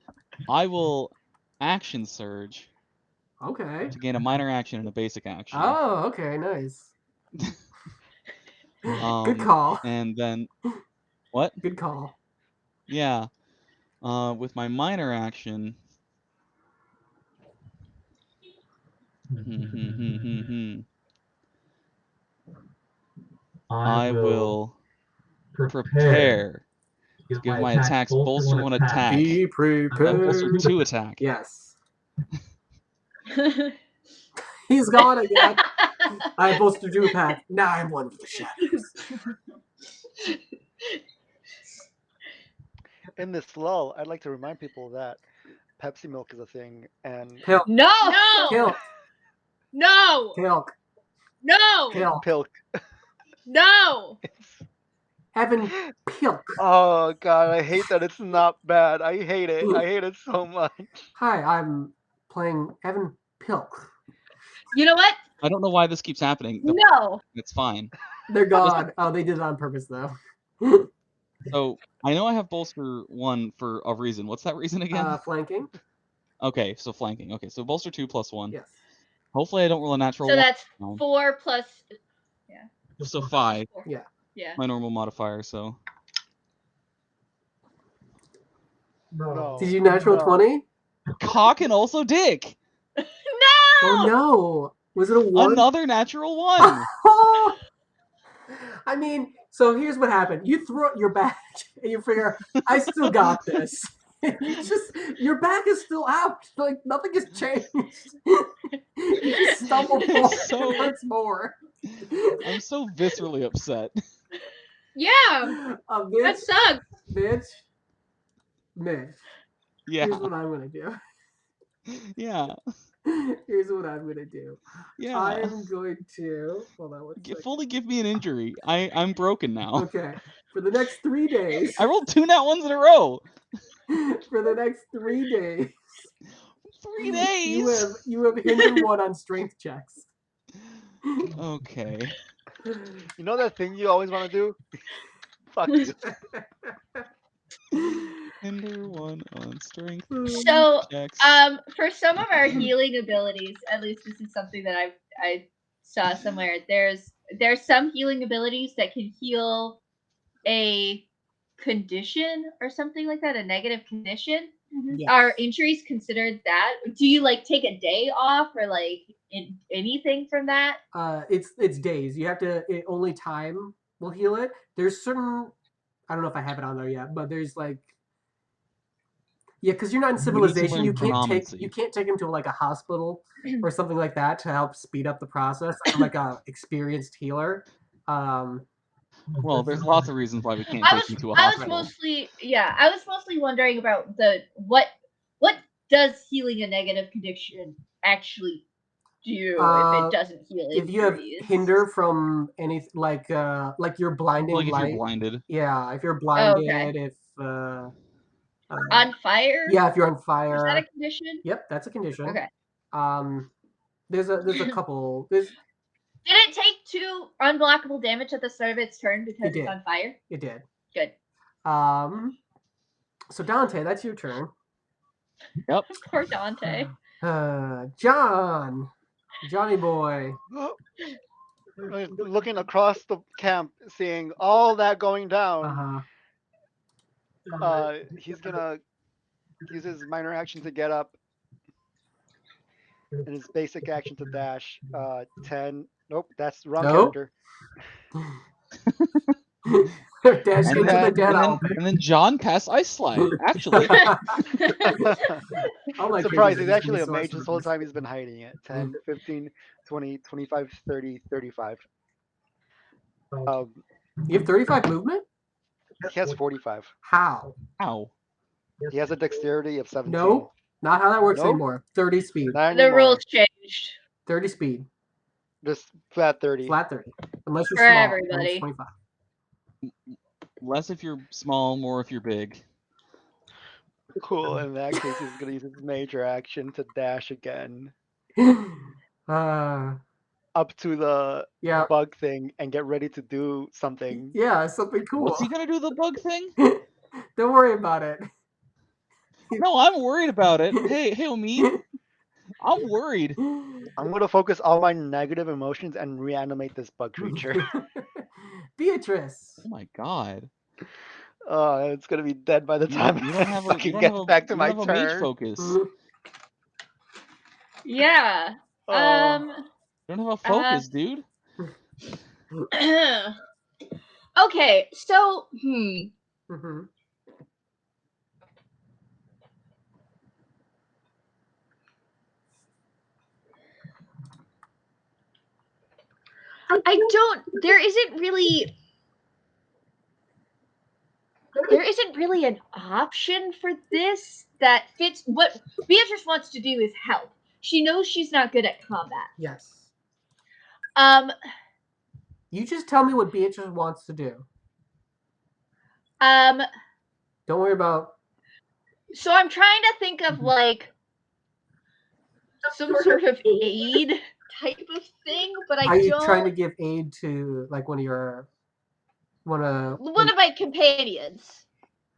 I will action surge Okay. to gain a minor action and a basic action. Oh, okay, nice. Um, Good call. And then, what? Good call. Yeah. With my minor action. I will prepare to give my attacks bolster 1 attack. Be And prepared. bolster 2 attack. Yes. He's gone again. I bolster 2 attack. Now I'm one with the shadows. In this lull, I'd like to remind people that Pepsi milk is a thing, and Pilk. No! No! Pilk. No! Pilk. No! Pilk. pilk. No! Evan Pilk. Oh god, I hate that it's not bad. I hate it. I hate it so much. Hi, I'm playing Evan Pilk. You know what? I don't know why this keeps happening. No. It's fine. They're gone. Oh, they did it on purpose, though. So, I know I have bolster 1 for a reason. What's that reason again? Flanking. Okay, so flanking. Okay, so bolster 2 + 1. Yes. Hopefully I don't roll a natural So 1. that's 4 plus. So 5. Yeah. My normal modifier, so... No. Did you natural No. 20? Cock and also dick! Oh no! Was it a 1? Another natural 1! I mean, so here's what happened. You throw it your back and you figure, I still got this. Your back is still out. Like, nothing has changed. You just stumble forward So- and it hurts more. I'm so viscerally upset. Yeah! That Mitch, sucks! Mitch, Yeah, here's what I'm going to do. yeah, Here's what I'm going to do. yeah. I'm going to... Hold on one second. Fully give me an injury. I'm broken now. Okay. For the next 3 days... I rolled 2 nat 1s in a row! For the next 3 days... 3 days! You have hinder 1 on strength checks. Okay. You know that thing you always want to do? Fuck you. Hinder 1 on strength So, checks. for some of our healing abilities, at least this is something that I saw somewhere. There's some healing abilities that can heal a condition or something like that, a negative condition. Yes. Are injuries considered that? Do you like take a day off or like anything from that? It's days. You have to. Only time will heal it. There's certain. I don't know if I have it on there yet, but there's like. Yeah, because you're not in civilization, you can't take him to like a hospital or something like that to help speed up the process. I'm like a experienced healer. Well, there's lots of reasons why we can't I take you to a was hospital. mostly wondering about what does healing a negative condition actually do if it doesn't heal If you have injuries? hinder from anything like you're blinding Like if light. you're blinded. Yeah, if you're blinded, okay. if On fire? yeah, if you're on fire. Is that a condition? Yep, that's a condition. Okay. There's a couple. Did Did it take 2 unblockable damage at the start of its turn because It did. it's on fire? It did. Good. So Dante, that's your turn. Yep. Poor Dante. Johnny boy. Looking across the camp, seeing all that going down, he's gonna use his minor action to get up, and his basic action to dash. 10. Nope, that's the wrong Nope. character. Dash And into the then, dead and then John casts Ice Slide. Actually, Surprise, he's actually a mage this whole time. He's been hiding it. 10, 15, 20, 25, 30, 35. You have 35 movement? He has 45. How? ow. He has a dexterity of 17. Nope. Not how that works Nope. anymore. 30 speed. Not The anymore. rules changed 30 speed. Just flat 30. Flat 30. Unless you're For small. everybody. It's 25. Less if you're small, more if you're big. Cool. In that case, he's gonna use his major action to dash again up to the Yeah. bug thing and get ready to do something. Yeah, something cool. What's he gonna do? The bug thing? Don't worry about it. No, I'm worried about it. Hey, Omid. I'm worried. I'm gonna focus all my negative emotions and reanimate this bug creature. Beatrice. Oh my god. It's gonna be dead by the time You I don't have a, you fucking don't get have a, back to you my don't have a mage turn. focus. Yeah. You don't have a focus, dude. Okay, so Mm-hmm. there isn't really an option for this that fits. What Beatrice wants to do is help. She knows she's not good at combat. Yes. You just tell me what Beatrice wants to do. Don't worry about. So I'm trying to think of like some sort of aid type of thing, but Are you trying to give aid to like one of my companions?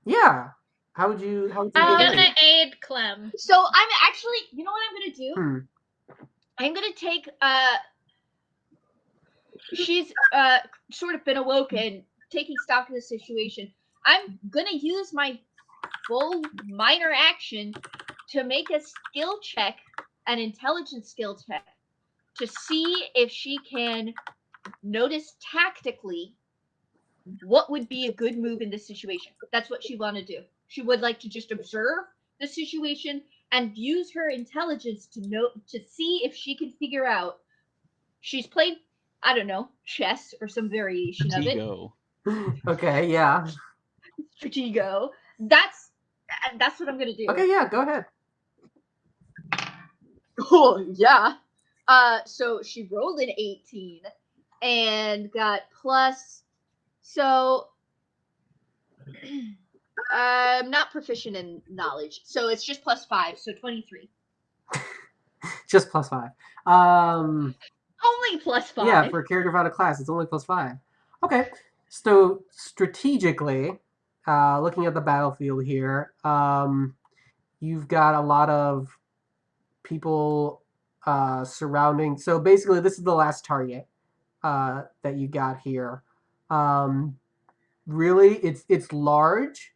Yeah. How would you I'm give gonna aid? aid Clem. So I'm actually, you know what I'm gonna do? I'm gonna take she's sort of been awoken, taking stock of the situation. I'm gonna use my full minor action to make a skill check, an intelligence skill check, to see if she can notice tactically what would be a good move in this situation. That's what she want to do. She would like to just observe the situation and use her intelligence to see if she can figure out. She's played, I don't know, chess or some variation of it. Okay, yeah. Stratego. That's what I'm gonna do. Okay, yeah, go ahead. Oh yeah. So she rolled an 18 and got plus. So I'm not proficient in knowledge, so it's just plus 5, so 23. Just plus 5. Only plus 5. Yeah, for a character out of class, it's only plus 5. Okay, so strategically, looking at the battlefield here, you've got a lot of people surrounding. So basically, this is the last target that you got here. Really, it's large,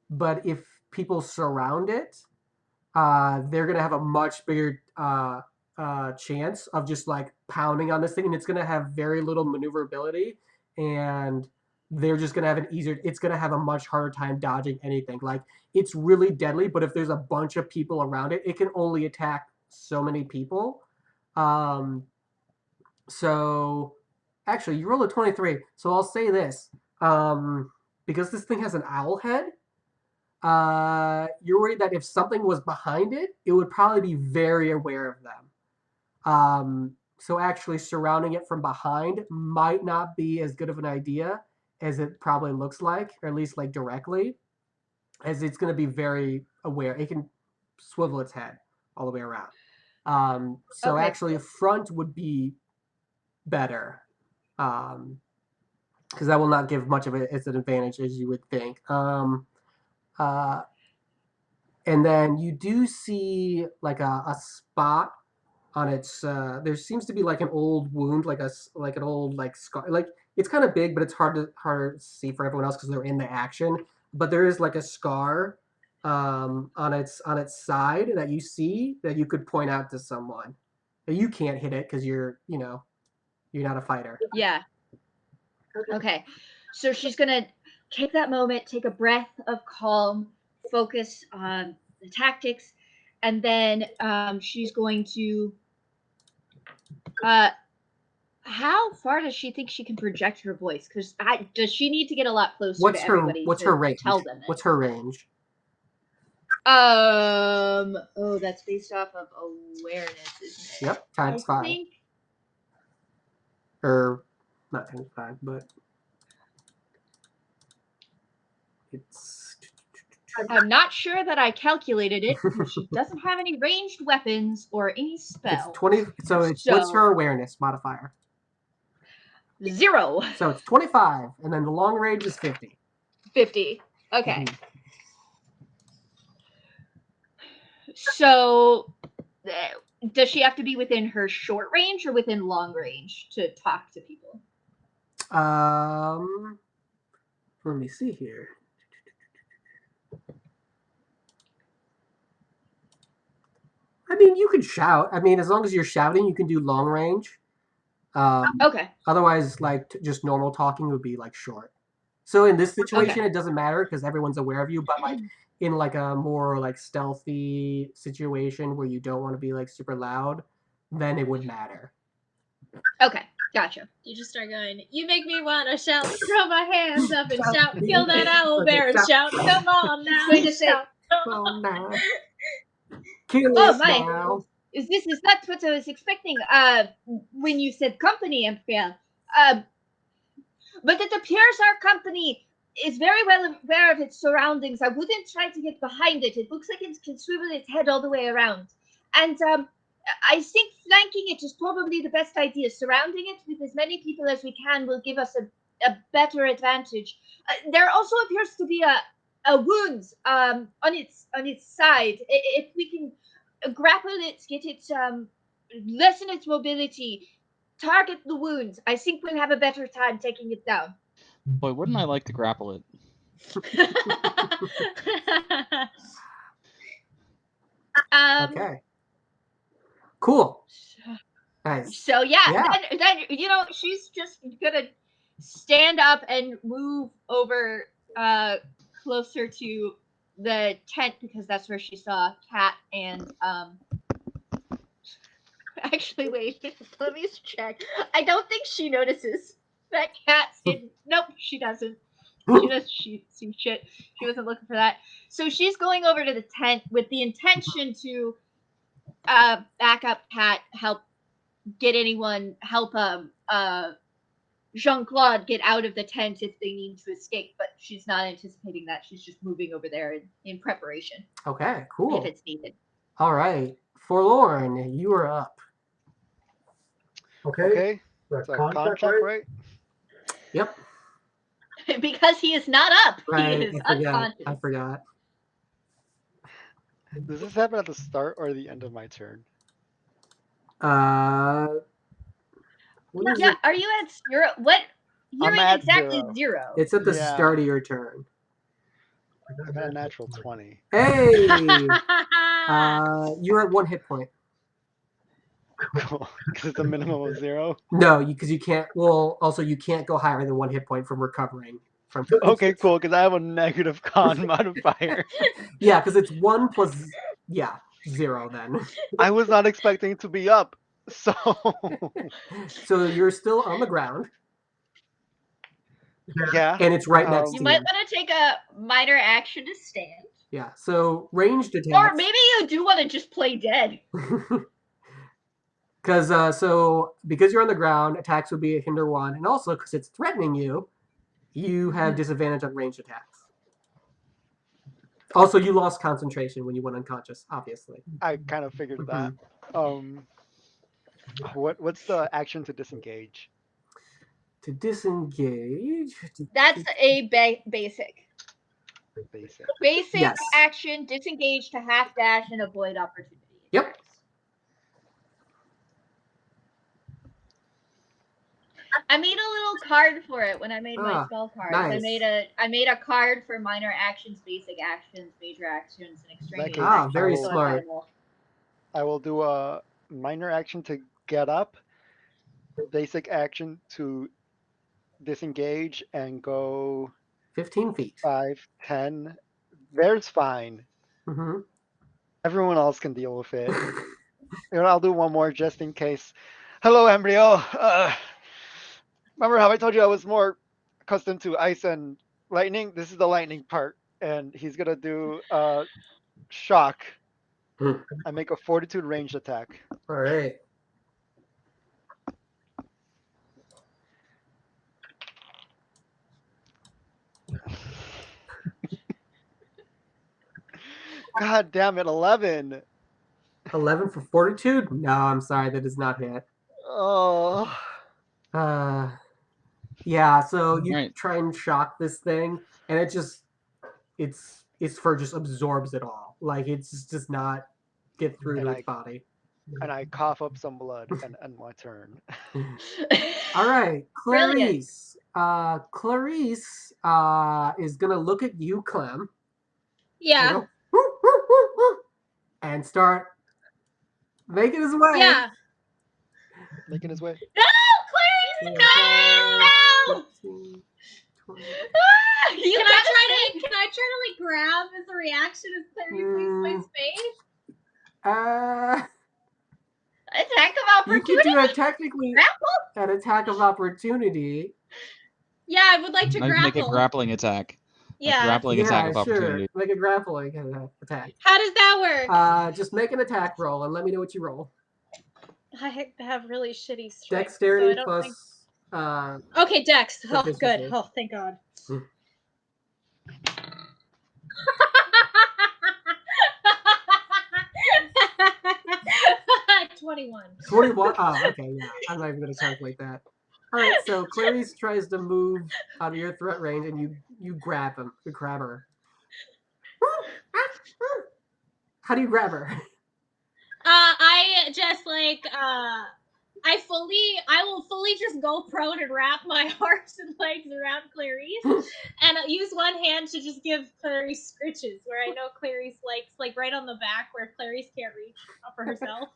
but if people surround it, they're gonna have a much bigger chance of just like pounding on this thing, and it's gonna have very little maneuverability, and they're just gonna have it's gonna have a much harder time dodging anything. Like, it's really deadly, but if there's a bunch of people around it, it can only attack so many people. So actually, you rolled a 23, so I'll say this. Because this thing has an owl head, you're worried that if something was behind it, it would probably be very aware of them. So actually surrounding it from behind might not be as good of an idea as it probably looks like, or at least like directly, as it's going to be very aware. It can swivel its head all the way around. So Okay. actually a front would be better. Because that will not give much of it as an advantage as you would think. And then you do see like a spot on its. There seems to be like an old wound, like an old like scar. Like it's kind of big, but it's harder to see for everyone else because they're in the action. But there is like a scar on its side that you see that you could point out to someone. You can't hit it because you're not a fighter. Yeah. Okay. So she's gonna take that moment, take a breath of calm, focus on the tactics, and then she's going to. How far does she think she can project her voice? Because does she need to get a lot closer to everybody? What's her range? Tell them. What's her range? Oh, that's based off of awareness, isn't it? Yep, times 5. Think... Or not times 5, but it's. I'm not sure that I calculated it because she doesn't have any ranged weapons or any spells. It's 20. So what's her awareness modifier? 0. So it's 25, and then the long range is 50. 50. Okay. So, does she have to be within her short range or within long range to talk to people? Let me see here. I mean, you can shout. I mean, as long as you're shouting, you can do long range. Okay. Otherwise, like just normal talking would be like short. So in this situation, it doesn't matter because everyone's aware of you. But like in like a more like stealthy situation where you don't want to be like super loud, then it would matter. Okay, gotcha. You just start going, you make me want to shout, throw my hands up and shout, kill that owl bear and shout, come on now. Going to say, Come on now. Kill oh us my, now. is not what I was expecting when you said company, Emperor. But it appears our company is very well aware of its surroundings. I wouldn't try to get behind it. It looks like it can swivel its head all the way around. And I think flanking it is probably the best idea. Surrounding it with as many people as we can will give us a better advantage. There also appears to be a wound on its side. If we can grapple it, get it, lessen its mobility, target the wound, I think we'll have a better time taking it down. Boy, wouldn't I like to grapple it? Okay. Cool. Nice. So then she's just gonna stand up and move over closer to the tent because that's where she saw Kat and actually wait, let me check. I don't think she notices that Kat's hidden. Nope, she doesn't. She sees shit. She wasn't looking for that. So she's going over to the tent with the intention to back up Kat, help Jean-Claude get out of the tent if they need to escape, but she's not anticipating that. She's just moving over there in preparation. Okay, cool. If it's needed. All right. Forlorn, you are up. Okay. That's a contract, right? Yep. Because he is not up. Right. He is unconscious. I forgot. Does this happen at the start or the end of my turn? Yeah, are you at 0? What? You're at exactly 0. It's at the start of your turn. I got a natural 20. Hey! You're at 1 hit point. Cool. Because it's a minimum of 0? No, because you can't. Well, also, you can't go higher than 1 hit point from recovering. Okay, cool, because I have a negative con modifier. Yeah, because it's 1 plus. Yeah, 0 then. I was not expecting to be up, so. So you're still on the ground. Yeah. And it's right next to you. You might want to take a minor action to stand. Yeah, so ranged attacks. Or maybe you do want to just play dead. Because you're on the ground, attacks would be a hinder 1, and also because it's threatening you, you have disadvantage on ranged attacks. Also, you lost concentration when you went unconscious, obviously. I kind of figured that. What's the action to disengage? To disengage. That's a basic. Basic. Basic Yes. action, disengage to half dash, and avoid opportunity. Yep. I made a little card for it when I made my spell cards. nice. I made a card for minor actions, basic actions, major actions, and extraneous case, actions. very so smart. I will do a minor action to get up, basic action to disengage and go 15 feet. 5, 10. There's fine. Mm-hmm. Everyone else can deal with it. I'll do one more just in case. Hello, Embryo. Remember how I told you I was more accustomed to ice and lightning? This is the lightning part. And he's going to do shock. I make a fortitude ranged attack. All right. God damn it, 11. 11 for fortitude? No, I'm sorry, that does not hit. Oh. Yeah, so you Right. try and shock this thing, and it just its fur just absorbs it all. Like it just does not get through to its body. And I cough up some blood and end my turn. All right, Brilliant. Clarice. Clarice is gonna look at you, Clem. Yeah. And, go, "Woo, woo, woo, woo," and start making his way. Yeah. Making his way. No, Clarice! No! 15, 20. Can I try to like grab as a reaction as Clarice leaves my space? Attack of You opportunity. could do an attack of opportunity. Yeah, I would like to grapple. Make a grappling attack. Yeah. A grappling attack of opportunity. Make a grappling attack. How does that work? Just make an attack roll and let me know what you roll. I have really shitty strength. Dexterity so I plus. think... Okay, Dex. Oh, proficiency. good. Oh, thank God. 21. 21? Oh, okay, yeah. I'm not even going to calculate that. All right, so Clarice tries to move out of your threat range, and you grab him. You grab her. How do you grab her? I just like I will fully just go prone and wrap my arms and legs around Clarice and use one hand to just give Clarice scritches where I know Clarice likes, like right on the back where Clarice can't reach for herself.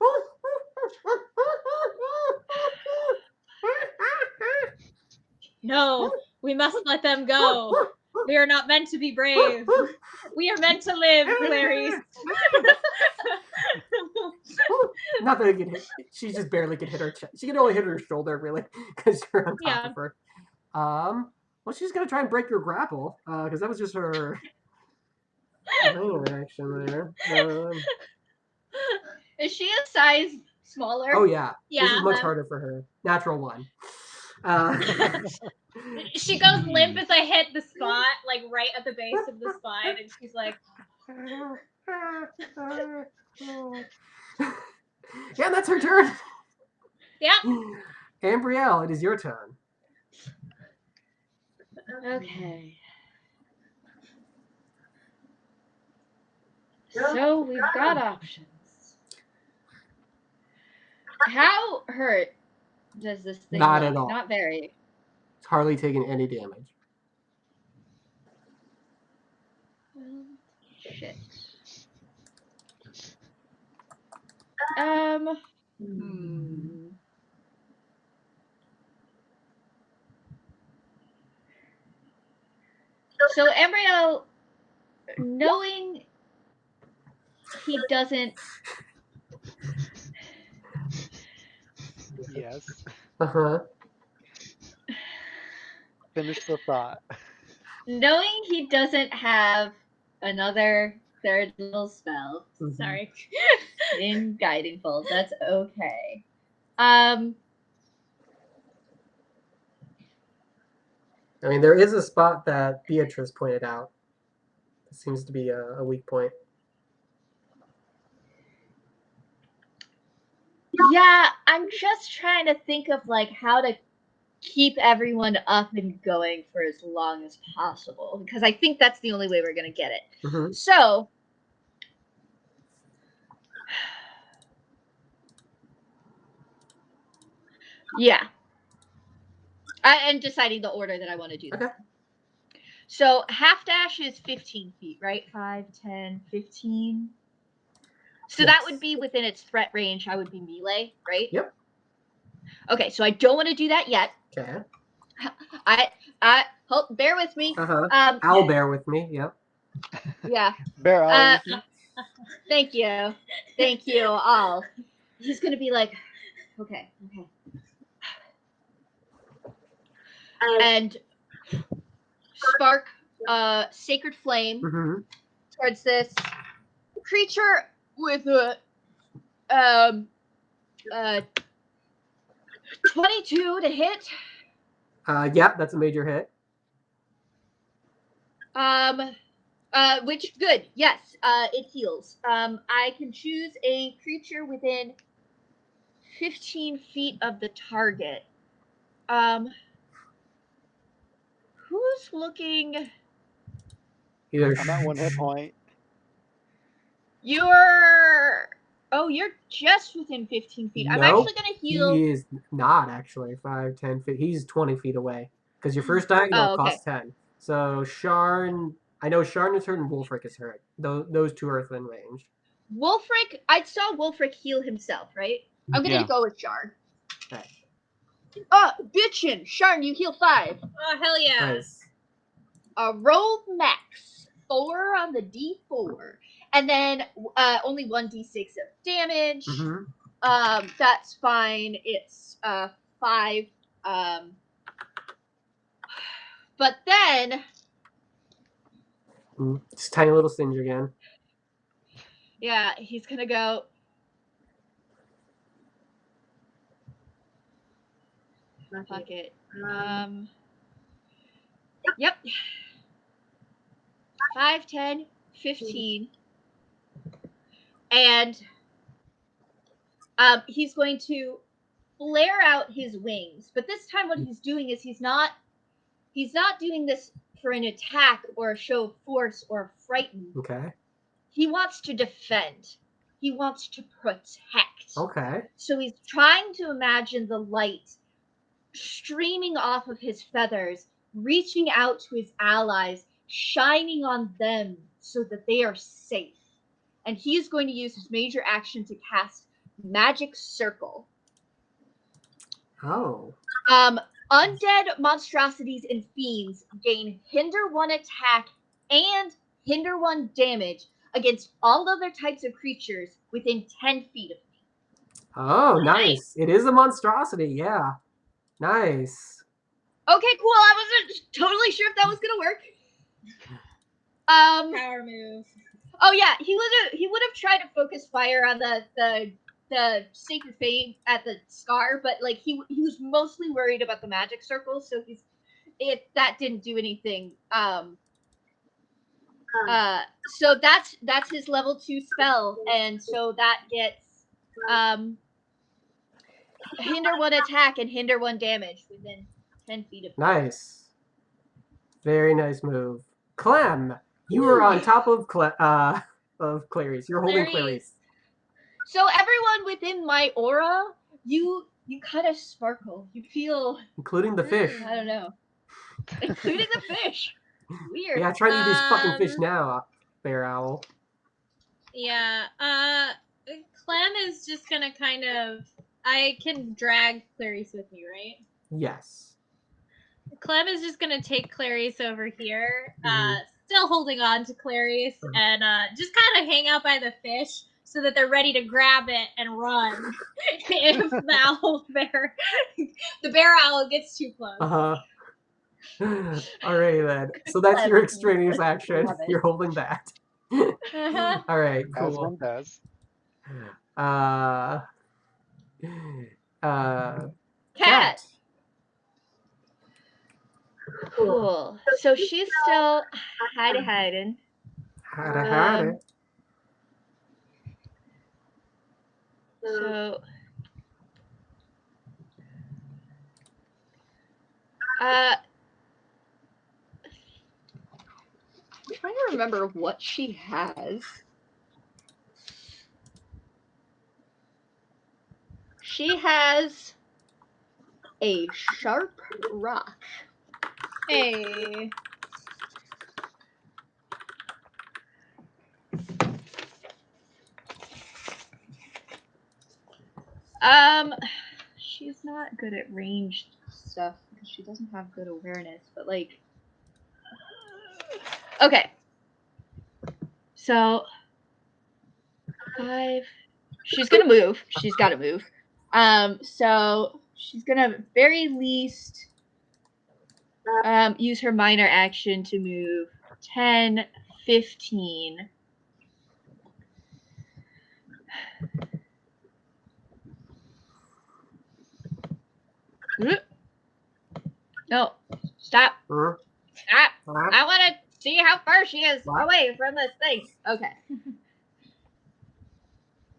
No, we must let them go. We are not meant to be brave. We are meant to live, Clarice. Not that I can hit. She just barely can hit her chest. She can only hit her shoulder, really, because you're on top of her. Well, she's gonna try and break your grapple, because that was just her action there. Is she a size smaller? Oh yeah. Yeah. This is much harder for her. Natural 1. She goes limp as I hit the spot, like right at the base of the spine, and she's like, yeah, that's her turn. yeah. Ambrielle, it is your turn. Okay. So we've got options. How hurt does this thing Not look? at all. Not very. It's hardly taking any damage. Shit. So Embryo, knowing he doesn't. Yes. Uh-huh. Finish the thought. Knowing he doesn't have another third level spell. Sorry. In Guiding Bolt, that's okay. I mean, there is a spot that Beatrice pointed out. It seems to be a weak point. Yeah, I'm just trying to think of like how to keep everyone up and going for as long as possible, because I think that's the only way we're gonna get it. Mm-hmm. So, yeah, and deciding the order that I want to do. Okay. So half dash is 15 feet, right? 5, 10, 15. So Yes. that would be within its threat range. I would be melee, right? Yep. Okay, so I don't want to do that yet. Okay. Bear with me. I'll bear with me. Yep. Yeah. Bear out with me. Thank you all. He's gonna be like, okay. And spark sacred flame Mm-hmm. towards this creature with a 22 to hit. Yep, that's a major hit. Which good, yes, it heals. I can choose a creature within 15 feet of the target. Who's looking? Either I'm at 1 hit point. You're just within 15 feet. I'm Nope, actually gonna heal. He is not actually 5, 10 feet. He's 20 feet away because your first diagonal okay. costs 10. So Sharn, I know Sharn is hurt and Wolfric is hurt. Those two are within range. Wolfric, I saw Wolfric heal himself, right? I'm gonna go with Sharn. Okay. Oh, bitchin'! Sharn, you heal 5. Oh, hell yeah. Nice. Roll max 4 on the D4, and then only 1d6 of damage. Mm-hmm. That's fine. It's 5. But then Just tiny little singe again. yeah, he's gonna go. Fuck it. Yep. 5, 10, 15. And he's going to flare out his wings. But this time what he's doing is he's not doing this for an attack or a show of force or frighten. Okay. He wants to defend. He wants to protect. Okay. So he's trying to imagine the light streaming off of his feathers, reaching out to his allies, shining on them so that they are safe. And he is going to use his major action to cast Magic Circle. Oh. Undead monstrosities and fiends gain hinder 1 attack and hinder 1 damage against all other types of creatures within 10 feet of me. Oh, nice. It is a monstrosity, yeah. Nice. Okay, cool. I wasn't totally sure if that was gonna work. Power move. Oh yeah, he would have tried to focus fire on the sacred fame at the scar, but like he was mostly worried about the magic circle, so if that didn't do anything. So that's his level 2 spell, and so that gets hinder 1 attack and hinder 1 damage within 10 feet of me. Nice. Very nice move. Clem, you were on top of Clarice. You're holding Clarice. So everyone within my aura, you kind of sparkle. You feel, including the fish. I don't know, including the fish. Weird. Yeah, try to eat these fucking fish now, Bear Owl. Yeah. Clem is just gonna kind of. I can drag Clarice with me, right? Yes. Clem is just gonna take Clarice over here, still holding on to Clarice, and just kind of hang out by the fish so that they're ready to grab it and run if the bear owl gets too close. Alright then. So that's your extraneous action. You're holding that. Alright, cool. As one does. Cat. Cool. So she's still hiding. Hide. So I'm trying to remember what she has. She has a sharp rock. Hey. She's not good at ranged stuff because she doesn't have good awareness, but like, okay. So, 5. She's gonna move. She's gotta move. So she's gonna very least use her minor action to move 10, 15. No, stop. Stop. I want to see how far she is away from this thing. Okay.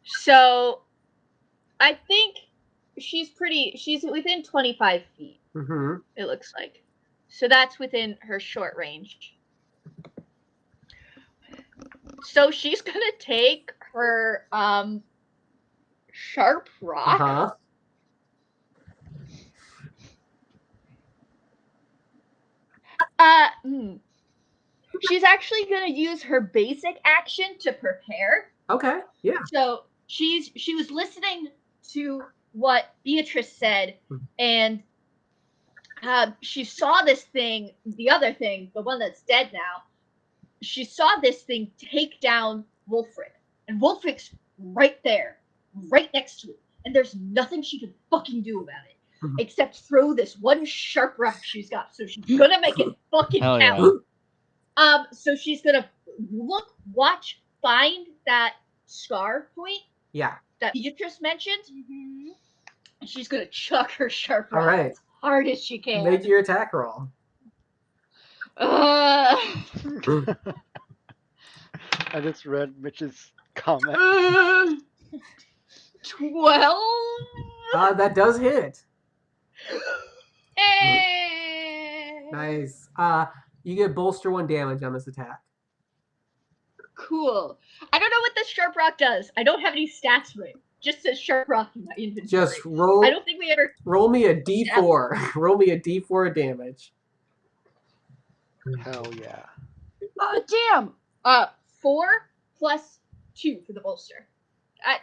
So, I think she's within 25 feet, it looks like. So that's within her short range. So she's going to take her sharp rock. She's actually going to use her basic action to prepare. Okay, yeah. So she was listening to what Beatrice said, and she saw this thing, the other thing, the one that's dead now. She saw this thing take down Wolfric, and Wolfric's right there, right next to it, and there's nothing she can fucking do about it. Except throw this one sharp rock she's got, so she's gonna make it fucking count. Yeah. So she's gonna watch, find that scar point. Yeah. That Beatrice mentioned. And she's gonna chuck her sharp rock as hard as she can. Make your attack roll. I just read Mitch's comment. 12. That does hit. Hey. Nice. You get bolster 1 damage on this attack. Cool. I don't know what this sharp rock does. I don't have any stats for it. Just says sharp rock in my inventory. Just roll. I don't think we ever. Roll me a d4. Roll me a d4 damage. Hell yeah. Oh damn. 4 plus 2 for the bolster.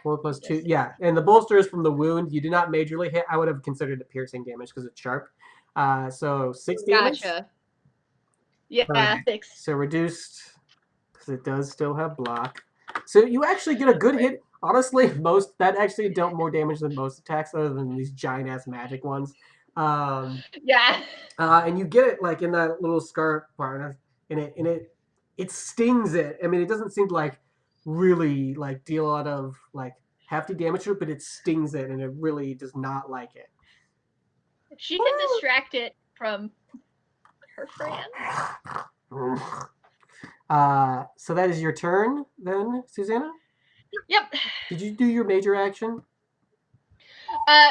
4 plus 2. Yeah, and the bolster is from the wound. You did not majorly hit. I would have considered it piercing damage because it's sharp. So 6 damage. Gotcha. Yeah, 6. So reduced because it does still have block. So you actually get a good hit. Honestly, that actually dealt more damage than most attacks, other than these giant ass magic ones. Yeah. And you get it like in that little scar part, and it stings it. I mean, it doesn't seem to like really like deal a lot of like hefty damage to it, but it stings it, and it really does not like it. She can distract it from her friend. So that is your turn then, Susanna? Yep. Did you do your major action?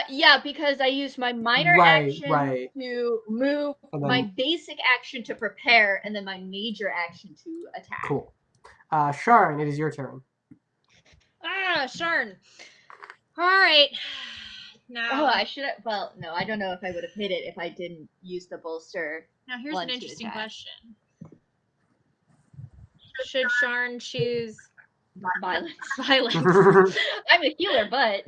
Yeah, because I used my minor action to move, my basic action to prepare, and then my major action to attack. Cool. Sharn, it is your turn. Sharn. All right. Now. Oh, I should have. Well, no, I don't know if I would have hit it if I didn't use the bolster. Now, here's an interesting question. Should Sharn choose violence? I'm a healer, but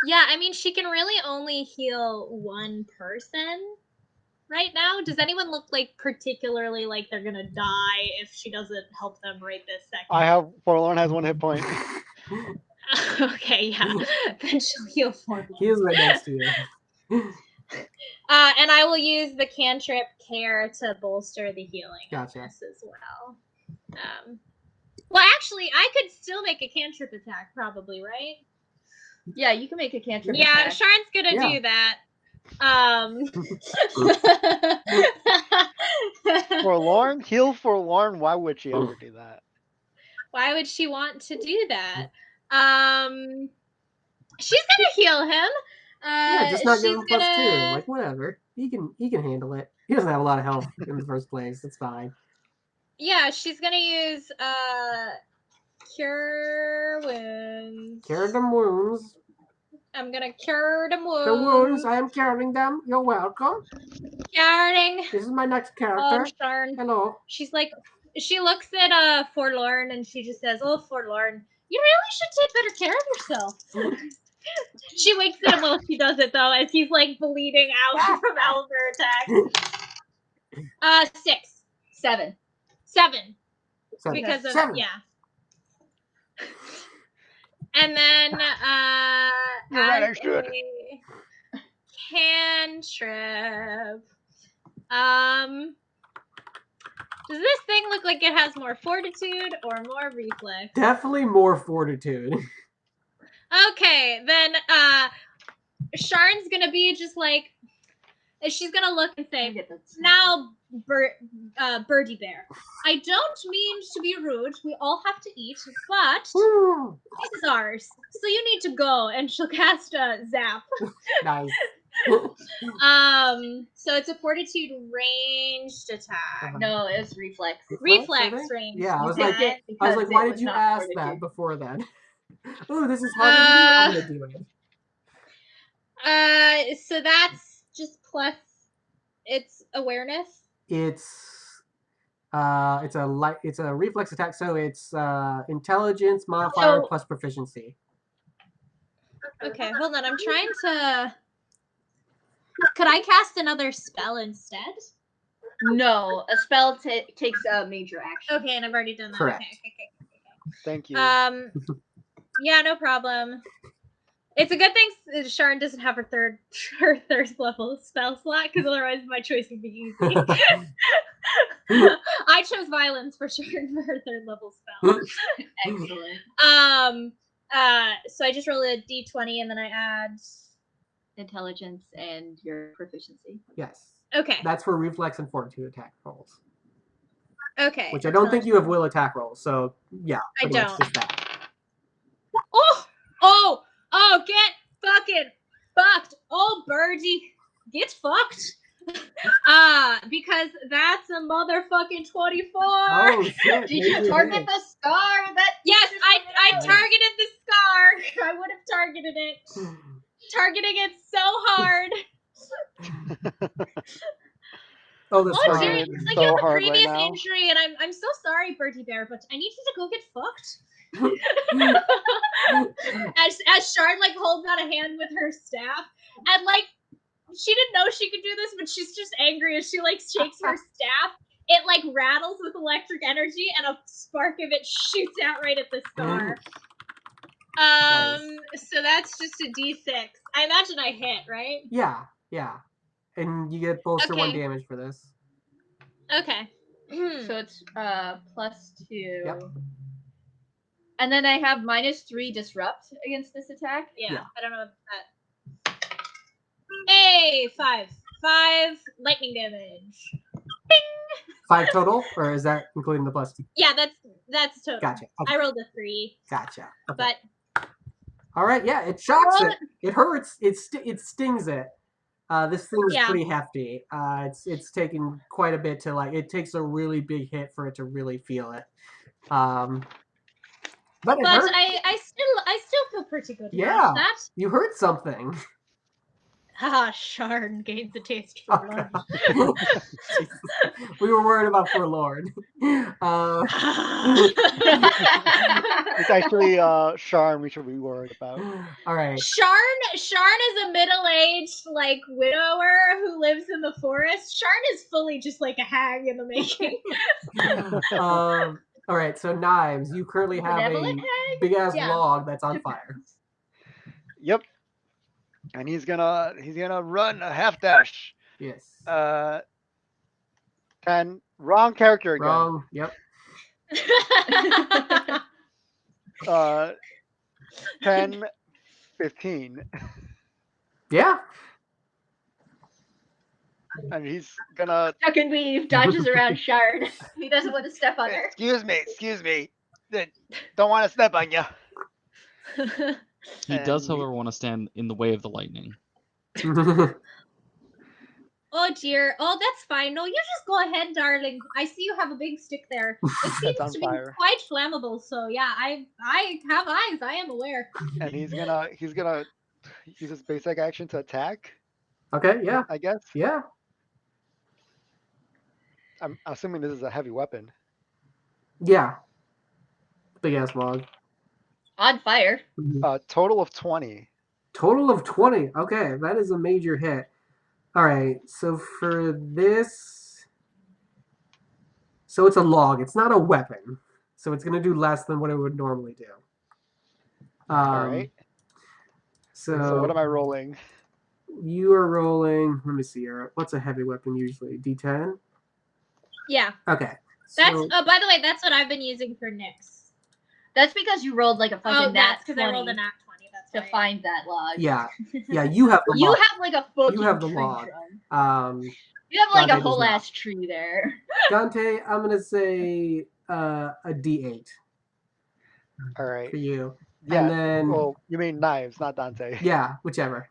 yeah, I mean, she can really only heal one person right now. Does anyone look like particularly like they're gonna die if she doesn't help them right this second? Forlorn has 1 hit point. Okay, yeah. Then she'll heal Forlorn. He is right next to you. And I will use the cantrip Care to bolster the healing as well. Well, actually, I could still make a cantrip attack, probably, right? Yeah, you can make a cantrip attack. Yeah, Sharn's gonna do that. Forlorn? Heal Forlorn? Why would she ever do that? Why would she want to do that? She's gonna heal him. Yeah, just not give she's him +2. gonna. Like whatever. He can handle it. He doesn't have a lot of health in the first place. It's fine. Yeah, she's gonna use cure wounds. Cure them wounds. I'm gonna cure the wounds. The wounds. I am curing them. You're welcome. Curing. This is my next Oh, character. darn. Hello. She's like, she looks at Forlorn and she just says, "Oh, Forlorn, you really should take better care of yourself." She winks at him while she does it though, as he's like bleeding out from Owlbear attack. 6, 7. 7, So, because of 7. yeah. And then You're right, I as should. a cantrip. Does this thing look like it has more fortitude or more reflex? Definitely more fortitude. Okay, then Sharn's gonna be just like, she's gonna look and say, "Now, Birdie Bear, I don't mean to be rude. We all have to eat, but this is ours, so you need to go." And she'll cast a zap. Nice. So it's a fortitude ranged attack. No, it's reflex. Reflex range. Yeah, I was You like, picked it why because it did was you not ask that fortitude. before then? Oh, this is hard to do. I'm gonna do it. So that's just plus its awareness. It's a reflex attack, so it's intelligence modifier So- plus proficiency. Okay, hold on. I'm trying to. Could I cast another spell instead? No, a spell takes a major action. Okay, and I've already done that. Correct. Okay. Thank you. Yeah, no problem. It's a good thing Sharn doesn't have her third level spell slot, because otherwise my choice would be easy. I chose violence for Sharn for her third level spell. Excellent. So I just roll a d20 and then I add. Intelligence and your proficiency. Yes. Okay. That's for reflex and fortitude attack rolls. Okay. Which I don't think you have will attack rolls, so yeah. I pretty much don't. just that. Oh, get fucking fucked. Oh, Birdie, get fucked. Because that's a motherfucking 24. Oh shit. Did you target the scar? Yes, I targeted the scar. I would have targeted it. Targeting it so hard. Oh, the Oh, scar. seriously, it's like so you have a hard right previous now. injury, and I'm so sorry, Birdie Bear, but I need you to go get fucked. as Shard like holds out a hand with her staff, and like she didn't know she could do this, but she's just angry as she like shakes her staff. It like rattles with electric energy, and a spark of it shoots out right at the scar. So that's just a d6. I imagine I hit, right? Yeah. And you get bolster 1 Okay. damage for this. Okay. So it's +2. Yep. And then I have -3 disrupt against this attack. Yeah. I don't know about that. Hey, 5 lightning damage. 5 total, or is that including the +2? Yeah, that's total. Gotcha. Okay. I rolled a 3, Gotcha. Okay. but All right, yeah, it shocks it. It hurts. It stings it. This thing is Yeah. pretty hefty. It's taken quite a bit to like. It takes a really big hit for it to really feel it. But it hurt. I still feel pretty good Yeah. about that. You hurt something. Haha, Sharn gains a taste for blood. Jesus. We were worried about Forlorn. It's actually Sharn we should be worried about. All right. Sharn is a middle-aged like widower who lives in the forest. Sharn is fully just like a hag in the making. All right. So Knives, you currently have Benevolent a hag? big ass Yeah. log that's on fire. Yep. And he's gonna run a half dash. Yes. 10. Wrong character again. Wrong. Yep. 10, 15. Yeah. And he's gonna Duck and weave dodges around Shard. He doesn't want to step on her. excuse me. Don't want to step on you. He does, And however, want to stand in the way of the lightning. Oh dear. Oh, that's fine. No, you just go ahead, darling. I see you have a big stick there. It It's seems on to be fire. quite flammable. So yeah, I have eyes. I am aware. And he's gonna use his basic action to attack, Okay, yeah, I guess. yeah. I'm assuming this is a heavy weapon. Yeah. Big ass log. On fire. Total of 20. Total of 20. Okay, that is a major hit. All right, so for this, so it's a log. It's not a weapon, so it's going to do less than what it would normally do. All right. So what am I rolling? You are rolling. Let me see here. What's a heavy weapon usually? D10. Yeah. Okay. That's so- by the way, that's what I've been using for Nyx. That's because you rolled like a fucking nat because I rolled a 20 nat 20. That's to why. find that log. yeah, yeah. You have the You log. have like a fucking You have the tree log. trunk. You have like Dante a does whole not. ass tree there. Dante, I'm gonna say a D8 All right. for you. Yeah. And then Well, you mean knives, not Dante. yeah, whichever.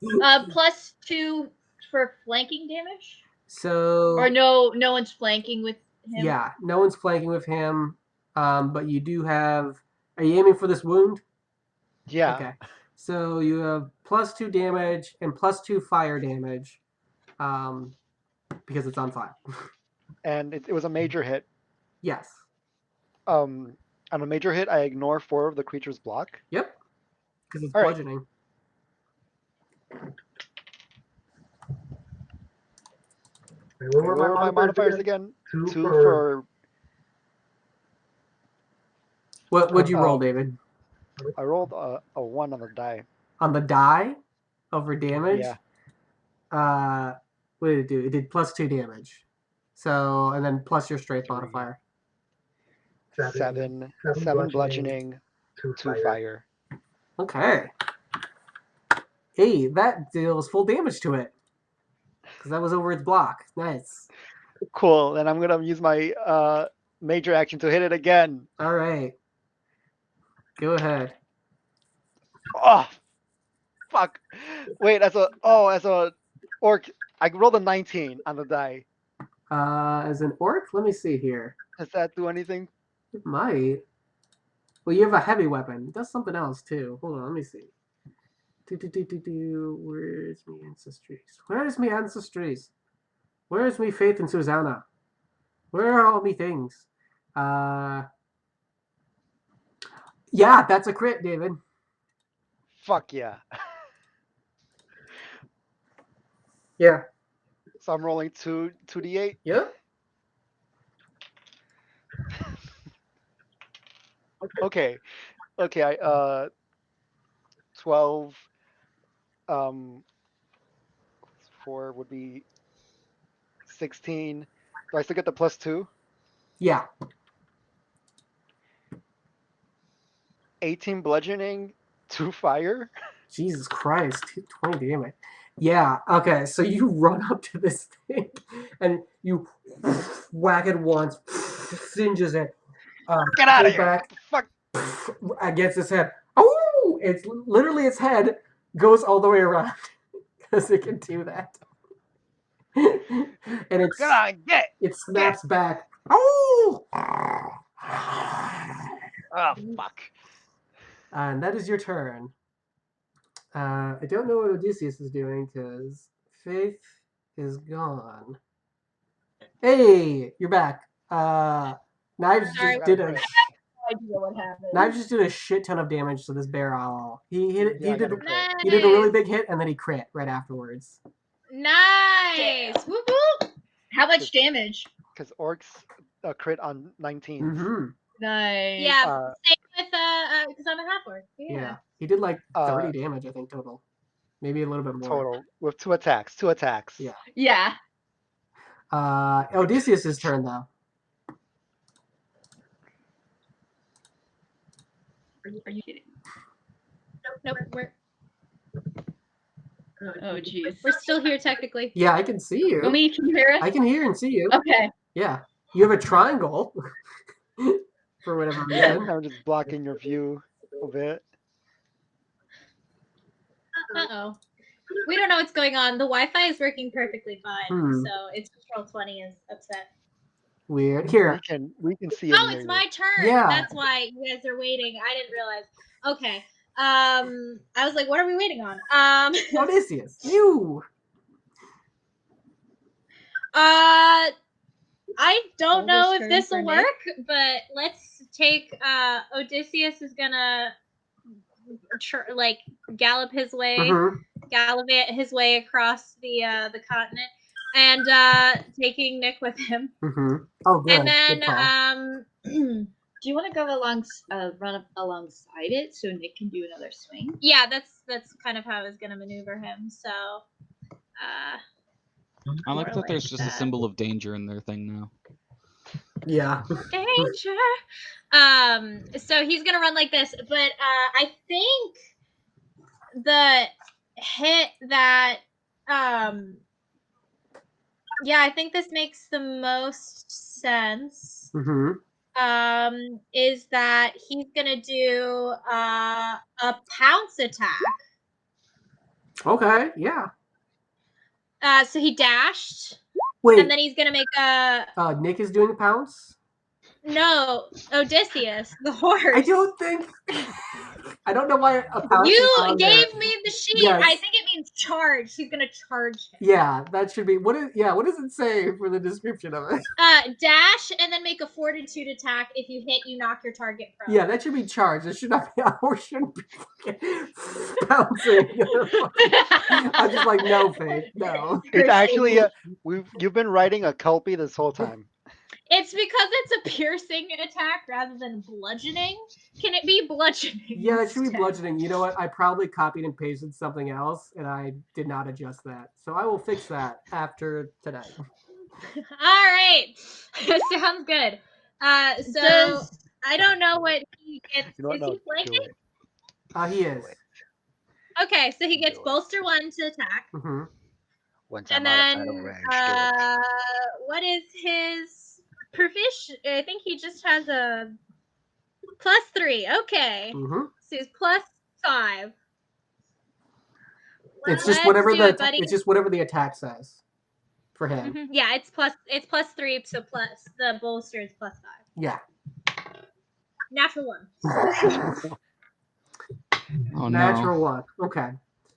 +2 for flanking damage. So Or no one's flanking with him. yeah, no one's flanking with him. But you do have. Are you aiming for this wound? Yeah. Okay. So you have +2 damage and +2 fire damage, because it's on fire. And it was a major hit. Yes. On a major hit, I ignore 4 of the creature's block. Yep. Because it's All right. bludgeoning. What were my modifiers again? 2 for. What'd you roll, David? I rolled a 1 on the die. On the die over damage? Yeah. What did it do? It did +2 damage. So, and then plus your strength modifier. 7 bludgeoning, 2 fire. Okay. Hey, that deals full damage to it. Because that was over its block. Nice. Cool. Then I'm gonna use my major action to hit it again. All right. Go ahead. Oh, fuck. Wait, as a orc, I rolled a 19 on the die. As an orc, let me see here. Does that do anything? It might. Well, you have a heavy weapon. It does something else too. Hold on, let me see. Where's me ancestries? Where's me ancestries? Where's me faith in Susanna? Where are all me things? Yeah, that's a crit, David. Fuck yeah. Yeah. So I'm rolling 2d8. Yep. Okay. I 12. 4 would be 16. Do I still get the +2? Yeah. 18 bludgeoning, 2 fire. Jesus Christ, 20 damage. Yeah, okay, so you run up to this thing and you whack it once, singes it. Get out of pull here! back Fuck. against its head. Oh! It's literally its head goes all the way around because it can do that. And it's, Get on, get! it snaps back. Oh! Oh, fuck. And that is your turn. I don't know what Odysseus is doing because Faith is gone. Hey, you're back. Knives Sorry. just did a No idea what happened. Knives just did a shit ton of damage to this bear owl. He did I got a he did a really big hit and then he crit right afterwards. Nice. Whoop whoop. How much damage? Because orcs crit on 19. Mm-hmm. Nice. Yeah. Same with because I'm a half orc. Yeah. He did like 30 damage, I think, total. Maybe a little bit more. Total with 2 attacks. 2 attacks. Yeah. Yeah. Odysseus' turn though. Are you kidding? Nope. We're Oh jeez. still here technically. Yeah, I can see you. Omi, can you hear us? I can hear and see you. Okay. Yeah. You have a triangle for whatever Yeah, reason. I'm just blocking your view a bit. Uh-oh. We don't know what's going on. The Wi-Fi is working perfectly fine, so it's just Roll20 is upset. Weird. Here. We can see it. Oh, it's my turn. Yeah. That's why you guys are waiting. I didn't realize. Okay. I was like, what are we waiting on? Odysseus. You. I don't Hold know his if turn this for will Nick. work, but let's take Odysseus is gonna gallop his way, gallivant his way across the continent, and taking Nick with him. Oh, good. And then Good call. Do you want to go run up alongside it so Nick can do another swing? Yeah, that's kind of how I was gonna maneuver him. So, I like more that there's like just a that. symbol of danger in their thing now. Yeah. Danger. So he's gonna run like this, but I think the hit that yeah, I think this makes the most sense. Is that he's gonna do a pounce attack. Okay. Yeah. So he dashed, Wait. and then he's gonna make a Nick is doing pounce. no, Odysseus, the horse. I don't think. I don't know why a pounce. You is on gave there. me the sheet. Yes. I think it means charge. He's gonna charge him. Yeah, that should be. What does it say for the description of it? Dash and then make a fortitude attack. If you hit, you knock your target prone. Yeah, that should be charged. It should not be. A horse shouldn't be bouncing. I'm just like, no, Faith, no. It's actually you've been writing a Kelpie this whole time. It's because it's a piercing attack rather than bludgeoning. Can it be bludgeoning? Yeah, it should be instead? bludgeoning. You know what? I probably copied and pasted something else, and I did not adjust that. So I will fix that after today. All right. Sounds good. So I don't know what he gets. You know what? Is No, he flanking? do it. He is. Okay, so he gets Do it. bolster 1 to attack. Once And I'm outside then, of range, do it. what is his proficient? I think he just has a +3. Okay. So he's +5. It's just Let's whatever do it, buddy. it's just whatever the attack says for him. Yeah, it's +3, so the bolster is +5. Yeah. Natural 1. Oh Natural 1. Okay.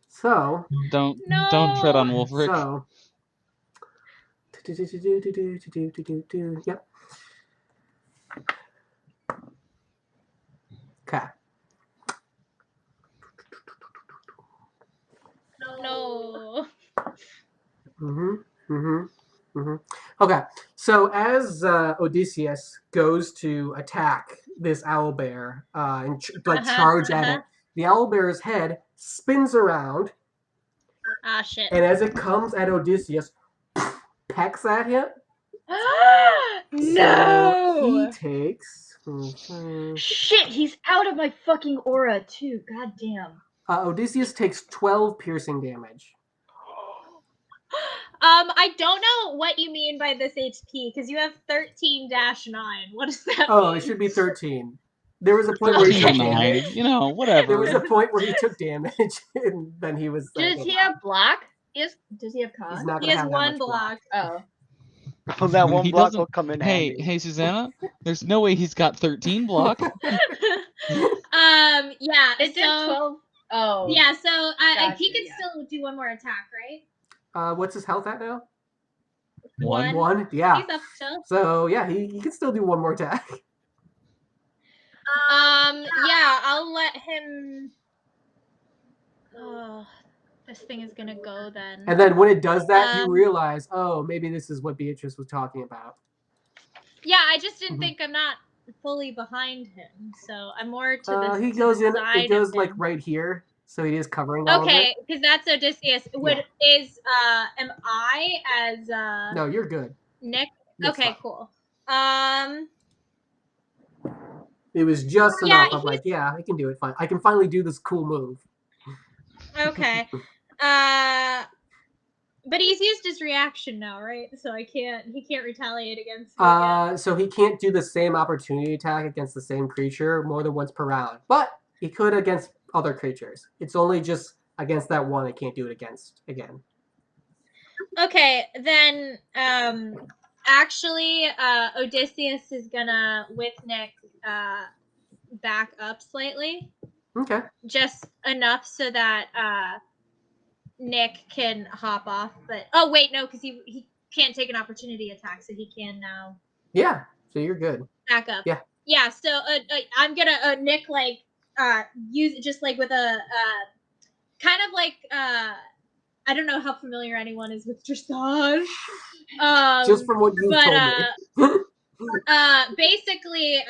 So Don't No. tread on Wolfric. So. Yep. Okay. No. Okay, so as Odysseus goes to attack this owlbear and charge at it, the owlbear's head spins around, Ah, shit. and as it comes at Odysseus, pecks at him. No! So he takes. Shit, he's out of my fucking aura too. God damn. Odysseus takes 12 piercing damage. I don't know what you mean by this HP because you have 13-9. What does that mean? Oh, it should be 13. There was a point where he took 13-9. damage. You know, whatever. There was a point where he took damage, and then he was. Does he have block? Does he have con? He's not He gonna has have that 1 much block. Oh. Well, that one He block doesn't- will come in handy. Hey, Susanna, there's no way he's got 13 block. Yeah. Is it So 12? Oh. yeah. So he Gotcha, can yeah. still do 1 more attack, right? What's his health at now? One. 1. Yeah. He's up still. So yeah, he can still do 1 more attack. Yeah. I'll let him. Oh, this thing is gonna go then. And then when it does that, you Um, realize, oh, maybe this is what Beatrice was talking about. Yeah, I just didn't Mhm. think I'm not fully behind him, so I'm more to the He to goes the in. side It goes of like him. right here, so he is covering all of it. Okay, because that's Odysseus. Am I as No, you're good. Nick? It's Okay, fine. cool. It was just Yeah, enough of like, yeah, I can do it. Fine. I can finally do this cool move. Okay. But he's used his reaction now, right? So he can't retaliate against me again. So he can't do the same opportunity attack against the same creature more than once per round, but he could against other creatures. It's only just against that one, I can't do it again. Okay, then actually Odysseus is gonna with Nick back up slightly. Okay. Just enough so that Nick can hop off, but oh wait, no, because he can't take an opportunity attack, so he can now Yeah. So you're good. back up. Yeah. Yeah. So I'm gonna Nick like use it just like with a kind of like I don't know how familiar anyone is with dressage. Just from what you told me. Basically,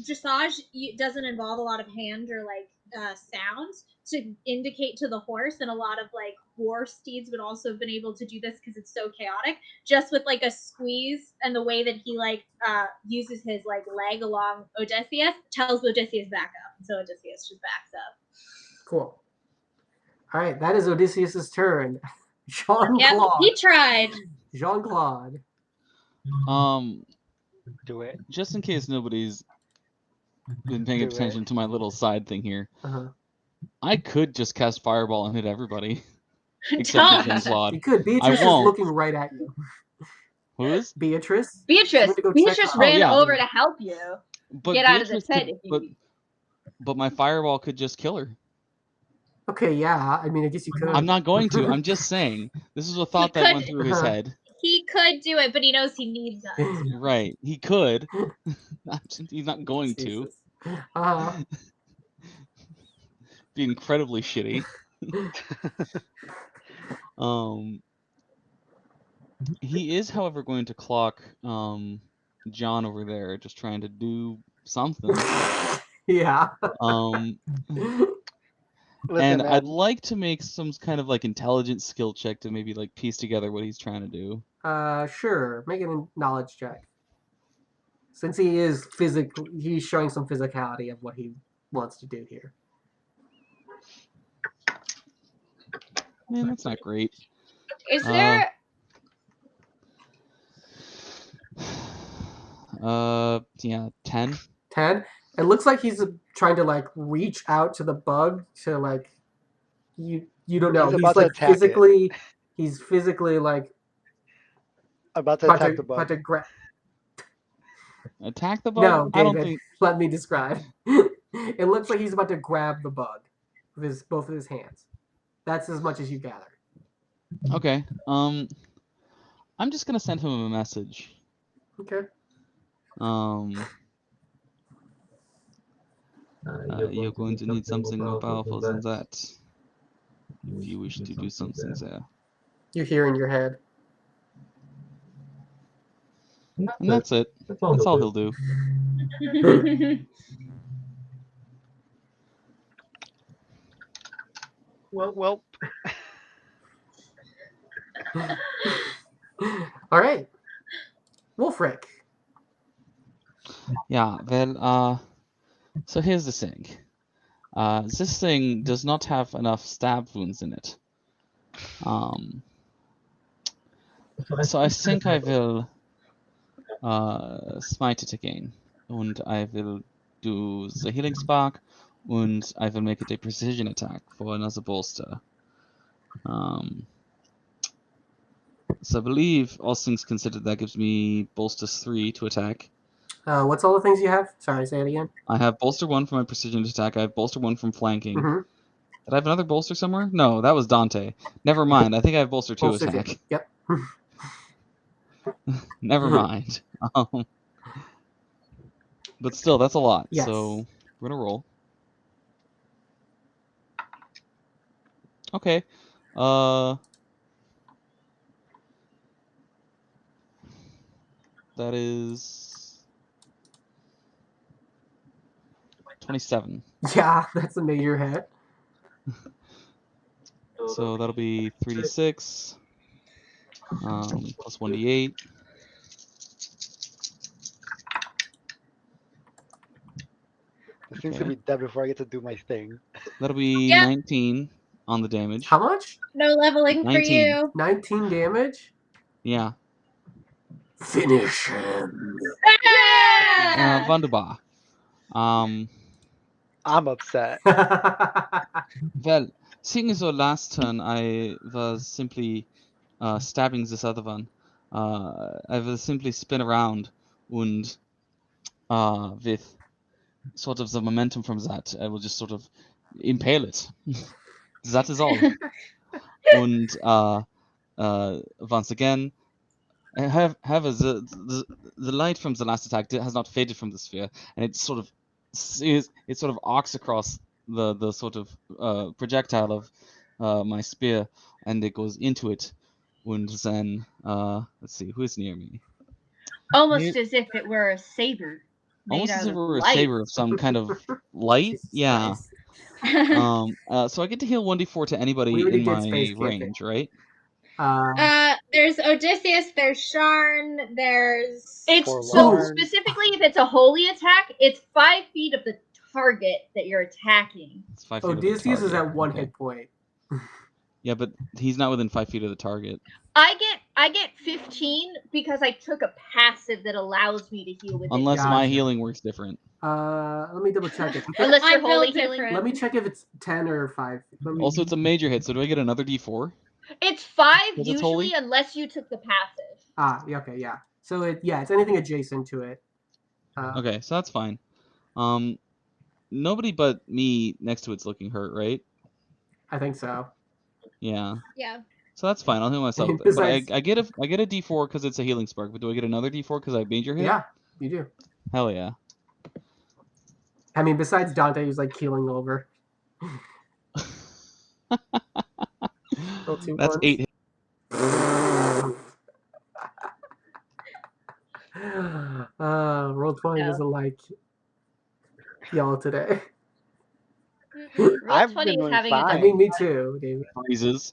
dressage doesn't involve a lot of hand or like sounds to indicate to the horse, and a lot of like war steeds would also have been able to do this because it's so chaotic. Just with like a squeeze and the way that he like uses his like leg along Odysseus tells Odysseus back up, so Odysseus just backs up. Cool. All right, that is Odysseus's turn. Jean-Claude. Yep, he tried. Jean-Claude. Do it. Just in case nobody's been paying Do attention to my little side thing here, Uh-huh. I could just cast Fireball and hit everybody. Except for Jean-Claude. You could. Beatrice is looking right at you. Who is? Beatrice. Beatrice ran yeah. over to help you But get out of the Beatrice tent. could- but my Fireball could just kill her. Okay, yeah. I mean, I guess you could. I'm not going to. I'm just saying. This is a thought that went through his head. He could do it, but he knows he needs us. Right. He could. He's not going to. Be incredibly shitty. He is, however, going to clock John over there, just trying to do something. Yeah. Listen, And man, I'd like to make some kind of like intelligence skill check to maybe like piece together what he's trying to do. Sure. Make a knowledge check. Since he is he's showing some physicality of what he wants to do here. Man, that's not great. Is there? Yeah, 10. 10. It looks like he's trying to like reach out to the bug to like you don't know. He's He's about to like attack physically he's physically like about to attack the bug. about to grab. Attack the bug? No, David, I don't think. let me describe. It looks like he's about to grab the bug with both of his hands. That's as much as you gather. Okay. I'm just gonna send him a message. Okay. You're going to need something more powerful than that. If you wish to do something there. You hear in your head. And that's it. That's all he'll do. Well. All right. Wolfric. Yeah, well, so here's the thing. This thing does not have enough stab wounds in it. So I think I will smite it again. And I will do the healing spark, and I will make it a precision attack for another bolster. So I believe, all things considered, that gives me bolster 3 to attack. What's all the things you have? Sorry, say it again. I have bolster 1 for my precision attack. I have bolster 1 from flanking. Mm-hmm. Did I have another bolster somewhere? No, that was Dante. Never mind. I think I have bolster 2 attack. Yep. Never mind. But still, that's a lot. Yes. So we're gonna roll. Okay. That is 27. Yeah, that's a major hit. So that'll be 3d6 plus 1d8. It seems to be dead before I get to do my thing. That'll be Yeah. 19 on the damage. How much? No leveling for 19. you. 19 damage? Yeah. Finish him. Yeah! Wunderbar. I'm upset. Well, seeing as though last turn I was simply stabbing this other one, I will simply spin around and with sort of the momentum from that, I will just sort of impale it. That is all. And once again, however, the light from the last attack has not faded from the sphere, and it sort of arcs across the sort of projectile of my spear, and it goes into it. And then let's see, who is near me? Almost as if it were a saber. Almost made as out if it of were a light. saber of some kind of light. Jesus Yeah. Christ. So I get to heal 1d4 to anybody We already in did my space camping. range, right? There's Odysseus, there's Sharn, there's It's so Forlorn. specifically if it's a holy attack, it's 5 feet of the target that you're attacking. It's 5 feet of the Odysseus is target. at 1 Okay. hit point. Yeah, but he's not within 5 feet of the target. I get 15 because I took a passive that allows me to heal with Unless it. my Gotcha. healing works different. Let me double check it. Unless I you're holy built healing. different. Let me check if it's 10 or 5. Also, it's a major hit, so do I get another d4? It's 5 it's usually holy? unless you took the passive. Yeah, okay, yeah. So it's anything adjacent to it. Okay, so that's fine. Nobody but me next to it's looking hurt, right? I think so. Yeah. Yeah. So that's fine. I'll heal myself. But Besides- I get a d4 because it's a healing spark. But do I get another d4 because I major hit? Yeah, you do. Hell yeah. I mean, besides Dante, who's like keeling over. Roll 2 That's ones. 8 hits. Roll 20 No. doesn't like y'all today. Roll I've 20 been is doing having fine. I mean, me too, David. Freezes.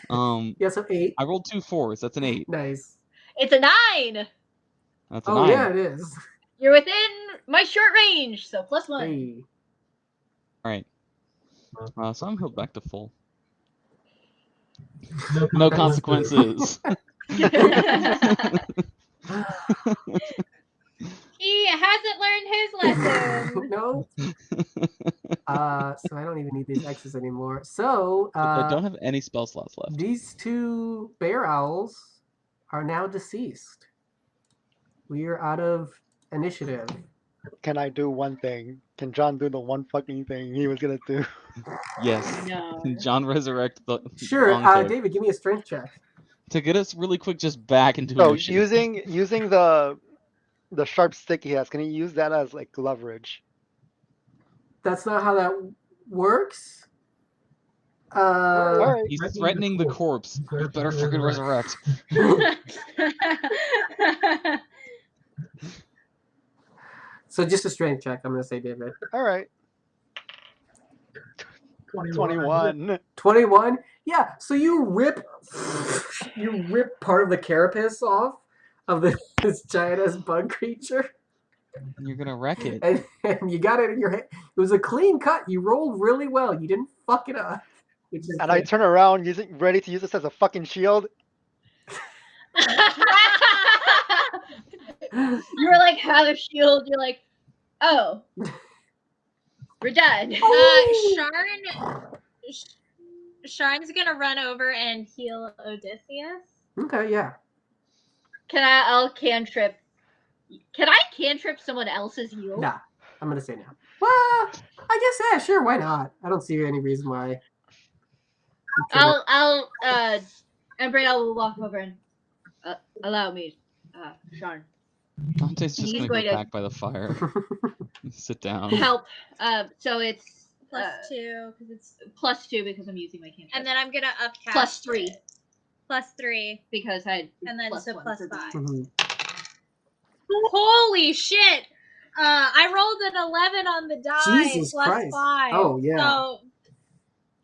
Yeah, so 8. I rolled 2 4s. That's an 8. Nice. It's a 9. That's a Oh, 9. yeah, it is. You're within my short range, so +1. Hey. Alright. So I'm healed back to full. No consequences. He hasn't learned his lesson. No. So I don't even need these X's anymore. So, I don't have any spell slots left. these 2 bear owls are now deceased. We are out of initiative. Can I do one thing? Can John do the one fucking thing he was gonna do? Yes. No. John resurrect the Sure, long toad. David, give me a strength check. To get us really quick just back into So initiative. using the sharp stick he has, can he use that as like leverage? That's not how that works. Alright. He's threatening the corpse. You better freaking resurrect. So just a strength check, I'm going to say, David. Alright. 21. 21? Yeah, so you rip part of the carapace off of this giant-ass bug creature, And you're gonna wreck it. and you got it in your hand. It was a clean cut. You rolled really well. You didn't fuck it up. Which is And I good. turn around ready to use this as a fucking shield. You were like, have a shield. You're like, oh, we're done. Sharn's gonna run over and heal Odysseus. Okay, yeah. I'll cantrip. Can I cantrip someone else's heal? Nah, I'm going to say no. Well, I guess, yeah, sure, why not? I don't see any reason why. Embryo will walk over and allow me, Sharn. Dante's just He's gonna going go to- back by the fire. Sit down. Help. So it's +2 because it's, +2 because I'm using my cantrip. and then I'm gonna upcast +3 it. +3, because I and then so +1 for +5. Mhm. Holy shit! I rolled an 11 on the die Jesus plus Christ. 5. Oh, yeah. So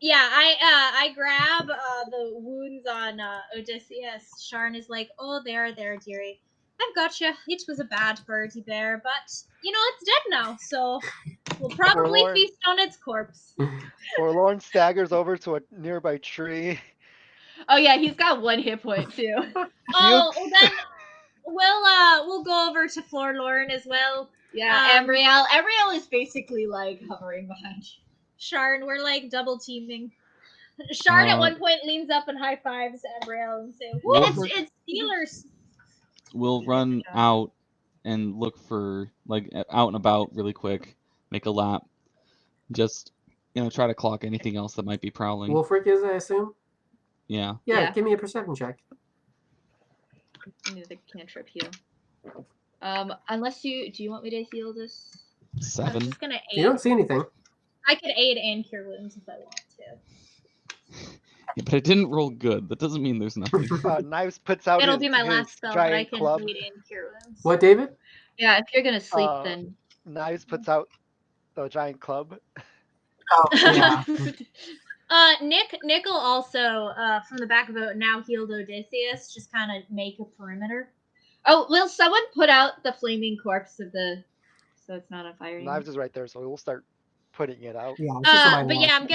yeah, I grab the wounds on Odysseus. Sharn is like, oh, there, dearie. I've got you. It was a bad birdie bear, but you know it's dead now, so we'll probably Forlorn. feast on its corpse. Forlorn staggers over to a nearby tree. Oh yeah, he's got 1 hit point too. Oh, we'll go over to Forlorn as well. Yeah, Ambrielle is basically like hovering behind you. Sharn, we're like double teaming. Sharn at one point leans up and high fives Ambrielle and say, "Woo, it's Steelers." We'll run out and look for like out and about really quick, make a lap, just try to clock anything else that might be prowling. Wolfric is, I assume. Yeah. Yeah. Give me a perception check. Give me the cantrip heal. Unless do you want me to heal this? 7. I'm just gonna aid. You don't see anything. I could aid and cure wounds if I want to. Yeah, but it didn't roll good. That doesn't mean there's nothing. Knives puts out It'll his, be my his last spell, but I giant can club. aid and cure wounds. What, David? Yeah, if you're gonna sleep, then. Knives puts out the giant club. Oh, yeah. Nick will also, from the back of it, now healed Odysseus, just kind of make a perimeter. Oh, will someone put out the flaming corpse of the, so it's not on fire anymore? Knives is right there, so we'll start putting it out. Yeah, it's just a minor but one. yeah, I'm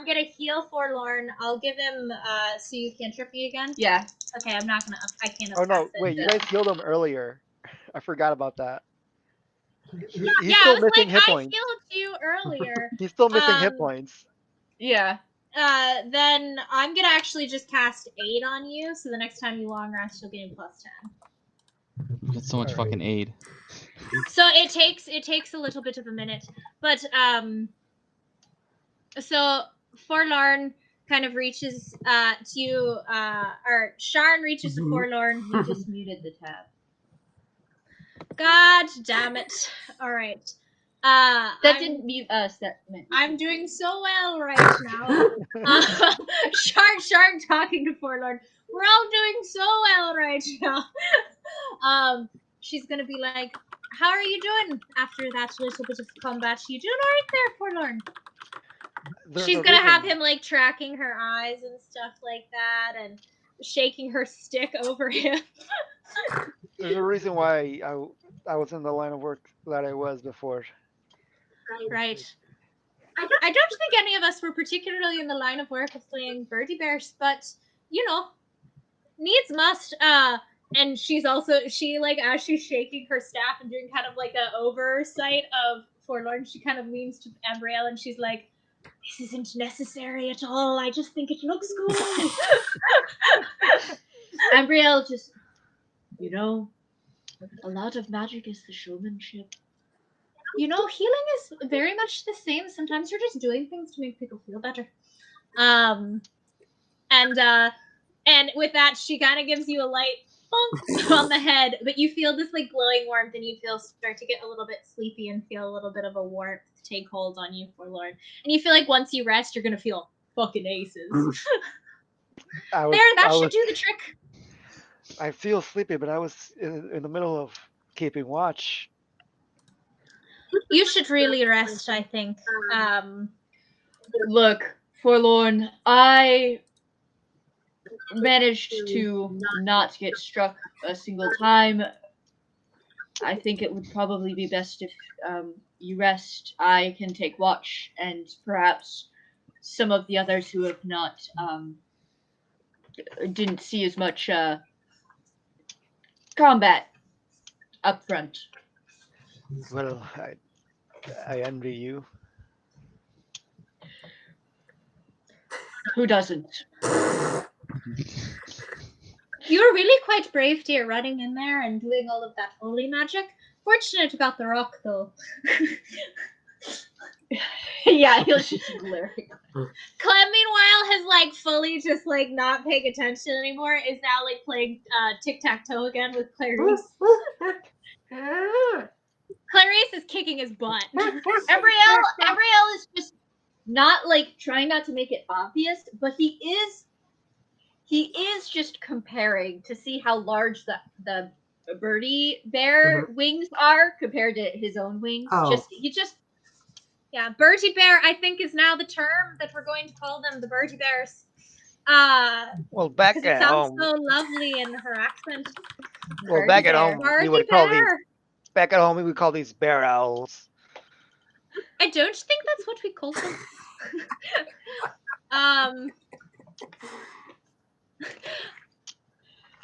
gonna heal Forlorn. I'll give him, so you cantrip me again? Yeah. Okay, I can't. Oh no, wait, you guys healed him earlier. I forgot about that. He's Yeah, still I was missing like, hit points. I healed you earlier. He's still missing hit points. Yeah. Then I'm gonna actually just cast aid on you, so the next time you long rest, you'll get +10. You got so much fucking aid. So it takes a little bit of a minute, but so Forlorn kind of reaches to you, or Sharn reaches to Forlorn. You just muted the tab. God damn it! All right. That didn't mute us. That meant I'm doing so well right now. Sharn talking to Forlorn. We're all doing so well right now. She's gonna be like, "How are you doing after that little bit of combat? You doing alright there, Forlorn?" She's gonna have him like tracking her eyes and stuff like that, and shaking her stick over him. There's a reason why I was in the line of work that I was before. Right. I don't think any of us were particularly in the line of work of playing Birdie Bears, but needs must. And she's also as she's shaking her staff and doing kind of like an oversight of Forlorn, she kind of leans to Ambrielle and she's like, "This isn't necessary at all. I just think it looks cool." Ambrielle just, a lot of magic is the showmanship. Healing is very much the same. Sometimes you're just doing things to make people feel better. And with that, she kind of gives you a light bonk on the head, but you feel this like glowing warmth, and you start to get a little bit sleepy and feel a little bit of a warmth take hold on you, Forlorn. And you feel like once you rest, you're gonna feel fucking aces. That should do the trick. I feel sleepy, but I was in the middle of keeping watch. You should really rest, I think. Look, Forlorn, I managed to not get struck a single time. I think it would probably be best if you rest. I can take watch, and perhaps some of the others who have not didn't see as much combat up front. Well, I envy you. Who doesn't? You're really quite brave, dear, running in there and doing all of that holy magic. Fortunate about the rock, though. Yeah, he'll just glaring. Clem, meanwhile, has fully just not paying attention anymore. Is now playing tic-tac-toe again with Clarice. Clarice is kicking his butt. Ambrielle is just not trying not to make it obvious, but he is just comparing to see how large the birdie bear wings are compared to his own wings. Oh. Yeah, Birdie Bear, I think, is now the term that we're going to call them, the Birdie Bears. Well, back because at it sounds home. so lovely in her accent. Well, back at home, we would call these. Bear. Back at home, we would call these bear owls. I don't think that's what we call them.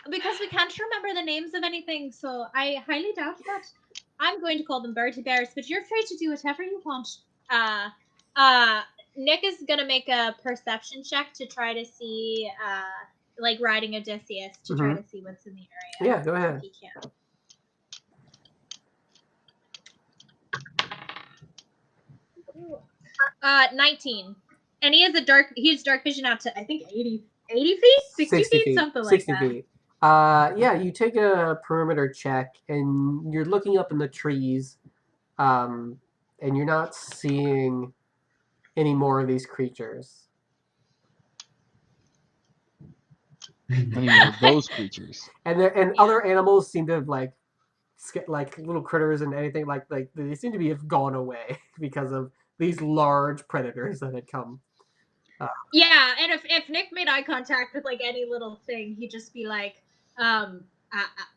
Because we can't remember the names of anything, so I highly doubt that. I'm going to call them Bertie Bears, but you're free to do whatever you want. Nick is gonna make a perception check to try to see, like riding Odysseus to try to see what's in the area. Yeah, go ahead. If he can. 19. And he has dark vision out to, I think, 80 feet? 60 feet? Something like 60 that. feet. Yeah, you take a perimeter check, and you're looking up in the trees, and you're not seeing any more of these creatures. Any more of those creatures. And other animals seem to have like little critters and anything like they seem to have gone away because of these large predators that had come. Yeah, and if Nick made eye contact with like any little thing, he'd just be like,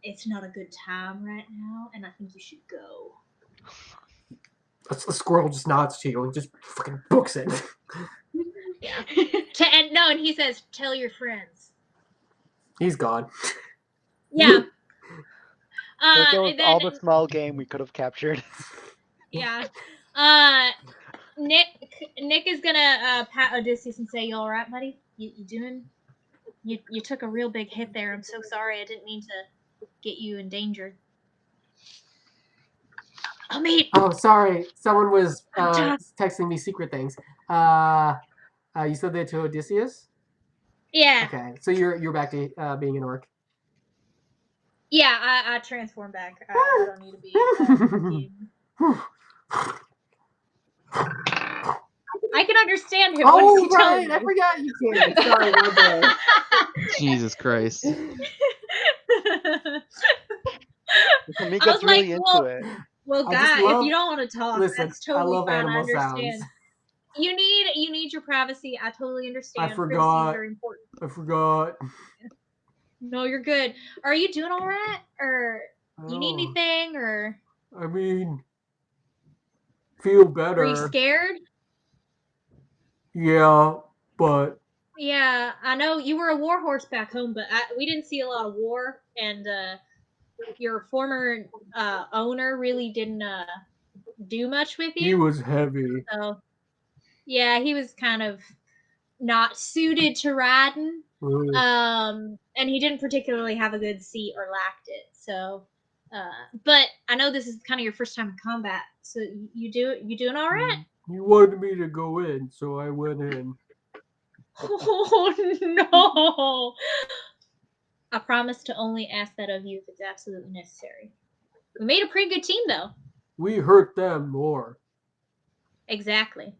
it's not a good time right now, and I think you should go. A squirrel just nods to you and just fucking books it. Yeah. And he says, tell your friends. He's gone. Yeah. There goes all the small game we could have captured. Yeah. Nick is gonna pat Odysseus and say, "You all right, buddy? You doing? You took a real big hit there. I'm so sorry. I didn't mean to get you in danger." Oh, sorry. Someone was texting me secret things. You said that to Odysseus? Yeah. Okay, so you're back to being an orc. Yeah, I transform back. I don't need to be. I can understand him. Oh, what is he right! telling I you? forgot you can. Sorry, my bad. Jesus Christ. He gets really into it. Well, I God, just love- if you don't want to talk, Listen, that's totally I love fine. I animal understand. sounds. You need your privacy. I totally understand. I forgot. Privacy is very important. I forgot. No, you're good. Are you doing all right? Or you need Oh. anything? Or I mean, feel better. are you scared? Yeah, but Yeah, I know you were a war horse back home, but we didn't see a lot of war, and your former owner really didn't do much with you. he was heavy. So, yeah, he was kind of not suited to riding. And he didn't particularly have a good seat or lacked it. So, but I know this is kind of your first time in combat. So you doing all right? He wanted me to go in, so I went in. Oh no! I promise to only ask that of you if it's absolutely necessary. We made a pretty good team, though. We hurt them more. Exactly.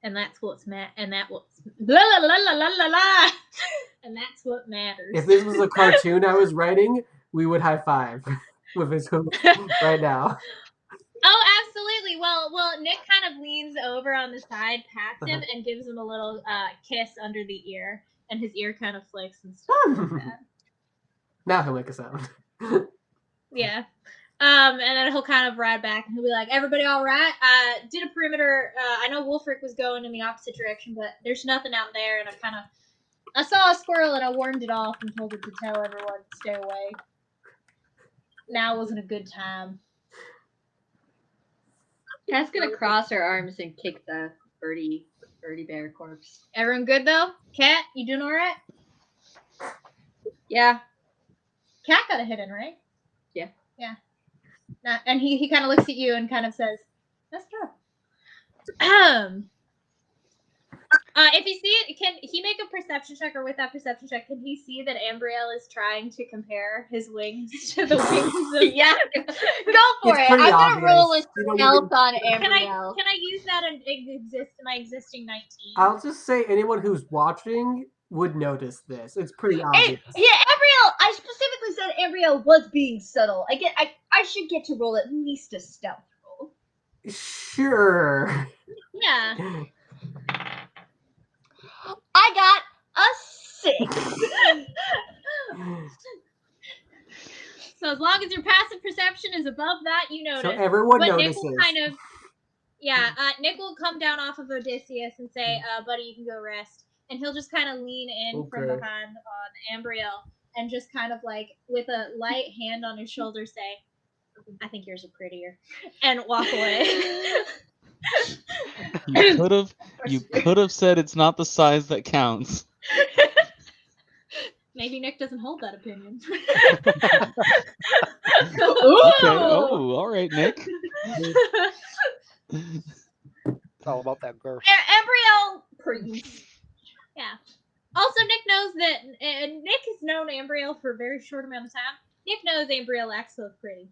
And that's what's and that's what matters. If this was a cartoon I was writing, we would high five with his hook right now. Oh, absolutely. Well, Nick kind of leans over on the side, pats him, and gives him a little kiss under the ear, and his ear kind of flicks and stuff like that. Now he'll make a sound. Yeah. And then he'll kind of ride back, and he'll be like, "Everybody all right? Did a perimeter. I know Wolfric was going in the opposite direction, but there's nothing out there, and I saw a squirrel, and I warned it off and told it to tell everyone to stay away. Now wasn't a good time." Cat's gonna cross her arms and kick the birdie bear corpse. Everyone good though? Cat, you doing all right? Yeah. Cat got a hit in, right? Yeah. Yeah. And he kind of looks at you and kind of says, "That's true." If you see it, can he make a perception check, or with that perception check, can he see that Ambrielle is trying to compare his wings to the wings of... Yeah, go for it. I'm gonna roll a stealth on Ambrielle. Can I use that in my existing 19? I'll just say anyone who's watching would notice this. It's pretty obvious. Yeah, Ambrielle. I specifically said Ambrielle was being subtle. I should get to roll at least a stealth roll. Sure. Yeah. I got a 6. So as long as your passive perception is above that, you notice. So everyone but notices. Nick will kind of, Nick will come down off of Odysseus and say, "Buddy, you can go rest." And he'll just kind of lean in from behind on Ambrielle. and just kind of like with a light hand on his shoulder say, I think yours are prettier, and walk away. You could have said it's not the size that counts. Maybe Nick doesn't hold that opinion. Okay. Oh, all right, Nick. It's all about that girth. Embryo prunes. Yeah. Also, Nick knows that Nick has known Ambriel for a very short amount of time. Nick knows Ambriel acts so pretty.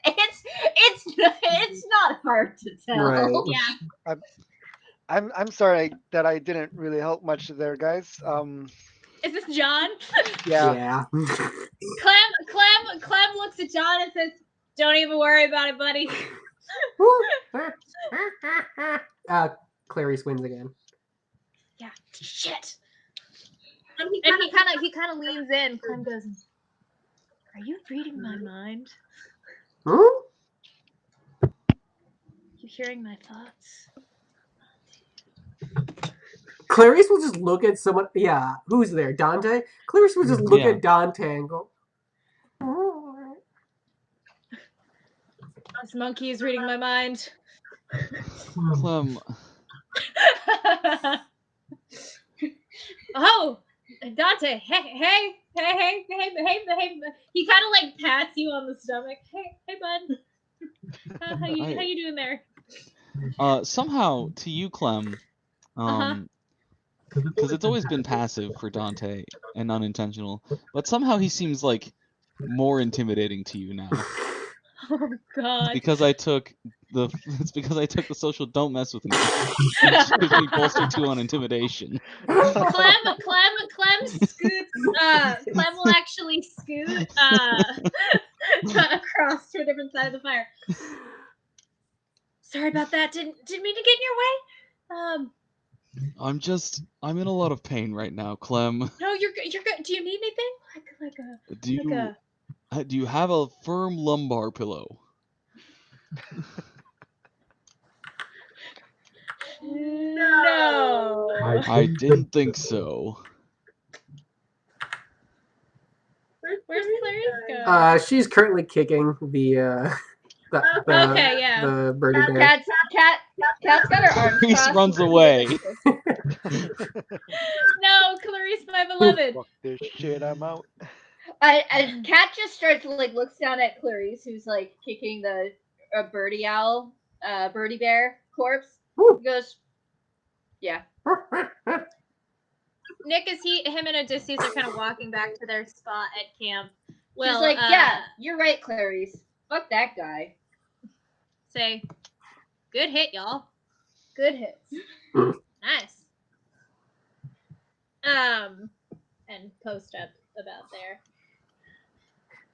It's not hard to tell. Right. Yeah. I'm sorry that I didn't really help much there, guys. Is this John? Yeah. Clem looks at John and says, "Don't even worry about it, buddy." Clarice wins again. Yeah. Shit. And he kind of leans in. Clem goes, "Are you reading my mind? Hmm? You hearing my thoughts?" Clarice will just look at someone. Yeah, who's there? Dante? Clarice will just look Yeah. at Dante and go, "Oh." This monkey is reading my mind. Clem, Oh, Dante! Hey! He kind of like pats you on the stomach. Hey, bud. How you doing there? somehow to you, Clem, because it's always been passive for Dante and unintentional, but somehow he seems like more intimidating to you now. Oh God! It's because I took the social don't mess with me, which gives me bolster 2 on intimidation. Clem scoots. Clem will actually scoot across to a different side of the fire. Sorry about that. Didn't mean to get in your way. I'm in a lot of pain right now, Clem. No, you're good. Do you need anything? Do you have a firm lumbar pillow? No. I didn't think so. Where's Clarice going? She's currently kicking the Okay, yeah. the birdie bear. Cat's got her arms Clarice crossed. runs away. No, Clarice, my beloved. Fuck this shit, I'm out. Cat just starts looks down at Clarice, who's like kicking the birdie bear corpse. He goes, yeah. Nick, him and Odysseus are kind of walking back to their spot at camp. Well, He's like, yeah, you're right, Clarice. Fuck that guy. Say, good hit, y'all. Good hits. Nice. And post up about there.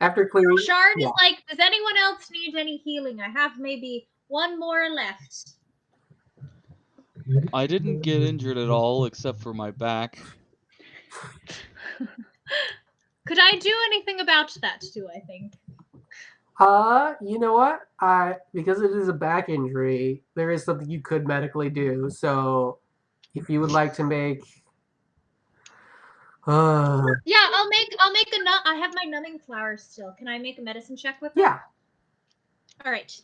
After Clarice, Shard is like, does anyone else need any healing? I have maybe one more left. I didn't get injured at all except for my back. Could I do anything about that, do I think? you know what? Because it is a back injury, there is something you could medically do. So, if you would like to make, Yeah, I'll make I have my numbing flowers still. Can I make a medicine check with them? yeah. All right.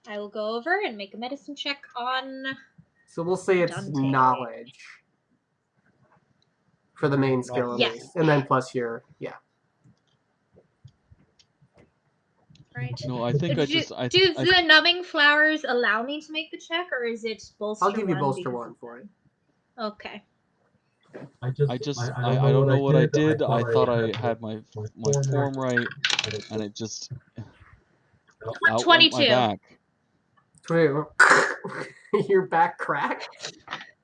I will go over and make a medicine check on. So we'll say it's Dante. knowledge for the main skill, at Yes. least, and then plus your Right. No, I think do the numbing flowers allow me to make the check, or is it bolster? I'll give you one bolster because- 1 for it. Okay. I don't know what I did. I thought I had my form right, and it just out went 22. my back. Your back cracked,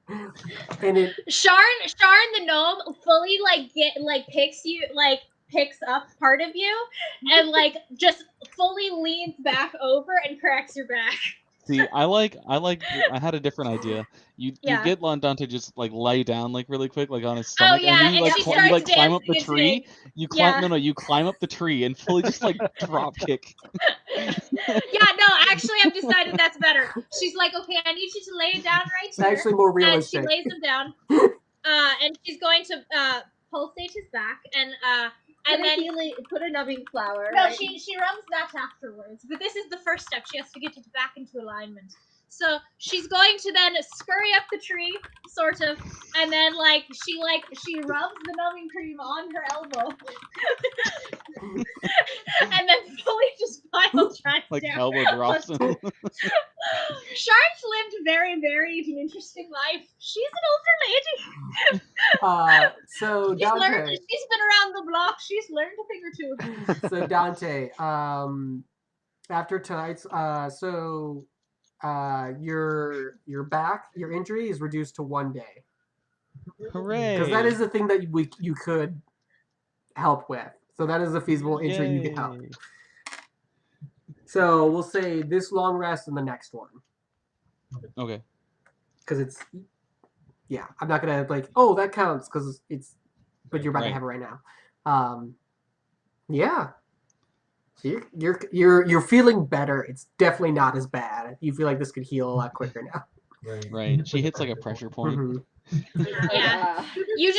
and it. Sharn the gnome fully picks up part of you and just fully leans back over and cracks your back. See, I had a different idea. You get Dante just lay down really quick on his stomach, yeah, and you and she climb starts up the dancing tree. against You climb you climb up the tree and fully just drop kick. Yeah, no, actually I've decided that's better. She's like, okay, I need you to lay it down right It's here. actually more And she realistic. lays him down. And she's going to pulsate his back, and And then then put a numbing flower. no, right? she rubs that afterwards. But this is the first step. She has to get it back into alignment. So she's going to then scurry up the tree, sort of, and then she rubs the numbing cream on her elbow, and then fully just pile drives Like down. elbow drops him. Shark's lived very varied and interesting life. She's an older lady. So She's Dante. learned. She's been around the block. She's learned a thing or two. So Dante. After tonight's. Your back, your injury is reduced to 1 day. Hooray! Because that is the thing that you could help with. So that is a feasible injury you could help. Yay. So we'll say this long rest and the next one. Okay. Because it's, I'm not gonna that counts because it's, but you're about to have it right now. So you're feeling better. It's definitely not as bad. You feel like this could heal a lot quicker now. Right. She hits like a pressure point. Mhm. Yeah. You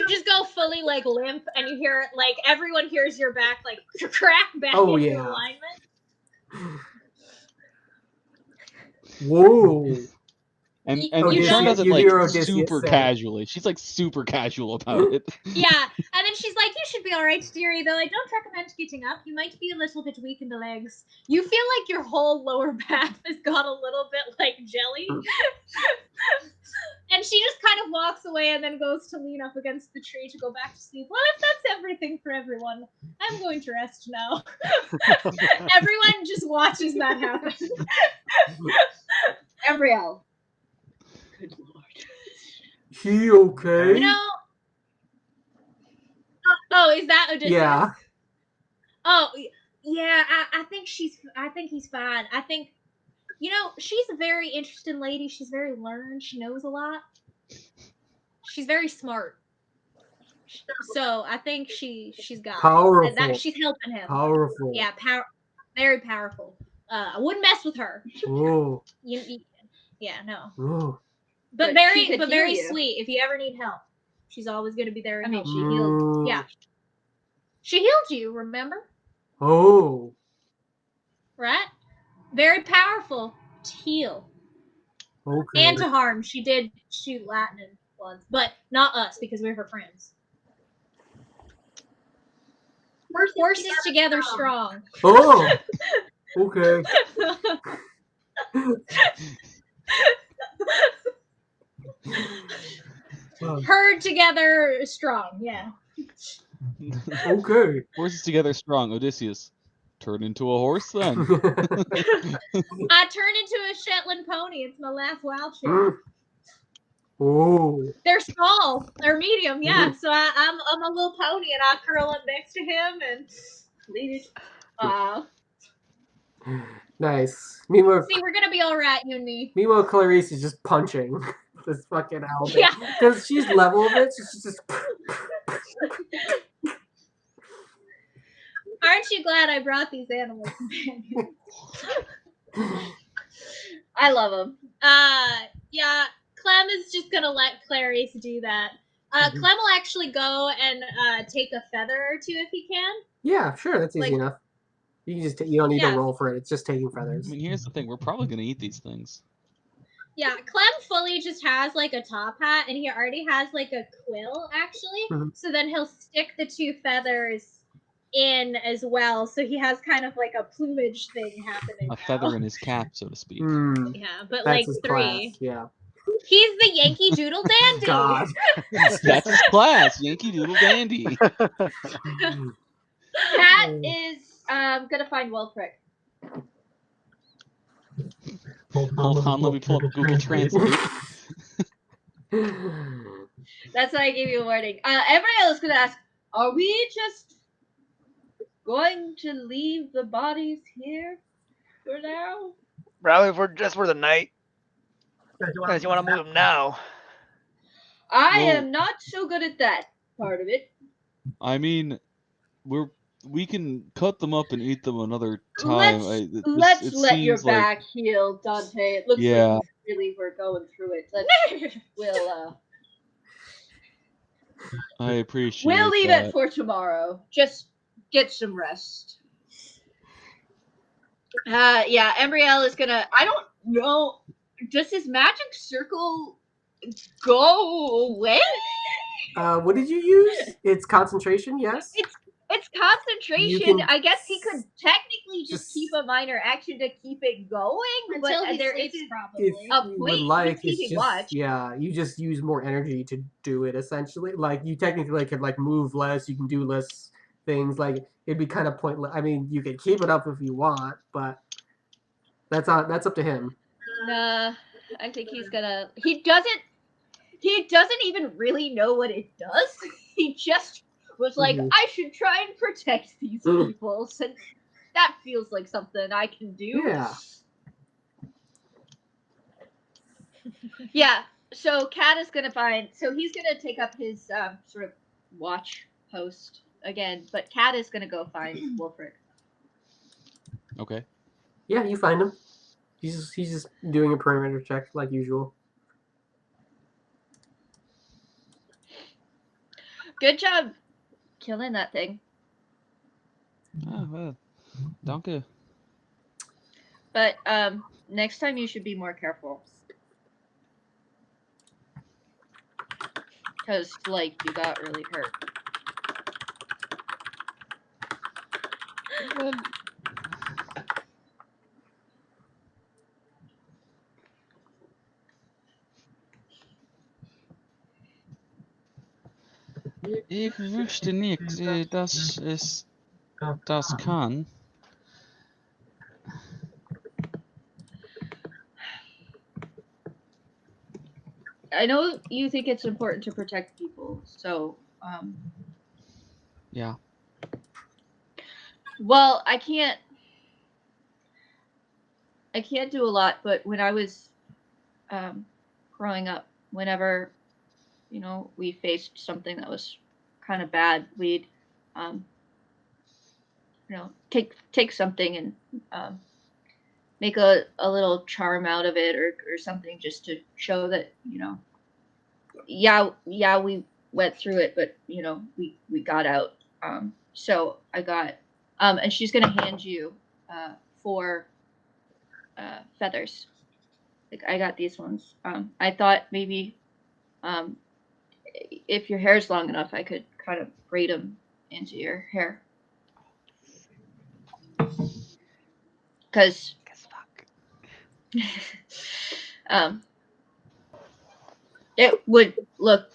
just go fully limp, and you hear everyone hears your back crack back into alignment. Whoa. And you Sharon does it you hear Odysseus super say. casually. She's super casual about it. Yeah, and then she's like, "You should be all right, dearie. Though I don't recommend getting up. You might be a little bit weak in the legs. You feel like your whole lower back has got a little bit like jelly." And she just kind of walks away and then goes to lean up against the tree to go back to sleep. Well, if that's everything for everyone, I'm going to rest now. Everyone just watches that happen. Embryo. Good lord. He okay? Oh, is that Odysseus? Yeah. Oh, yeah. I think he's fine. I think, she's a very interesting lady. She's very learned. She knows a lot. She's very smart. So I think she's got Powerful. it. And she's helping him. Powerful. Yeah, very powerful. I wouldn't mess with her. Oh. Yeah, no. Oh. But she could very heal you. sweet. If you ever need help, she's always going to be there. I mean, help. she healed. Yeah. She healed you, remember? Oh. Right? Very powerful to heal. Okay. And to harm. She did shoot Latin once, but not us because we're her friends. Horses together strong. Oh. Okay. Herd together strong, yeah. Okay. Horses together strong. Odysseus, turn into a horse then. I turned into a Shetland pony. It's my last wild shape. Oh. They're small. They're medium, yeah. So I'm a little pony, and I curl up next to him and lead it. Nice. Meanwhile, See, we're gonna be all right, you and me. meanwhile, Clarice is just punching this fucking owl. Yeah. Because she's level with it. She's just. Aren't you glad I brought these animal companions? I love them. Yeah. Clem is just gonna let Clarice do that. Clem will actually go and take a feather or two if he can. Yeah, sure. That's easy enough. You can just you don't need to Yeah. roll for it. It's just taking feathers. I mean, here's the thing: we're probably gonna eat these things. Yeah, Clem fully just has a top hat, and he already has a quill actually. Mhm. So then he'll stick the two feathers in as well. So he has kind of a plumage thing happening. A feather in his cap, so to speak. Yeah, but That's his 3. class. Yeah. He's the Yankee Doodle Dandy. God. That's his class, Yankee Doodle Dandy. Cat is gonna find Wolfric. Hold on, let me pull up Google Translate. That's why I gave you a warning. Everybody else is gonna ask, are we just going to leave the bodies here for now? Probably for just for the night. Unless you want to move them now. I Well- am not so good at that part of it. I mean, we can cut them up and eat them another time. Let's it let your seems like- back heal, Dante. It looks Yeah. like you really were going through it. We'll I appreciate We'll leave that. it for tomorrow. Just get some rest. Yeah, Embrielle is gonna. I don't know. Does his magic circle go away? What did you use? It's concentration, yes? It's concentration. You can I guess he could technically just just- keep a minor action to keep it going, Until but he there sleeps, isn't probably. If a you point would in like, it's keeping just watch. yeah, you just use more energy to do it essentially. Like you technically could like move less, you can do less things. Like it'd be kind of pointless. I mean, you could keep it up if you want, but that's up to him. Nah, I think he's gonna. He doesn't even really know what it does. He just was like, Mhm. I should try and protect these Mm. people, since that feels like something I can do. Yeah. Yeah. So Kat is gonna find. So he's gonna take up his sort of watch post again, but Kat is gonna go find Wolfric. Okay. Yeah, you find him. He's just doing a perimeter check like usual. Good job killing that thing. Ah, well, danke. But next time you should be more careful. Because, like, you got really hurt. Well, ich wüsste nicht, dass es das kann. I know you think it's important to protect people, so Yeah. well, I can't do a lot, but when I was growing up, whenever we faced something that was kind of bad, we'd take something and make a little charm out of it or something, just to show that yeah we went through it, but we got out. So I got and she's gonna hand you 4 feathers. Like, I got these ones. I thought maybe if your hair's long enough, I could kind of braid them into your hair. Because it would look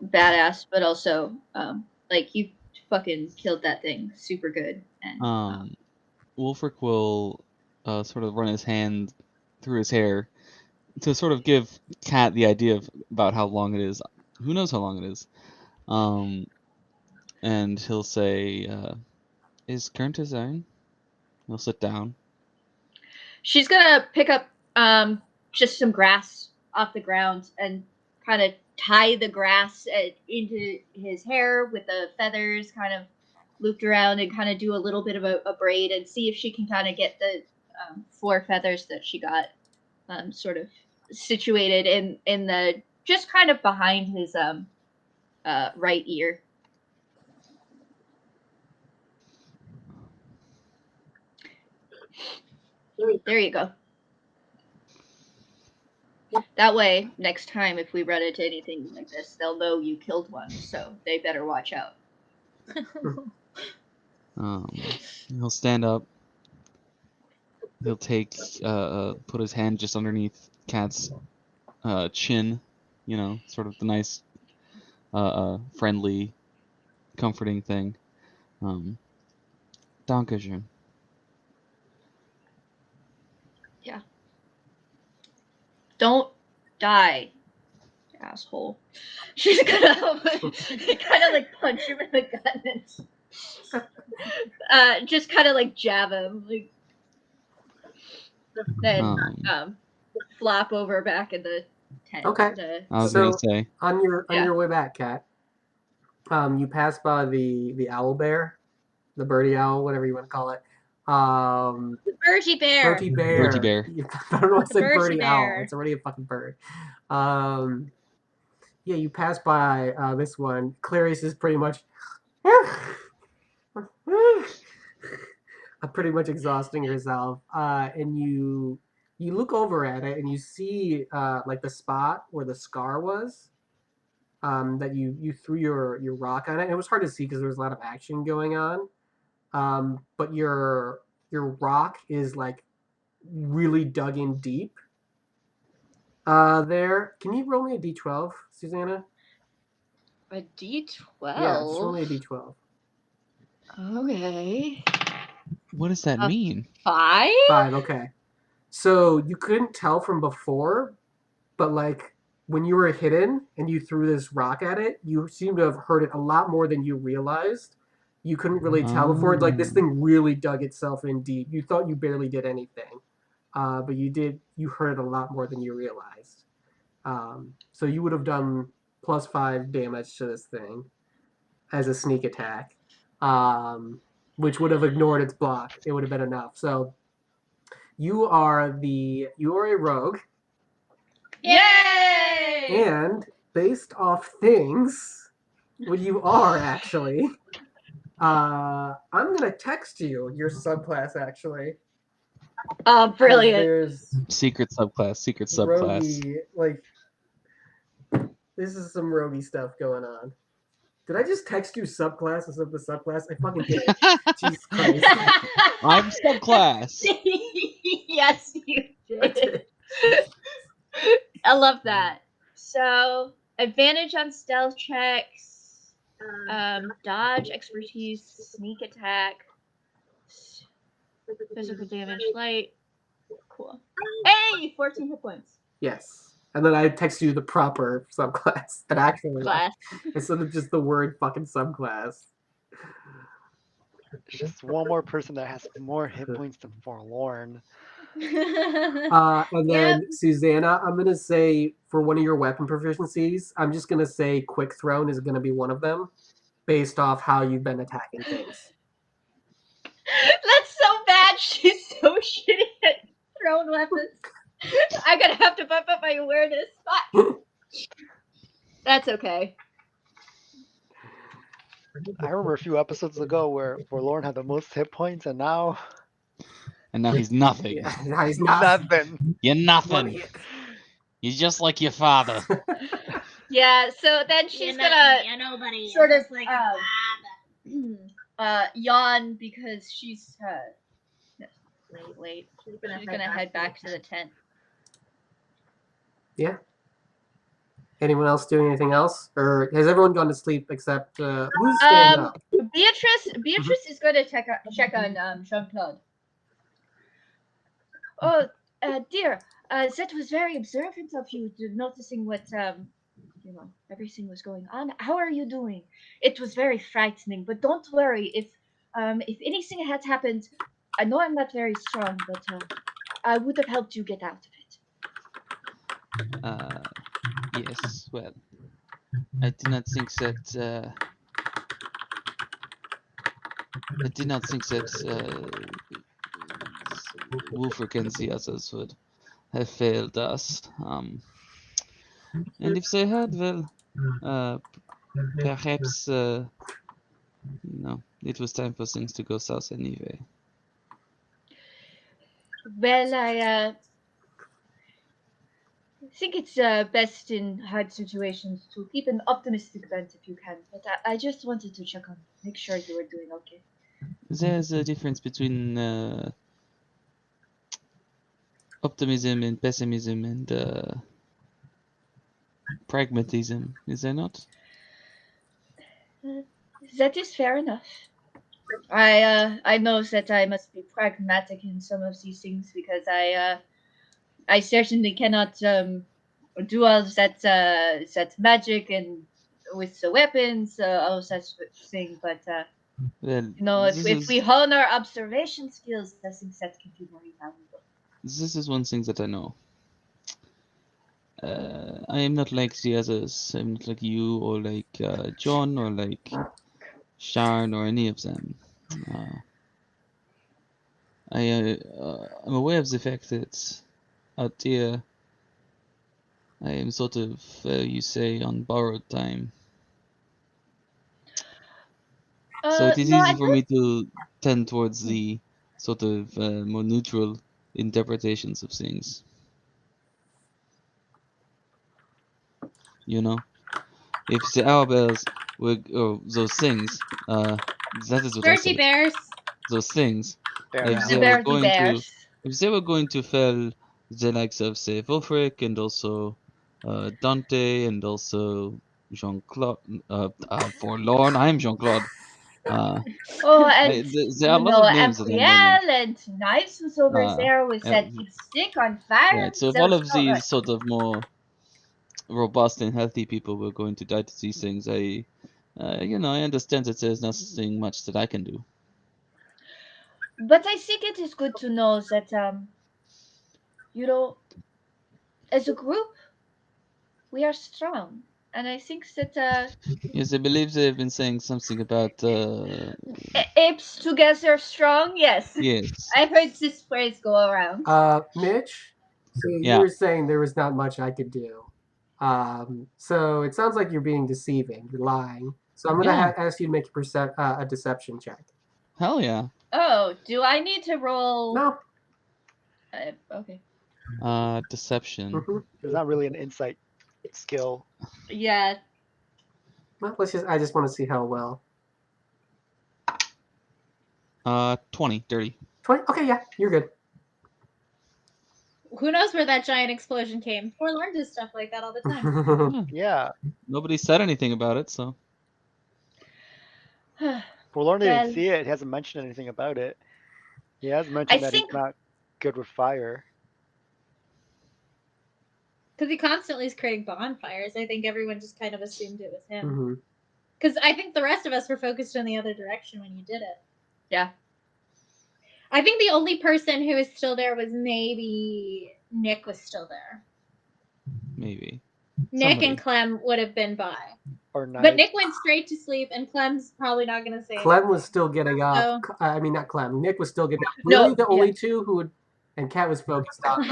badass, but also like, you fucking killed that thing super good. And Wolfric will sort of run his hand through his hair to sort of give Kat the idea about how long it is. Who knows how long it is? And he'll say, "Is current his own?" He'll sit down. she's gonna pick up just some grass off the ground and kind of tie the grass into his hair with the feathers kind of looped around, and kind of do a little bit of a braid, and see if she can kind of get the 4 feathers that she got sort of situated in the, just kind of behind his right ear. There you go. That way, next time if we run into anything like this, they'll know you killed one, so they better watch out. He'll stand up. He'll take put his hand just underneath Kat's chin, sort of the nice friendly, comforting thing. Dankeschön. Yeah. Don't die, asshole. She's gonna kind of like punch him in the gut and just kind of like jab him, like, then flop over back in the tent. Okay. I was So gonna say, on your Yeah. way back, Kat, you pass by the owl bear, the birdie owl, whatever you want to call it. Birdie bear. Birdie bear. Birdie bear. I don't know why I said Birdie birdie owl. bear. It's already a fucking bird. you pass by this one. Clarice is pretty much pretty much exhausting herself, and you look over at it and you see like the spot where the scar was. That you threw your rock on it. And it was hard to see because there was a lot of action going on. But your rock is like really dug in deep. There. Can you roll me a d12, Susanna? A D12. Yeah, just roll me a d12. Okay. What does that mean? 5? 5. Okay. So you couldn't tell from before, but like when you were hidden and you threw this rock at it, you seem to have hurt it a lot more than you realized. You couldn't really tell before. Like this thing really dug itself in deep. You thought you barely did anything, but you did. You hurt it a lot more than you realized. So you would have done +5 damage to this thing as a sneak attack, which would have ignored its block. It would have been enough. So you are a rogue. Yay! And based off things, what you are actually, I'm gonna text you your subclass actually. Brilliant. There's Secret subclass. roguey, like this is some roguey stuff going on. Did I just text you subclasses of the subclass? I fucking did. Jesus Christ. I'm subclass. Yes, you did. I love that. So, advantage on stealth checks, dodge, expertise, sneak attack, physical damage, light. Cool. Hey, 14 hit points. Yes. And then I text you the proper subclass that actually Class. instead of just the word fucking subclass. Just one more person that has more hit points than Forlorn. And then Susanna, I'm gonna say for one of your weapon proficiencies, I'm just gonna say quick thrown is gonna be one of them, based off how you've been attacking things. That's so bad. She's so shitty at thrown weapons. I'm gonna have to bump up my awareness. That's okay. I remember a few episodes ago where Forlorn had the most hit points, and now he's nothing. Yeah, now he's not. nothing. You're One nothing. hit. You're just like your father. Yeah, so then she's gonna nobody. sort of like yawn because she's late. She's gonna head back to the tent. Yeah. Anyone else doing anything else, or has everyone gone to sleep except who's standing up? Beatrice is going to check on Jean-Claude. Oh, dear, that was very observant of you, noticing what everything was going on. How are you doing? It was very frightening, but don't worry. If anything had happened, I know I'm not very strong, but I would have helped you get out of it. Yes, well, I did not think that. Wolfric and the others would have failed us. And if they had, well, perhaps, it was time for things to go south anyway. Well, I think it's best in hard situations to keep an optimistic bent if you can. But I just wanted to check on, make sure you were doing okay. There's a difference between optimism and pessimism and pragmatism, is there not? That is fair enough. I know that I must be pragmatic in some of these things because I certainly cannot do all that magic and with the weapons, all that thing. But well, if we hone our observation skills, I think that can be very valuable. This is one thing that I know. I am not like the others. I'm not like you or like John or like Sharon or any of them. I'm aware of the fact that out there I am sort of, you say, on borrowed time. So it is No, easy for me to tend towards the sort of more neutral interpretations of things. You know? If the owlbears were, or those things, that is what I Dirty said. bears. Those things. Fair If enough. they the were Dirty going to, Bears. if they were going to fell the likes of, say, Wolfric and also Dante and also Jean-Claude, Forlorn. I am Jean-Claude. Oh, and There are a lot of names that I'm learning. Embriel and Knives was over Uh, there with uh, that stick on fire. Right. So if That all was of so good. these sort of more robust and healthy people were going to die to these things, I understand that there's nothing much that I can do. But I think it is good to know that as a group, we are strong, and I think that Yes, I believe they've been saying something about apes together strong. Yes, yes. I've heard this phrase go around. Mitch, so you Yeah. were saying there was not much I could do. So it sounds like you're being deceiving. You're lying. So I'm going to ask you to make a deception check. Hell yeah. Oh, do I need to roll? No. Okay. Deception. Mm-hmm. There's not really an insight skill. Yeah. Well, I just want to see how well. 20, dirty. 20? Okay, yeah, you're good. Who knows where that giant explosion came? Forlorn does stuff like that all the time. Yeah. Nobody said anything about it, so. Forlorn didn't Well- see it. He hasn't mentioned anything about it. He has mentioned that he's not good with fire. Because he constantly is creating bonfires. I think everyone just kind of assumed it was him. Mm-hmm. Because I think the rest of us were focused in the other direction when you did it. Yeah. I think the only person who was still there was maybe Nick was still there. Maybe. Nick Somebody. and Clem would have been by. Or Knives. But Nick went straight to sleep, and Clem's probably not going to say Clem anything. was still getting up. So- I mean, not Clem. Nick was still getting up. No, Really, the only yeah. two who would, and Kat was focused on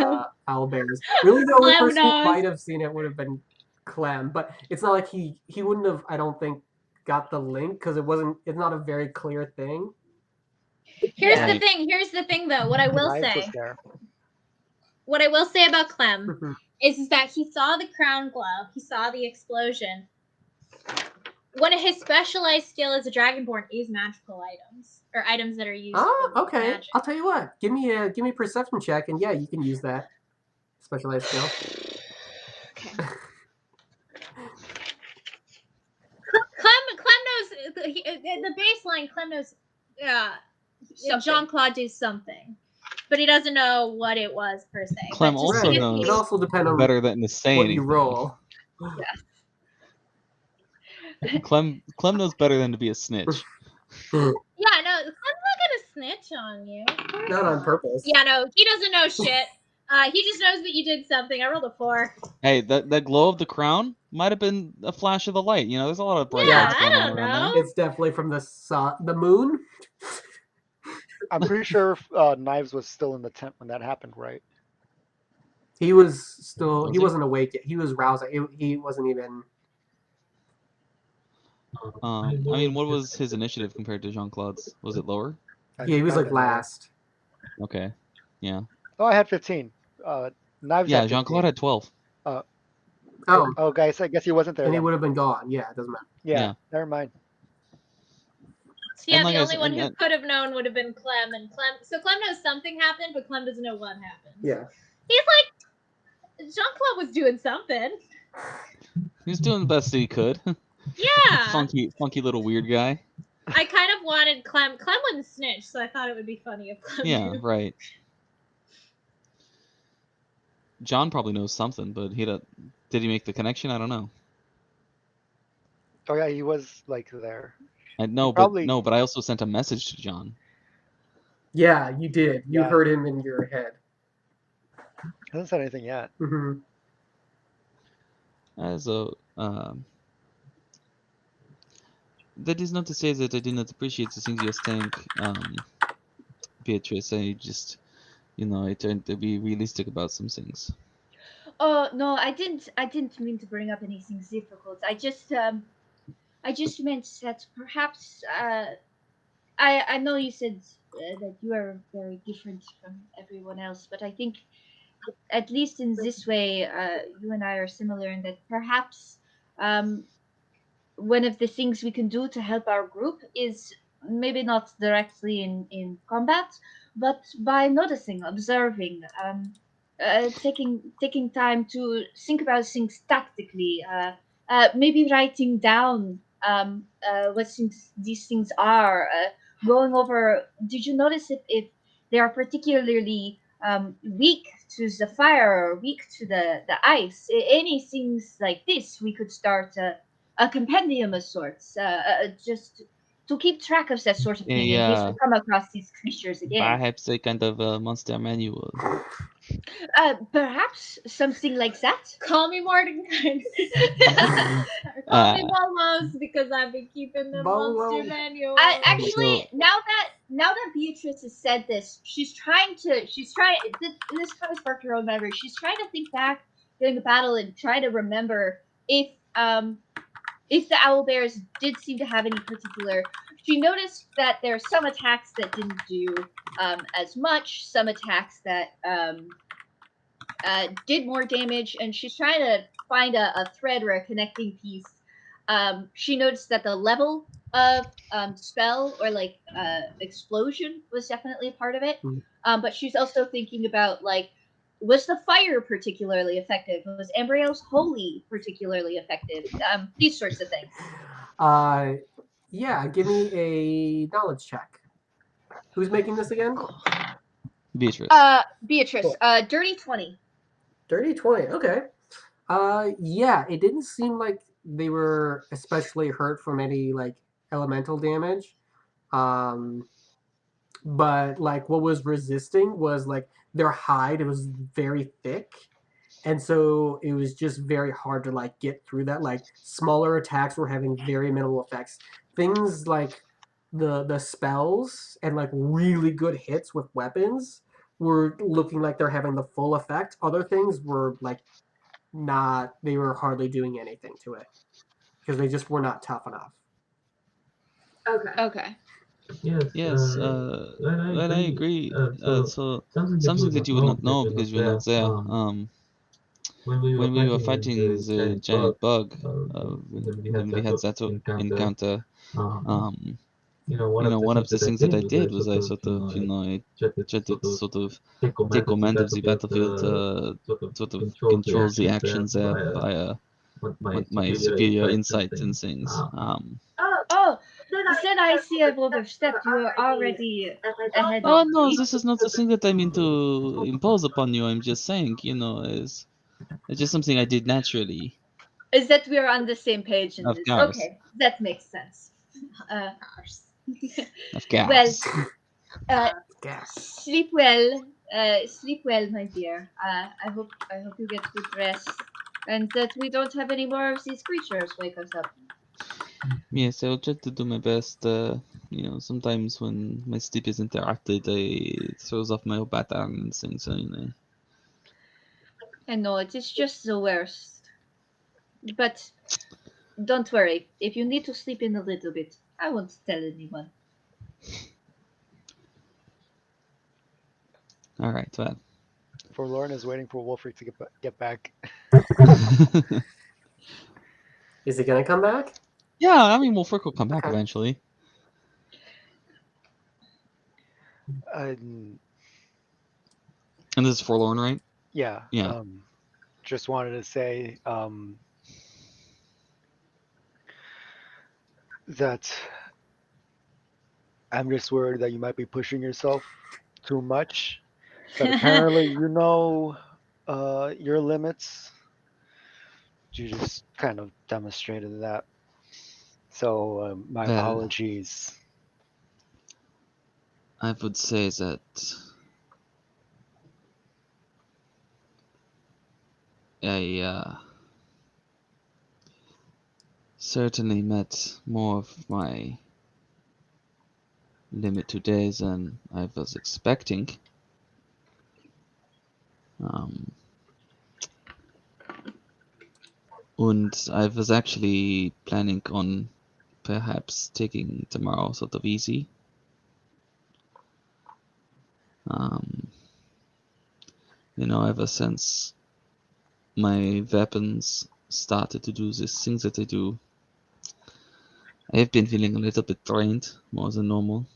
owlbears. Really, the only Clem person who knows. might have seen it would have been Clem. But it's not like he wouldn't have. I don't think got the link because it's not a very clear thing. Here's Right. the thing. Here's the thing, though. What I will Knives was say. there. What I will say about Clem Mhm. is that he saw the crown glow. He saw the explosion. One of his specialized skill as a dragonborn is magical items or items that are used. Oh, for okay. Magic. I'll tell you what. Give me a perception check, and yeah, you can use that specialized skill. Okay. Clem knows the baseline. Clem knows. Something. Jean-Claude did something, but he doesn't know what it was per se. Clem But just also because knows It also depends on better than to say what anything. you roll. Clem knows better than to be a snitch. Yeah, no, Clem's not gonna snitch on you. Not on purpose. Yeah, no, he doesn't know shit. He just knows that you did something. I rolled a 4. Hey, that glow of the crown might have been a flash of the light. You know, there's a lot of bright Yeah, lights I going on don't around know. It's definitely from the sun, the moon. I'm pretty sure Knives was still in the tent when that happened, right? He was still. Was He he? wasn't awake yet. He was rousing. He wasn't even. I mean, what was his initiative compared to Jean-Claude's? Was it lower? Yeah, he was Might like have been lower. last. Okay. Yeah. Oh, I had 15. Knives Yeah, had 15. Jean-Claude had 12. Oh, Oh, guys, I guess he wasn't there. and he then. would have been gone. Yeah, it doesn't matter. Yeah, Yeah. never mind. So yeah, And like the I only said- one who and- could have known would have been Clem, and Clem. So Clem knows something happened, but Clem doesn't know what happened. Yeah. He's like, Jean-Claude was doing something. He was doing the best that he could. Yeah. funky little weird guy. I kind of wanted Clem. Clem wouldn't snitch, so I thought it would be funny if Clem Yeah, knew. right. John probably knows something, but did he make the connection? I don't know. Oh yeah, he was like there. But I also sent a message to John. Yeah, you did. You Yeah. heard him in your head. Hasn't said anything yet. Hmm. As a that is not to say that I do not appreciate the things you think, Beatrice. I just, I trying to be realistic about some things. Oh no, I didn't. I didn't mean to bring up anything difficult. I just meant that perhaps. I know you said that you are very different from everyone else, but I think at least in this way, you and I are similar in that perhaps um, one of the things we can do to help our group is maybe not directly in combat, but by noticing, observing, taking time to think about things tactically, maybe writing down what these things are, going over. Did you notice if they are particularly weak to the fire or weak to the ice? Any things like this, we could start a compendium of sorts, just to keep track of that sort of thing in case we come across these creatures again. Perhaps a kind of a monster manual. Perhaps something like that. Call me Mordecai. Call me Bolos because I've been keeping the monster manual. Actually, now that Beatrice has said this, she's trying. This kind of sparked her own memory. She's trying to think back during the battle and try to remember if the owl bears did seem to have any particular. She noticed that there are some attacks that didn't do as much, some attacks that did more damage, and she's trying to find a thread or a connecting piece. She noticed that the level of spell or like explosion was definitely a part of it. But she's also thinking about like, was the fire particularly effective? Was Ambriel's holy particularly effective? These sorts of things. Yeah, give me a knowledge check. Who's making this again? Beatrice. Beatrice. Dirty 20. Dirty 20. Okay. Yeah, it didn't seem like they were especially hurt from any like elemental damage. But like what was resisting was like their hide. It was very thick, and so it was just very hard to like get through that. Like smaller attacks were having very minimal effects. Things like the spells and like really good hits with weapons were looking like they're having the full effect. Other things were like not. They were hardly doing anything to it because they just were not tough enough. Okay. Yes, That I agree. So something that you would not know because you were not there. When we were fighting the giant bug, when we had that encounter, one of the things that I did was I sort of, I tried to sort of take command of the battlefield to sort of control the actions there by my superior insight and things. Oh, then I see I've overstepped. You are already ahead Oh of no, me. this is not the thing that I mean to impose upon you. I'm just saying, it's just something I did naturally. Is that we're on the same page in Of this? course. Okay, that makes sense. Of course. Well, Gas. sleep well, my dear. I hope you get good rest, and that we don't have any more of these creatures wake us up. Yes, I will try to do my best. Sometimes when my sleep is interrupted, it throws off my whole pattern and things. So, I know it is just the worst, but don't worry. If you need to sleep in a little bit, I won't tell anyone. All right, well. Forlorn is waiting for Wolfric to get back. Is he gonna come back? Yeah, I mean, Wolfric will come back eventually. Um, And this is Forlorn, right? Yeah. Yeah. Just wanted to say that I'm just worried that you might be pushing yourself too much. But apparently, you know your limits. You just kind of demonstrated that. So my apologies. I would say that I certainly met more of my limit today than I was expecting. And I was actually planning on perhaps taking tomorrow sort of easy. Ever since my weapons started to do these things that they do, I have been feeling a little bit drained, more than normal.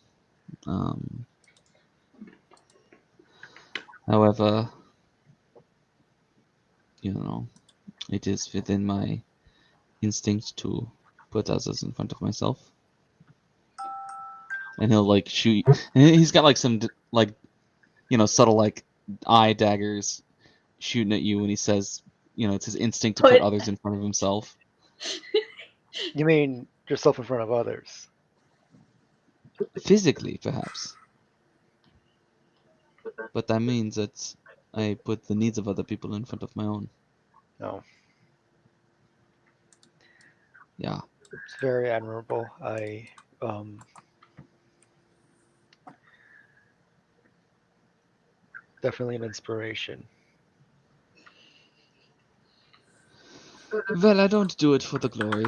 However, it is within my instinct to put others in front of myself. And he'll like shoot, and he's got like some like, subtle like eye daggers shooting at you when he says, it's his instinct to put others in front of himself. You mean yourself in front of others? Physically, perhaps. But that means that I put the needs of other people in front of my own. No. Yeah. It's very admirable. I definitely an inspiration. Well, I don't do it for the glory.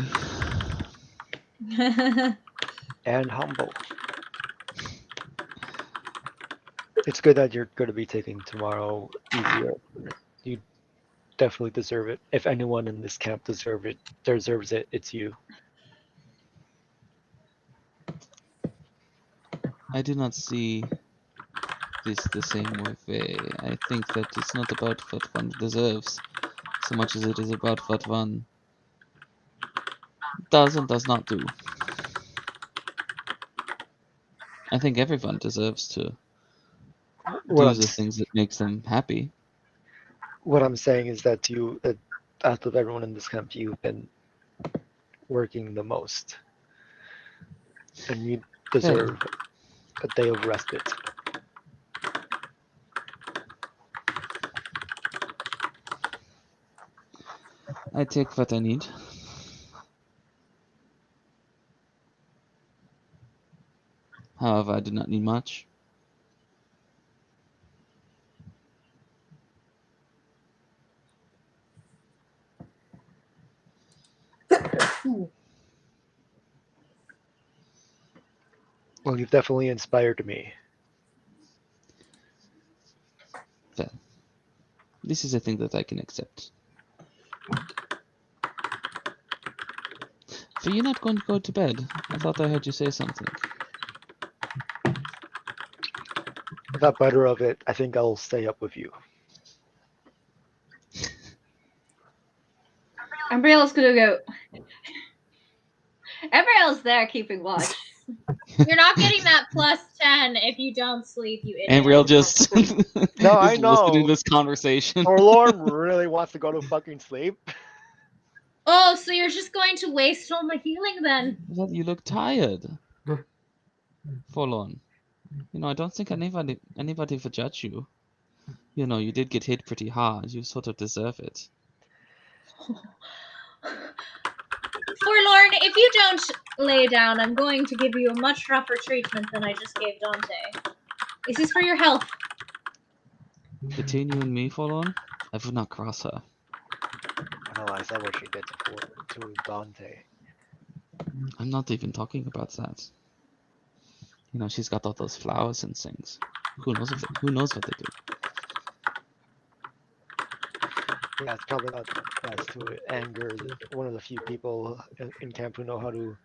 And humble. It's good that you're going to be taking tomorrow easier. You definitely deserve it. If anyone in this camp deserves it, it's you. I do not see this the same way. I think that it's not about what one deserves, so much as it is about what one does and does not do. I think everyone deserves to do the things that makes them happy. What I'm saying is that out of everyone in this camp, you've been working the most. And you deserve a day of respite. I take what I need. However, I do not need much. Well, you've definitely inspired me. Well, this is a thing that I can accept. So you're not going to go to bed? I thought I heard you say something. Without better of it, I think I'll stay up with you. Umbriel's gonna go. Umbriel's there keeping watch. You're not getting that +10 if you don't sleep, you idiot. Ambriel just No, I know. listening to this conversation. Forlorn really wants to go to fucking sleep. Oh, so you're just going to waste all my healing then? Well, you look tired. Forlorn. I don't think anybody would judge you. You did get hit pretty hard. You sort of deserve it. Forlorn, if you don't lay down, I'm going to give you a much rougher treatment than I just gave Dante. This is for your health. Between you and me, Forlorn, I would not cross her. I know, I saw what she did to Dante. I'm not even talking about that. She's got all those flowers and things. Who knows what they do? Yeah, it's probably not best to anger one of the few people in camp who know how to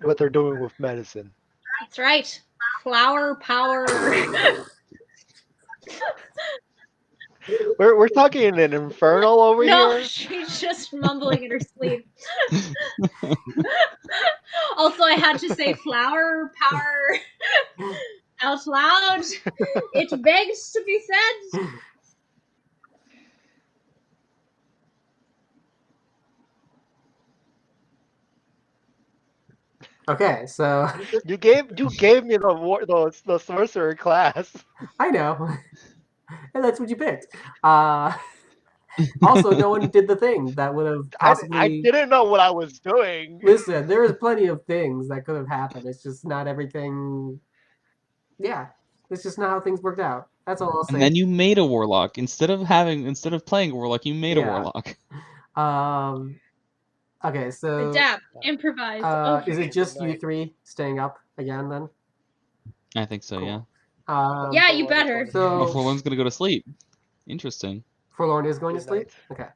what they're doing with medicine. That's right. Flower power. We're talking in an infernal over No, here. she's just mumbling in her sleep. Also, I had to say flower power out loud. It begs to be said. Okay, so You gave me the sorcerer class. I know, and that's what you picked. Also, no one did the thing that would have possibly. I didn't know what I was doing. Listen, there is plenty of things that could have happened. It's just not everything. Yeah, It's just not how things worked out. That's all I'll say. And then you made a warlock instead of playing a warlock. You made a warlock. Okay, so Adapt, improvise. is it just you three staying up again then? I think so. Cool. Yeah. Yeah, you better. So Forlorn's gonna go to sleep. Interesting. Forlorn is going to sleep. Okay.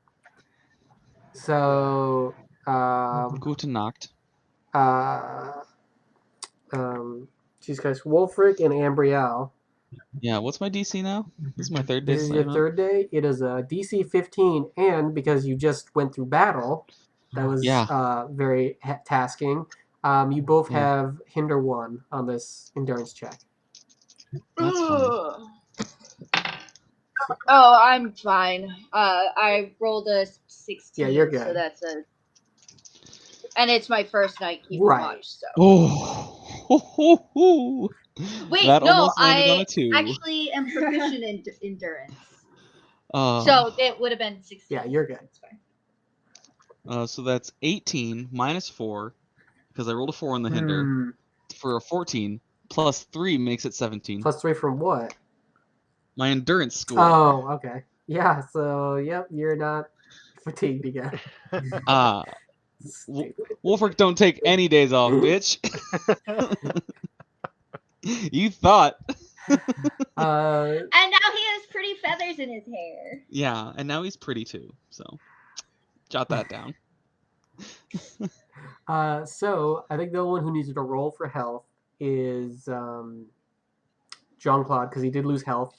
So Gute Nacht. Geez guys, Wolfric and Ambrielle. Yeah. What's my DC now? This is my third day. This is your third day. It is a DC 15, and because you just went through battle, that was very tasking. You both have Hinder 1 on this endurance check. That's fine. Oh, I'm fine. I rolled a 16. Yeah, you're good. So that's and it's my first night keeping watch. So. Oh. Wait, that no, almost landed on I a 2. actually am proficient in endurance. So it would have been 16. Yeah, you're good. That's fine. So that's 18 minus 4, because I rolled a 4 on the hinder, for a 14, plus 3 makes it 17. Plus 3 from what? My endurance score. Oh, okay. Yeah, so, yep, you're not fatigued again. Wolfric don't take any days off, bitch. You thought. And now he has pretty feathers in his hair. Yeah, and now he's pretty too, so jot that down. So, I think the one who needs to roll for health is Jean-Claude, because he did lose health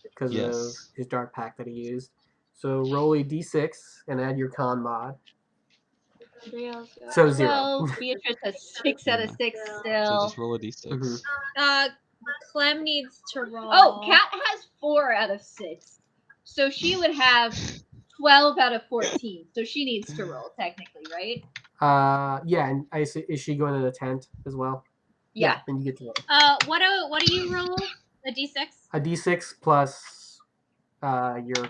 because of his dark pack that he used. So roll a d6 and add your con mod. So 0. Well, Beatrice has 6 out of 6 still. So just roll a d6. Clem needs to roll. Oh, Kat has 4 out of 6. So she would have 12 out of 14. So she needs to roll, technically, right? Yeah, and is she going to the tent as well? Yeah. Then you get to roll. What do you roll? A d6? A d6 plus your...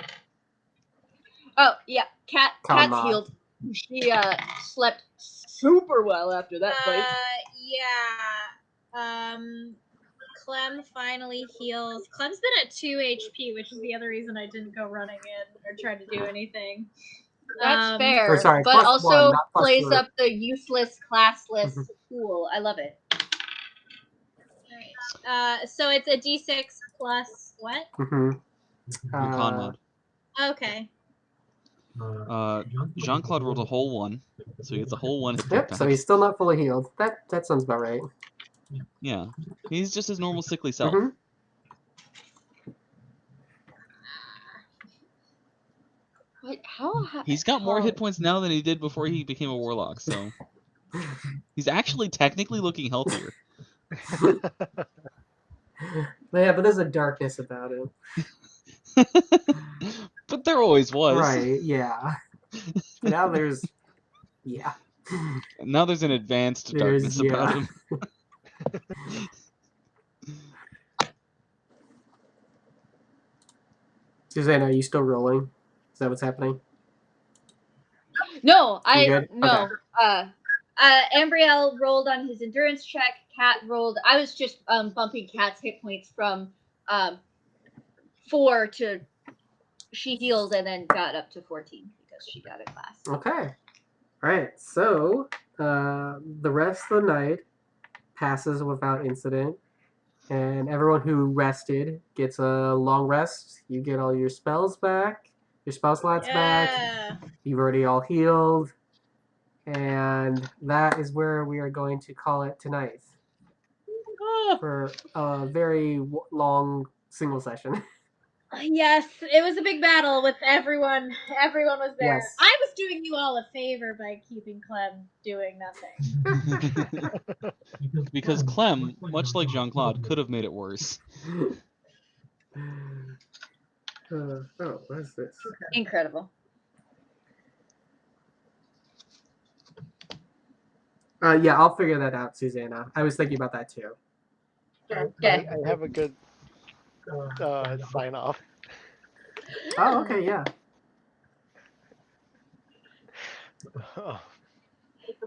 Oh, yeah. Kat's healed. She slept super well after that fight. Yeah. Clem finally heals. Clem's been at 2 HP, which is the other reason I didn't go running in or try to do anything. That's fair. Sorry, but also 1, plays 2. up the useless, classless pool. I love it. Alright. So it's a d6 plus what? Your con mod. Okay. Jean-Claude rolled a whole 1, so he gets a whole 1 hit point Yep, back. so he's still not fully healed. That sounds about right. Yeah, he's just his normal sickly self. What? How? He's got more hit points now than he did before he became a warlock, so he's actually technically looking healthier. Yeah, but there's a darkness about him. But there always was. Right, yeah. Now there's... Yeah. Now there's an advanced darkness about him. Suzanne, are you still rolling? Is that what's happening? No, Okay. Ambrielle rolled on his endurance check. Kat rolled. I was just bumping Kat's hit points from 4 to... She healed and then got up to 14 because she got a class. Okay. All right. So the rest of the night passes without incident, and everyone who rested gets a long rest. You get all your spells back, your spell slots back. You've already all healed, and that is where we are going to call it tonight for a very long single session. Yes, it was a big battle with everyone. Everyone was there. Yes. I was doing you all a favor by keeping Clem doing nothing. Because Clem, much like Jean-Claude, could have made it worse. What is this? Incredible. Yeah, I'll figure that out, Susanna. I was thinking about that too. Okay. I have a good sign off. Oh, okay, yeah.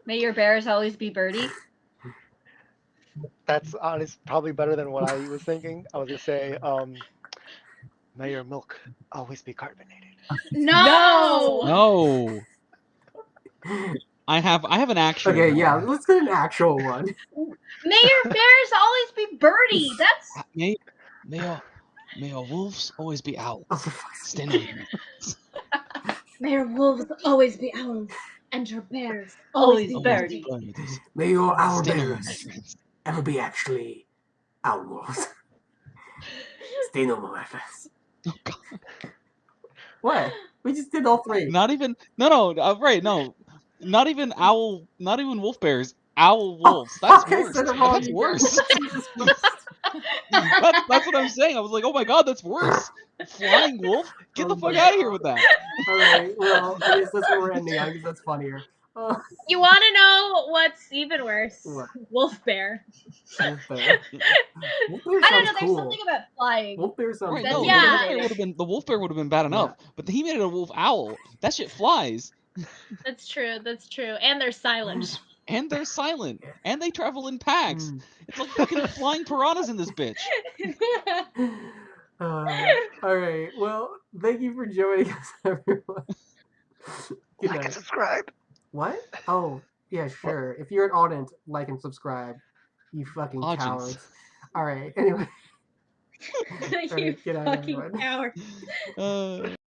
May your bears always be birdie. That's honest, probably better than what I was thinking. I was gonna say, may your milk always be carbonated. No. No. I have an actual. Okay, one. yeah, let's get an actual one. May your bears always be birdie. That's May your wolves always be owls. Oh, for fuck's sake. Stand on your hands. May your wolves always be owls, and your bears always be be Always birdie. birds. May your owl Stand on my bears friends. ever be actually owl wolves. Stay no more efforts. Oh God. What? We just did all three. Not even right, no. Not even wolf bears. Owl wolves. That's okay, worse. said it wrong That's again. worse. That's what I'm saying. I was like, oh my God, that's worse. Flying wolf? Get the Oh fuck my out of here God. with that. Alright, well, I guess that's what we're ending on because that's funnier. You want to know what's even worse? What? Wolf bear. Wolf bear. Wolf bear I don't sounds know. There's cool. something about flying. Wolf bear sounds Right, That's no, cool. yeah. the wolf bear would have been bad enough, but he made it a wolf owl. That shit flies. That's true. That's true. And they're silent. And they're silent. And they travel in packs. Mm. It's like fucking flying piranhas in this bitch. Alright, well, thank you for joining us, everyone. Good Like night. and subscribe. What? Oh, yeah, sure. If you're an audience, like and subscribe. You fucking Audience. cowards. Alright, anyway. You Alright, good night, fucking everyone. coward.